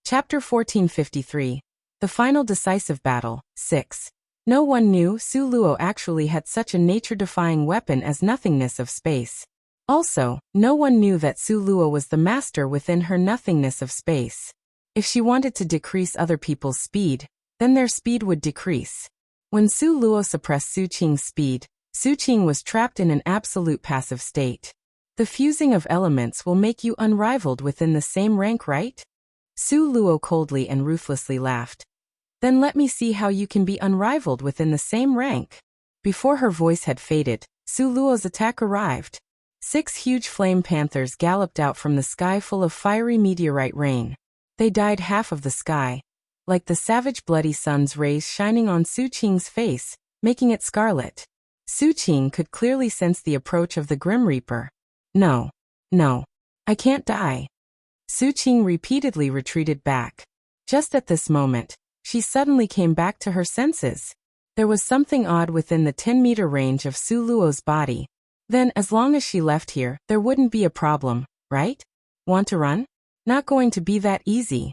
Chapter 1453. The Final Decisive Battle, 6. No one knew Su Luo actually had such a nature-defying weapon as nothingness of space. Also, no one knew that Su Luo was the master within her nothingness of space. If she wanted to decrease other people's speed, then their speed would decrease. When Su Luo suppressed Su Qing's speed, Su Qing was trapped in an absolute passive state. The fusing of elements will make you unrivaled within the same rank, right? Su Luo coldly and ruthlessly laughed. Then let me see how you can be unrivaled within the same rank. Before her voice had faded, Su Luo's attack arrived. 6 huge flame panthers galloped out from the sky full of fiery meteorite rain. They dyed half of the sky, like the savage bloody sun's rays shining on Su Qing's face, making it scarlet. Su Qing could clearly sense the approach of the Grim Reaper. No. I can't die. Su Qing repeatedly retreated back. Just at this moment, she suddenly came back to her senses. There was something odd within the 10-meter range of Su Luo's body. Then, as long as she left here, there wouldn't be a problem, right? Want to run? Not going to be that easy.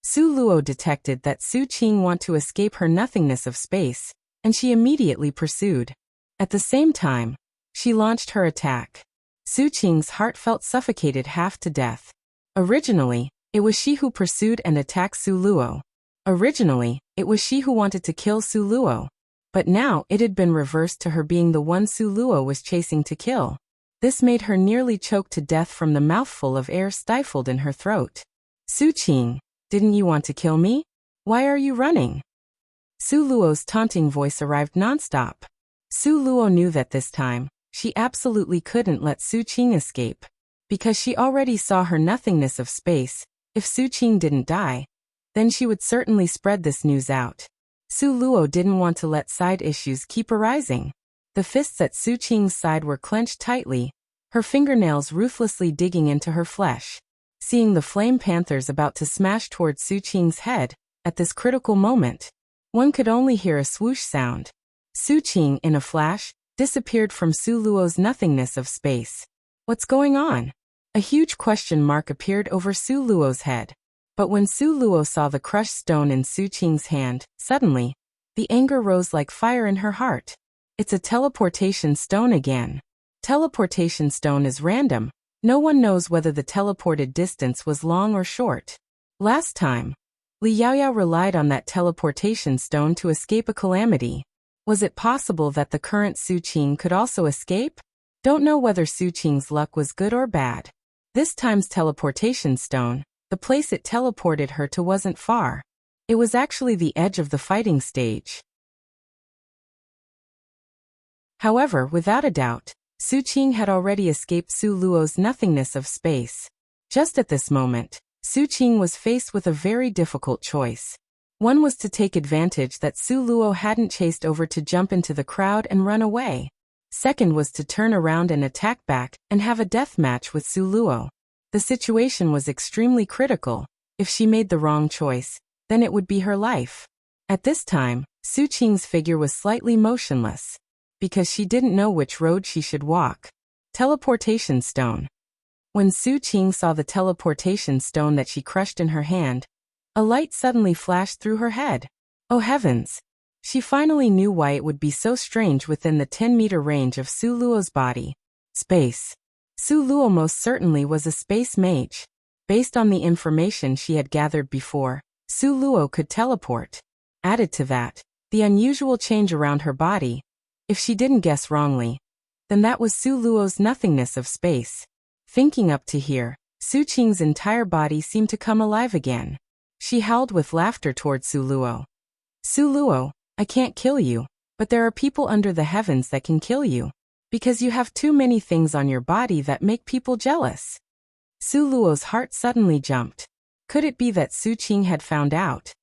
Su Luo detected that Su Qing wanted to escape her nothingness of space, and she immediately pursued. At the same time, she launched her attack. Su Qing's heart felt suffocated half to death. Originally, it was she who pursued and attacked Su Luo. Originally, it was she who wanted to kill Su Luo. But now it had been reversed to her being the one Su Luo was chasing to kill. This made her nearly choke to death from the mouthful of air stifled in her throat. Su Qing, didn't you want to kill me? Why are you running? Su Luo's taunting voice arrived nonstop. Su Luo knew that this time, she absolutely couldn't let Su Qing escape. Because she already saw her nothingness of space, if Su Qing didn't die, then she would certainly spread this news out. Su Luo didn't want to let side issues keep arising. The fists at Su Qing's side were clenched tightly, her fingernails ruthlessly digging into her flesh. Seeing the flame panthers about to smash towards Su Qing's head, at this critical moment, one could only hear a swoosh sound. Su Qing, in a flash, disappeared from Su Luo's nothingness of space. What's going on? A huge question mark appeared over Su Luo's head. But when Su Luo saw the crushed stone in Su Qing's hand, suddenly, the anger rose like fire in her heart. It's a teleportation stone again. Teleportation stone is random. No one knows whether the teleported distance was long or short. Last time, Li Yaoyao relied on that teleportation stone to escape a calamity. Was it possible that the current Su Qing could also escape? Don't know whether Su Qing's luck was good or bad. This time's teleportation stone, the place it teleported her to wasn't far. It was actually the edge of the fighting stage. However, without a doubt, Su Qing had already escaped Su Luo's nothingness of space. Just at this moment, Su Qing was faced with a very difficult choice. One was to take advantage that Su Luo hadn't chased over to jump into the crowd and run away. Second was to turn around and attack back and have a death match with Su Luo. The situation was extremely critical. If she made the wrong choice, then it would be her life. At this time, Su Qing's figure was slightly motionless, because she didn't know which road she should walk. Teleportation stone. When Su Qing saw the teleportation stone that she crushed in her hand, a light suddenly flashed through her head. Oh heavens! She finally knew why it would be so strange within the 10-meter range of Su Luo's body. Space. Su Luo most certainly was a space mage. Based on the information she had gathered before, Su Luo could teleport. Added to that, the unusual change around her body. If she didn't guess wrongly, then that was Su Luo's nothingness of space. Thinking up to here, Su Qing's entire body seemed to come alive again. She howled with laughter towards Su Luo. Su Luo, I can't kill you, but there are people under the heavens that can kill you. Because you have too many things on your body that make people jealous. Su Luo's heart suddenly jumped. Could it be that Su Qing had found out?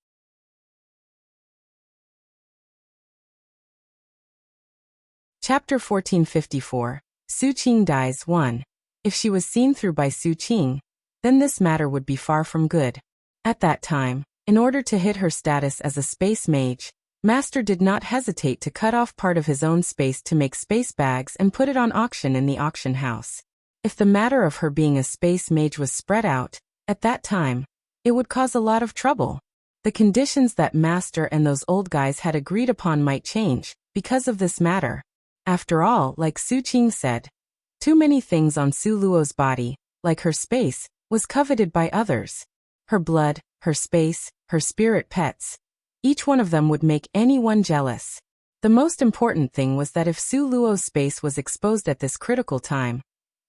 Chapter 1454. Su Qing dies 1. If she was seen through by Su Qing, then this matter would be far from good. At that time, in order to hit her status as a space mage, Master did not hesitate to cut off part of his own space to make space bags and put it on auction in the auction house. If the matter of her being a space mage was spread out, at that time, It would cause a lot of trouble. The conditions that Master and those old guys had agreed upon might change, because of this matter. After all, like Su Qing said, too many things on Su Luo's body, like her space, was coveted by others. Her blood, her space, her spirit pets. Each one of them would make anyone jealous. The most important thing was that if Su Luo's space was exposed at this critical time,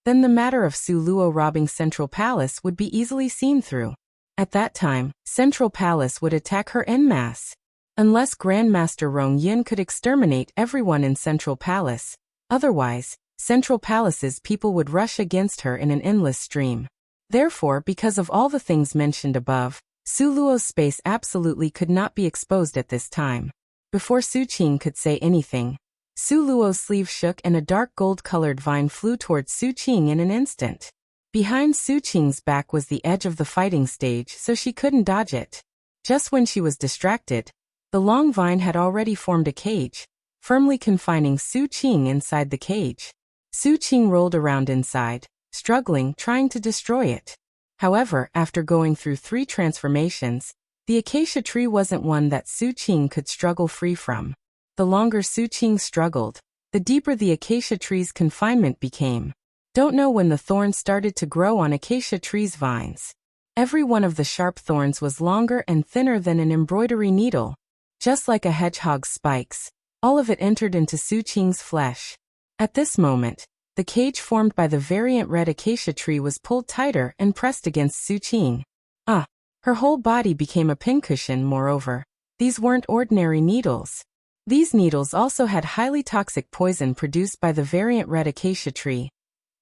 then the matter of Su Luo robbing Central Palace would be easily seen through. At that time, Central Palace would attack her en masse. Unless Grandmaster Rong Yin could exterminate everyone in Central Palace, otherwise, Central Palace's people would rush against her in an endless stream. Therefore, because of all the things mentioned above, Su Luo's space absolutely could not be exposed at this time. Before Su Qing could say anything, Su Luo's sleeve shook and a dark gold-colored vine flew towards Su Qing in an instant. Behind Su Qing's back was the edge of the fighting stage, so she couldn't dodge it. Just when she was distracted, the long vine had already formed a cage, firmly confining Su Qing inside the cage. Su Qing rolled around inside, struggling, trying to destroy it. However, after going through 3 transformations, the acacia tree wasn't one that Su Qing could struggle free from. The longer Su Qing struggled, the deeper the acacia tree's confinement became. Don't know when the thorns started to grow on acacia tree's vines. Every one of the sharp thorns was longer and thinner than an embroidery needle. Just like a hedgehog's spikes, all of it entered into Su Qing's flesh. At this moment, the cage formed by the variant red acacia tree was pulled tighter and pressed against Su Qing. Her whole body became a pincushion. Moreover, these weren't ordinary needles. These needles also had highly toxic poison produced by the variant red acacia tree.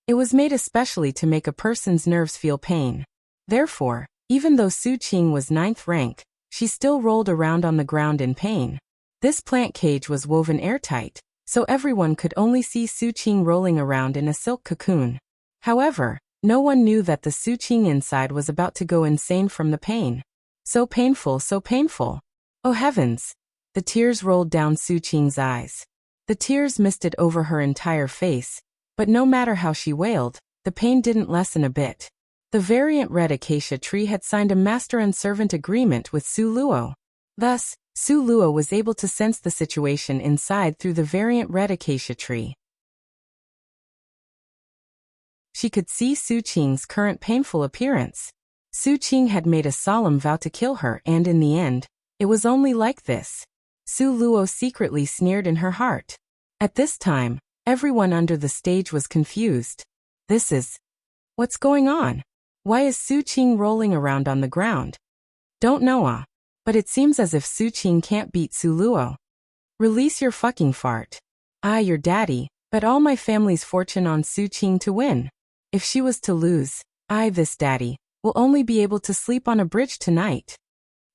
It was made especially to make a person's nerves feel pain. Therefore, even though Su Qing was 9th rank, she still rolled around on the ground in pain. This plant cage was woven airtight, so everyone could only see Su Qing rolling around in a silk cocoon. However, no one knew that the Su Qing inside was about to go insane from the pain. So painful, so painful. Oh heavens! The tears rolled down Su Qing's eyes. The tears misted over her entire face, but no matter how she wailed, the pain didn't lessen a bit. The variant red acacia tree had signed a master and servant agreement with Su Luo. Thus, Su Luo was able to sense the situation inside through the variant red acacia tree. She could see Su Qing's current painful appearance. Su Qing had made a solemn vow to kill her, and in the end, it was only like this. Su Luo secretly sneered in her heart. At this time, everyone under the stage was confused. What's going on? Why is Su Qing rolling around on the ground? Don't know but it seems as if Su Qing can't beat Su Luo. Release your fucking fart. Your daddy, bet all my family's fortune on Su Qing to win. If she was to lose, this daddy, will only be able to sleep on a bridge tonight.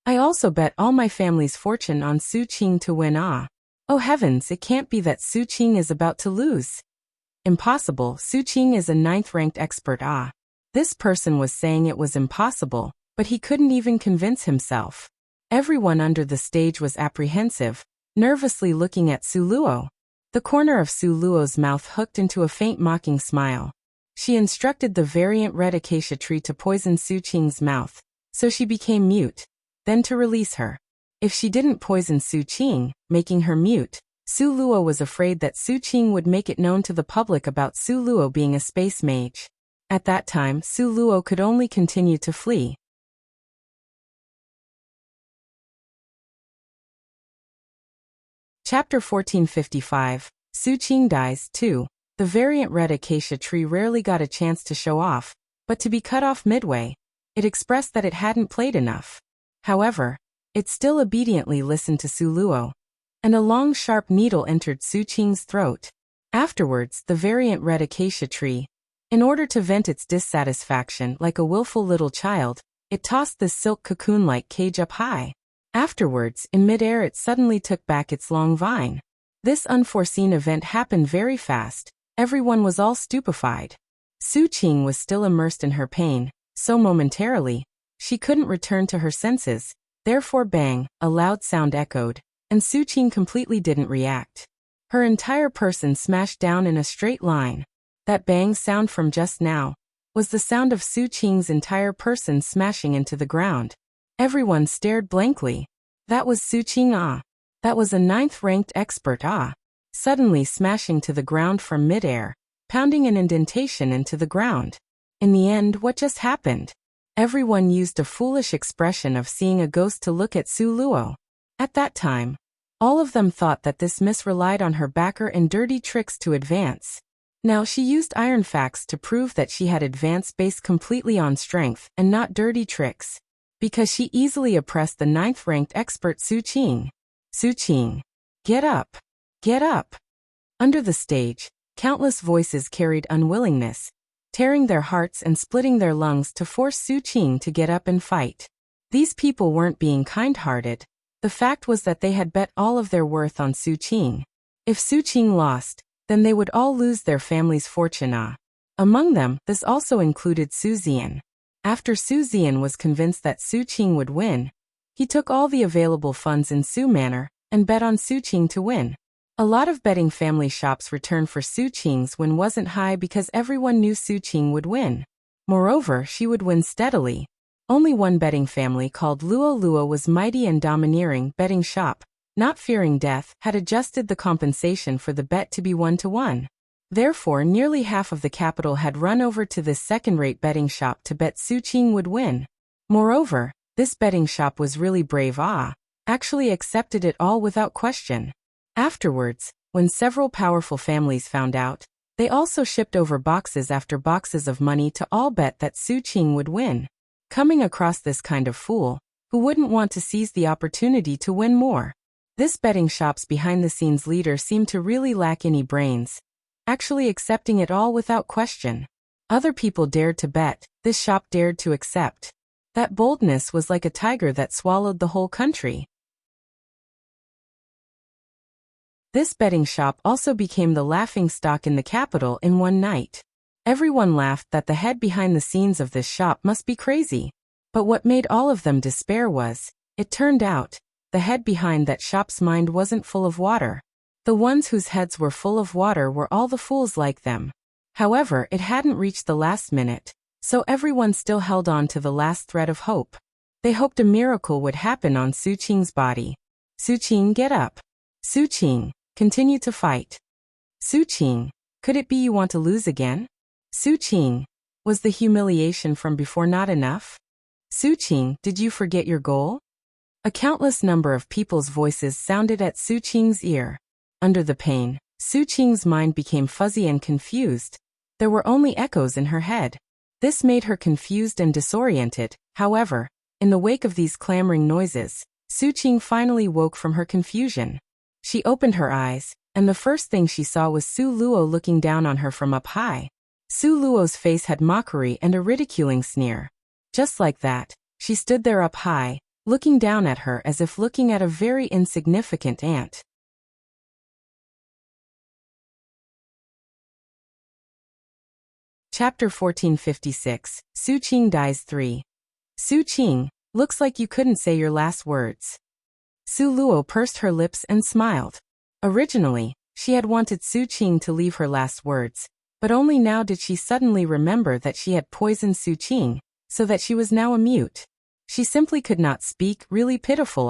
I also bet all my family's fortune on Su Qing to win. Oh heavens, it can't be that Su Qing is about to lose. Impossible, Su Qing is a 9th ranked expert. This person was saying it was impossible, but he couldn't even convince himself. Everyone under the stage was apprehensive, nervously looking at Su Luo. The corner of Su Luo's mouth hooked into a faint mocking smile. She instructed the variant red acacia tree to poison Su Qing's mouth, so she became mute, then to release her. If she didn't poison Su Qing, making her mute, Su Luo was afraid that Su Qing would make it known to the public about Su Luo being a space mage. At that time, Su Luo could only continue to flee. Chapter 1455, Su Qing dies, 2. The variant red acacia tree rarely got a chance to show off, but to be cut off midway, it expressed that it hadn't played enough. However, it still obediently listened to Su Luo, and a long sharp needle entered Su Qing's throat. Afterwards, the variant red acacia tree, in order to vent its dissatisfaction like a willful little child, it tossed this silk cocoon-like cage up high. Afterwards, in midair it suddenly took back its long vine. This unforeseen event happened very fast. Everyone was all stupefied. Su Qing was still immersed in her pain, so momentarily, she couldn't return to her senses. Therefore bang, a loud sound echoed, and Su Qing completely didn't react. Her entire person smashed down in a straight line. That bang sound from just now was the sound of Su Qing's entire person smashing into the ground. Everyone stared blankly. That was Su Qing, ah. That was a 9th-ranked expert, ah. Suddenly smashing to the ground from midair, pounding an indentation into the ground. In the end, what just happened? Everyone used a foolish expression of seeing a ghost to look at Su Luo. At that time, all of them thought that this miss relied on her backer and dirty tricks to advance. Now she used iron facts to prove that she had advance based completely on strength and not dirty tricks. Because she easily oppressed the 9th-ranked expert Su Qing. Su Qing. Get up. Get up. Under the stage, countless voices carried unwillingness, tearing their hearts and splitting their lungs to force Su Qing to get up and fight. These people weren't being kind-hearted. The fact was that they had bet all of their worth on Su Qing. If Su Qing lost, then they would all lose their family's fortune. Among them, this also included Su Xian. After Su Xian was convinced that Su Qing would win, he took all the available funds in Su Manor and bet on Su Qing to win. A lot of betting family shops' return for Su Qing's win wasn't high because everyone knew Su Qing would win. Moreover, she would win steadily. Only one betting family called Luo Luo was mighty and domineering betting shop, not fearing death, had adjusted the compensation for the bet to be 1-to-1. Therefore, nearly half of the capital had run over to this second-rate betting shop to bet Su Qing would win. Moreover, this betting shop was really brave, actually accepted it all without question. Afterwards, when several powerful families found out, they also shipped over boxes after boxes of money to all bet that Su Qing would win. Coming across this kind of fool, who wouldn't want to seize the opportunity to win more. This betting shop's behind-the-scenes leader seemed to really lack any brains, actually accepting it all without question. Other people dared to bet, this shop dared to accept. That boldness was like a tiger that swallowed the whole country. This betting shop also became the laughingstock in the capital in one night. Everyone laughed that the head behind the scenes of this shop must be crazy. But what made all of them despair was, it turned out, the head behind that shop's mind wasn't full of water. The ones whose heads were full of water were all the fools like them. However, it hadn't reached the last minute, so everyone still held on to the last thread of hope. They hoped a miracle would happen on Su Qing's body. Su Qing, get up. Su Qing, continue to fight. Su Qing, could it be you want to lose again? Su Qing, was the humiliation from before not enough? Su Qing, did you forget your goal? A countless number of people's voices sounded at Su Qing's ear. Under the pain, Su Qing's mind became fuzzy and confused. There were only echoes in her head. This made her confused and disoriented. However, in the wake of these clamoring noises, Su Qing finally woke from her confusion. She opened her eyes, and the first thing she saw was Su Luo looking down on her from up high. Su Luo's face had mockery and a ridiculing sneer. Just like that, she stood there up high, looking down at her as if looking at a very insignificant ant. Chapter 1456, Su Qing Dies 3. Su Qing, looks like you couldn't say your last words. Su Luo pursed her lips and smiled. Originally, she had wanted Su Qing to leave her last words, but only now did she suddenly remember that she had poisoned Su Qing, so that she was now a mute. She simply could not speak, really pitiful.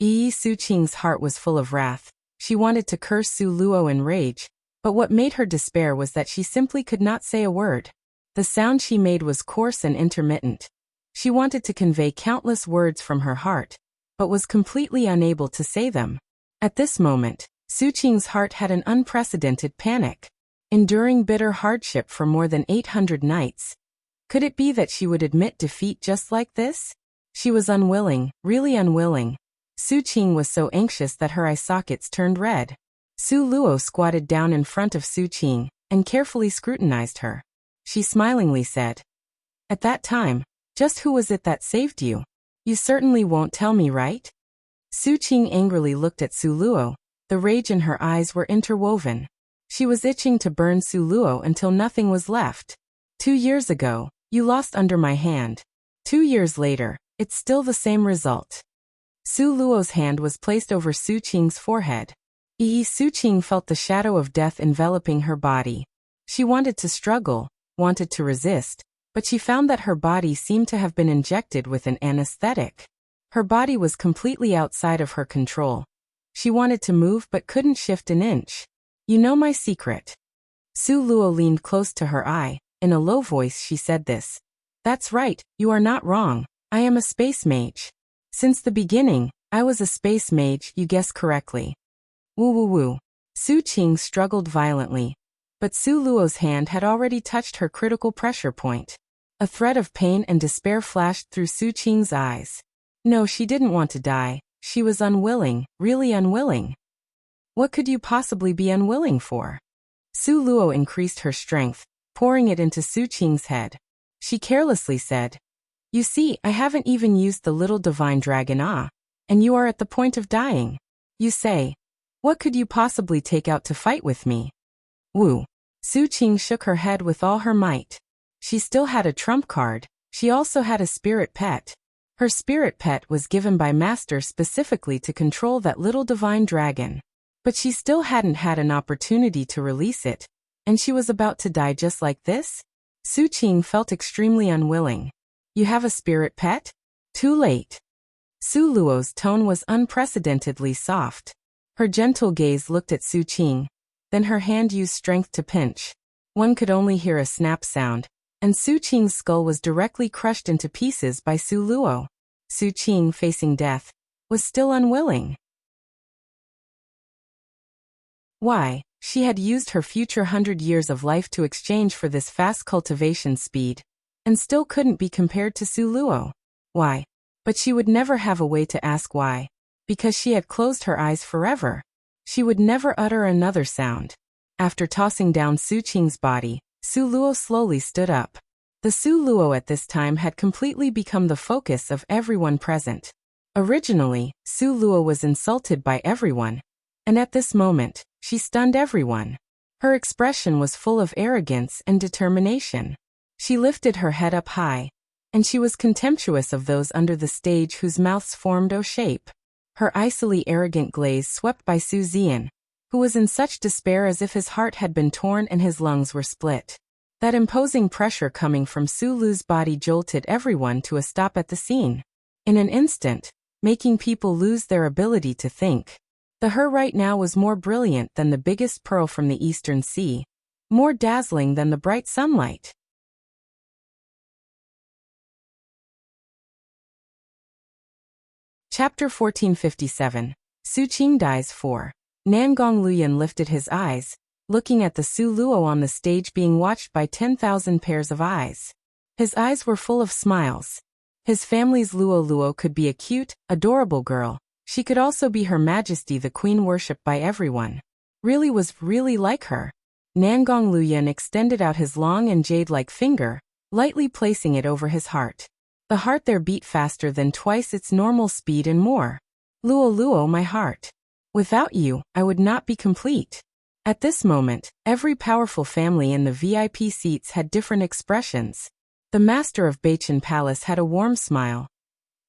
Su Qing's heart was full of wrath. She wanted to curse Su Luo in rage, but what made her despair was that she simply could not say a word. The sound she made was coarse and intermittent. She wanted to convey countless words from her heart, but was completely unable to say them. At this moment, Su Qing's heart had an unprecedented panic. Enduring bitter hardship for more than 800 nights. Could it be that she would admit defeat just like this? She was unwilling, really unwilling. Su Qing was so anxious that her eye sockets turned red. Su Luo squatted down in front of Su Qing and carefully scrutinized her. She smilingly said, "At that time, just who was it that saved you? You certainly won't tell me, right?" Su Qing angrily looked at Su Luo. The rage in her eyes were interwoven. She was itching to burn Su Luo until nothing was left. 2 years ago, you lost under my hand. 2 years later, it's still the same result. Su Luo's hand was placed over Su Qing's forehead. Su Qing felt the shadow of death enveloping her body. She wanted to struggle, wanted to resist, but she found that her body seemed to have been injected with an anesthetic. Her body was completely outside of her control. She wanted to move but couldn't shift an inch. You know my secret. Su Luo leaned close to her eye. In a low voice she said this. That's right, you are not wrong. I am a space mage. Since the beginning, I was a space mage, you guessed correctly. Woo woo woo. Su Qing struggled violently, but Su Luo's hand had already touched her critical pressure point. A thread of pain and despair flashed through Su Qing's eyes. No, she didn't want to die. She was unwilling, really unwilling. What could you possibly be unwilling for? Su Luo increased her strength, pouring it into Su Qing's head. She carelessly said, You see, I haven't even used the little divine dragon and you are at the point of dying. You say, what could you possibly take out to fight with me? Woo. Su Qing shook her head with all her might. She still had a trump card. She also had a spirit pet. Her spirit pet was given by Master specifically to control that little divine dragon. But she still hadn't had an opportunity to release it, and she was about to die just like this? Su Qing felt extremely unwilling. You have a spirit pet? Too late. Su Luo's tone was unprecedentedly soft. Her gentle gaze looked at Su Qing. Then her hand used strength to pinch. One could only hear a snap sound, and Su Qing's skull was directly crushed into pieces by Su Luo. Su Qing, facing death, was still unwilling. Why? She had used her future 100 years of life to exchange for this fast cultivation speed, and still couldn't be compared to Su Luo. Why? But she would never have a way to ask why. Because she had closed her eyes forever. She would never utter another sound. After tossing down Su Qing's body, Su Luo slowly stood up. The Su Luo at this time had completely become the focus of everyone present. Originally, Su Luo was insulted by everyone, and at this moment, she stunned everyone. Her expression was full of arrogance and determination. She lifted her head up high, and she was contemptuous of those under the stage whose mouths formed O shape. Her icily arrogant glaze swept by Su Zian, who was in such despair as if his heart had been torn and his lungs were split. That imposing pressure coming from Su Lu's body jolted everyone to a stop at the scene. In an instant, making people lose their ability to think. The her right now was more brilliant than the biggest pearl from the eastern sea, more dazzling than the bright sunlight. Chapter 1457. Su Qing dies 4. Nangong Luyan lifted his eyes, looking at the Su Luo on the stage being watched by 10,000 pairs of eyes. His eyes were full of smiles. His family's Luo Luo could be a cute, adorable girl. She could also be Her Majesty the Queen worshipped by everyone. Really was really like her. Nangong Luyan extended out his long and jade-like finger, lightly placing it over his heart. The heart there beat faster than twice its normal speed and more. Luo Luo, my heart. Without you, I would not be complete. At this moment, every powerful family in the VIP seats had different expressions. The master of Beichen Palace had a warm smile.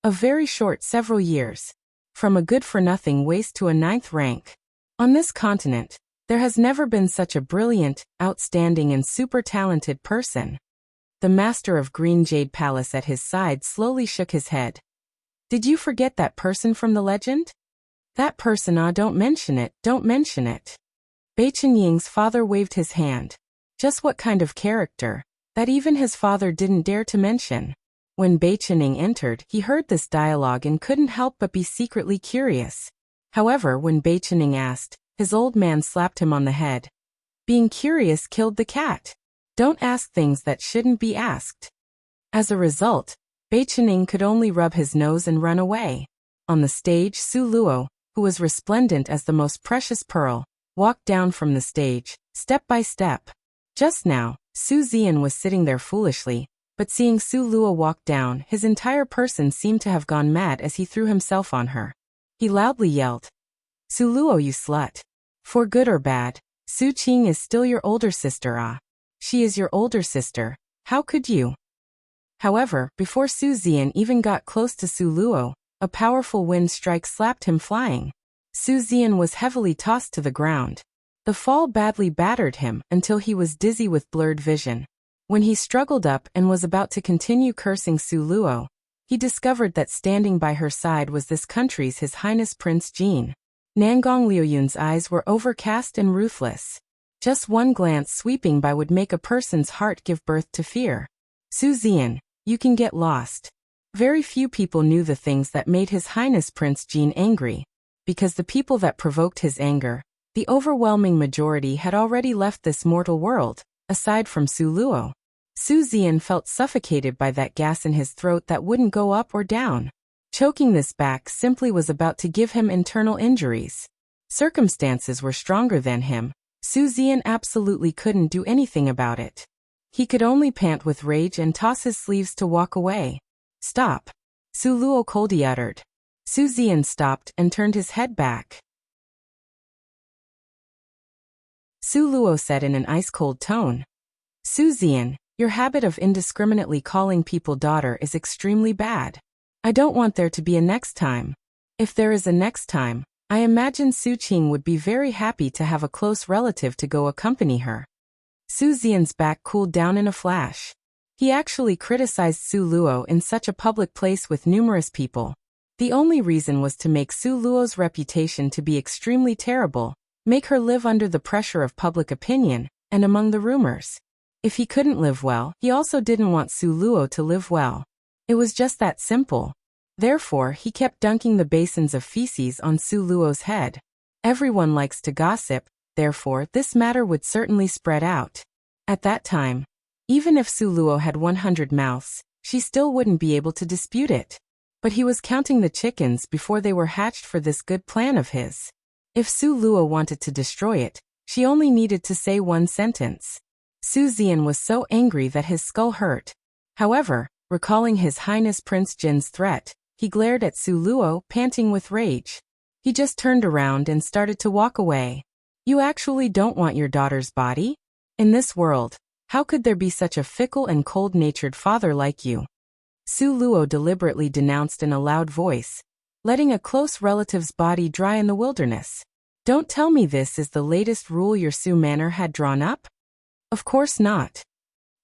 A very short several years. From a good-for-nothing waste to a 9th rank. On this continent, there has never been such a brilliant, outstanding and super talented person. The master of Green Jade Palace at his side slowly shook his head. Did you forget that person from the legend? That person, don't mention it, don't mention it. Beichen Ying's father waved his hand. Just what kind of character, that even his father didn't dare to mention. When Beichen Ying entered, he heard this dialogue and couldn't help but be secretly curious. However, when Beichen Ying asked, his old man slapped him on the head. Being curious killed the cat. Don't ask things that shouldn't be asked. As a result, Beichen Ying could only rub his nose and run away. On the stage, Su Luo, who was resplendent as the most precious pearl, walked down from the stage, step by step. Just now, Su Zian was sitting there foolishly, but seeing Su Luo walk down, his entire person seemed to have gone mad as he threw himself on her. He loudly yelled, Su Luo, you slut. For good or bad, Su Qing is still your older sister. She is your older sister, how could you? However, before Su Zian even got close to Su Luo, a powerful wind strike slapped him flying. Su Zian was heavily tossed to the ground. The fall badly battered him until he was dizzy with blurred vision. When he struggled up and was about to continue cursing Su Luo, he discovered that standing by her side was this country's His Highness Prince Jin. Nangong Liuyun's eyes were overcast and ruthless. Just one glance sweeping by would make a person's heart give birth to fear. Su Zian, you can get lost. Very few people knew the things that made His Highness Prince Jin angry, because the people that provoked his anger, the overwhelming majority had already left this mortal world, aside from Su Luo. Su Zian felt suffocated by that gas in his throat that wouldn't go up or down. Choking this back simply was about to give him internal injuries. Circumstances were stronger than him. Su Zian absolutely couldn't do anything about it. He could only pant with rage and toss his sleeves to walk away. Stop. Su Luo coldly uttered. Su Zian stopped and turned his head back. Su Luo said in an ice-cold tone. Su Zian, your habit of indiscriminately calling people daughter is extremely bad. I don't want there to be a next time. If there is a next time, I imagine Su Qing would be very happy to have a close relative to go accompany her. Su Zian's back cooled down in a flash. He actually criticized Su Luo in such a public place with numerous people. The only reason was to make Su Luo's reputation to be extremely terrible, make her live under the pressure of public opinion, and among the rumors. If he couldn't live well, he also didn't want Su Luo to live well. It was just that simple. Therefore, he kept dunking the basins of feces on Su Luo's head. Everyone likes to gossip, therefore this matter would certainly spread out. At that time, even if Su Luo had 100 mouths, she still wouldn't be able to dispute it. But he was counting the chickens before they were hatched for this good plan of his. If Su Luo wanted to destroy it, she only needed to say one sentence. Su Zian was so angry that his skull hurt. However, recalling His Highness Prince Jin's threat, he glared at Su Luo, panting with rage. He just turned around and started to walk away. You actually don't want your daughter's body? In this world, how could there be such a fickle and cold-natured father like you? Su Luo deliberately denounced in a loud voice, letting a close relative's body dry in the wilderness. Don't tell me this is the latest rule your Su manor had drawn up? Of course not.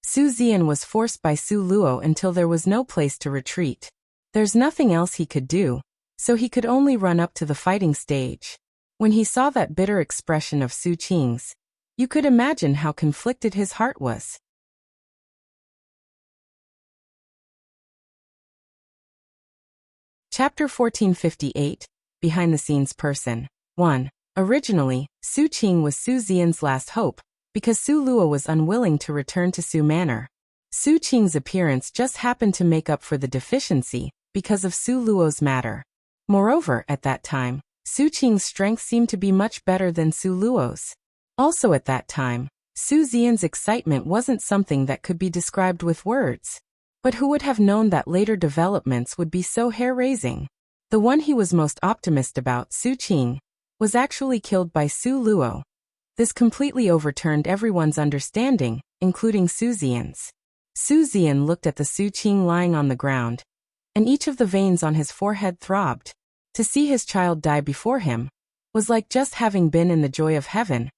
Su Zian was forced by Su Luo until there was no place to retreat. There's nothing else he could do, so he could only run up to the fighting stage. When he saw that bitter expression of Su Qing's, you could imagine how conflicted his heart was. Chapter 1458, Behind-the-Scenes Person. 1. Originally, Su Qing was Su Zian's last hope, because Su Luo was unwilling to return to Su Manor. Su Qing's appearance just happened to make up for the deficiency, because of Su Luo's matter. Moreover, at that time, Su Qing's strength seemed to be much better than Su Luo's. Also at that time, Su Zian's excitement wasn't something that could be described with words. But who would have known that later developments would be so hair-raising? The one he was most optimistic about, Su Qing, was actually killed by Su Luo. This completely overturned everyone's understanding, including Su Zian's. Su Zian looked at the Su Qing lying on the ground, and each of the veins on his forehead throbbed. To see his child die before him was like just having been in the joy of heaven,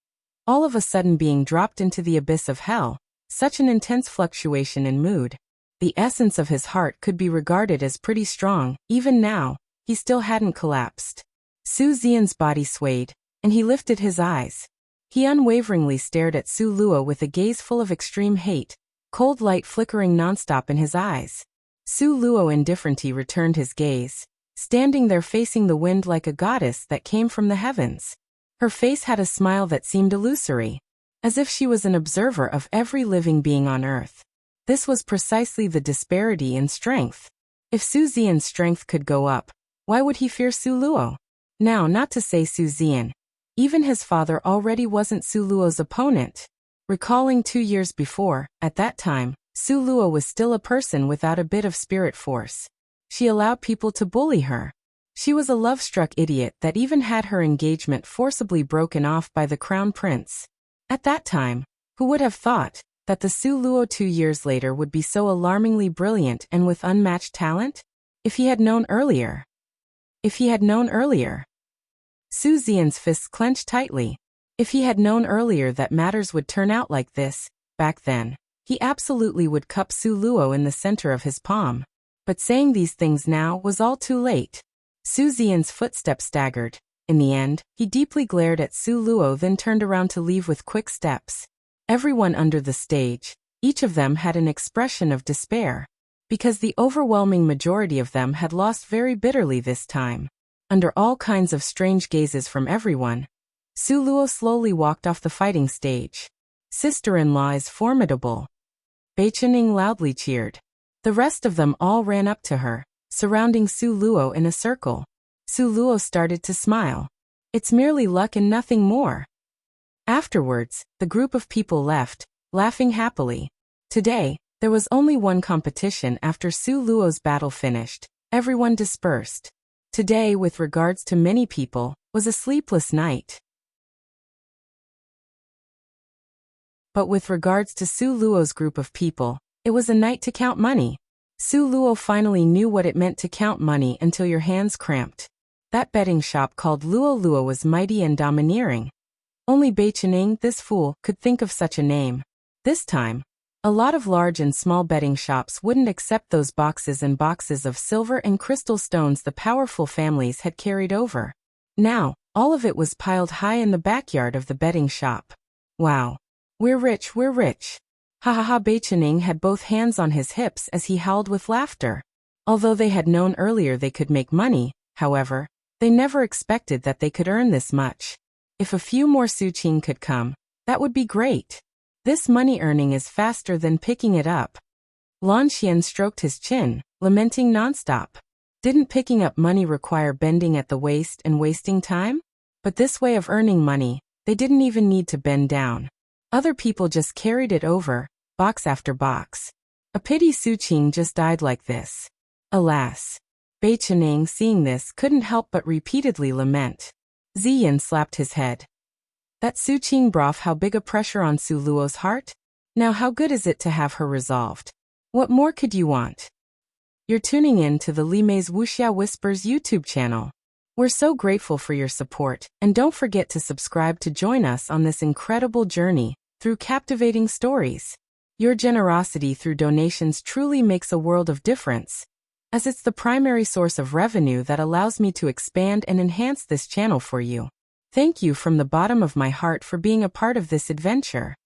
all of a sudden being dropped into the abyss of hell. Such an intense fluctuation in mood. The essence of his heart could be regarded as pretty strong. Even now, he still hadn't collapsed. Su Zian's body swayed, and he lifted his eyes. He unwaveringly stared at Su Luo with a gaze full of extreme hate, cold light flickering nonstop in his eyes. Su Luo indifferently returned his gaze, standing there facing the wind like a goddess that came from the heavens. Her face had a smile that seemed illusory, as if she was an observer of every living being on earth. This was precisely the disparity in strength. If Su Zian's strength could go up, why would he fear Su Luo? Now, not to say Su Zian, even his father already wasn't Su Luo's opponent. Recalling 2 years before, at that time, Su Luo was still a person without a bit of spirit force. She allowed people to bully her. She was a love-struck idiot that even had her engagement forcibly broken off by the crown prince. At that time, who would have thought that the Su Luo 2 years later would be so alarmingly brilliant and with unmatched talent? If he had known earlier. If he had known earlier. Su Zian's fists clenched tightly. If he had known earlier that matters would turn out like this, back then. He absolutely would cup Su Luo in the center of his palm. But saying these things now was all too late. Su Ziyan's footsteps staggered. In the end, he deeply glared at Su Luo, then turned around to leave with quick steps. Everyone under the stage, each of them had an expression of despair, because the overwhelming majority of them had lost very bitterly this time. Under all kinds of strange gazes from everyone, Su Luo slowly walked off the fighting stage. Sister-in-law is formidable. Bei Qining loudly cheered. The rest of them all ran up to her, surrounding Su Luo in a circle. Su Luo started to smile. It's merely luck and nothing more. Afterwards, the group of people left, laughing happily. Today, there was only one competition. After Su Luo's battle finished, everyone dispersed. Today, with regards to many people, was a sleepless night. But with regards to Su Luo's group of people, it was a night to count money. Su Luo finally knew what it meant to count money until your hands cramped. That betting shop called Luo Luo was mighty and domineering. Only Bei Qining, this fool, could think of such a name. This time, a lot of large and small betting shops wouldn't accept those boxes and boxes of silver and crystal stones the powerful families had carried over. Now, all of it was piled high in the backyard of the betting shop. Wow. We're rich, we're rich. Ha ha ha. Bei Qining had both hands on his hips as he howled with laughter. Although they had known earlier they could make money, however, they never expected that they could earn this much. If a few more Su Qing could come, that would be great. This money earning is faster than picking it up. Lan Xian stroked his chin, lamenting nonstop. Didn't picking up money require bending at the waist and wasting time? But this way of earning money, they didn't even need to bend down. Other people just carried it over, box after box. A pity Su Qing just died like this. Alas. Bei Qining, seeing this, couldn't help but repeatedly lament. Ziyan slapped his head. That Su Qing brought how big a pressure on Su Luo's heart? Now how good is it to have her resolved? What more could you want? You're tuning in to the Li Mei's Wuxia Whispers YouTube channel. We're so grateful for your support, and don't forget to subscribe to join us on this incredible journey through captivating stories. Your generosity through donations truly makes a world of difference, as it's the primary source of revenue that allows me to expand and enhance this channel for you. Thank you from the bottom of my heart for being a part of this adventure.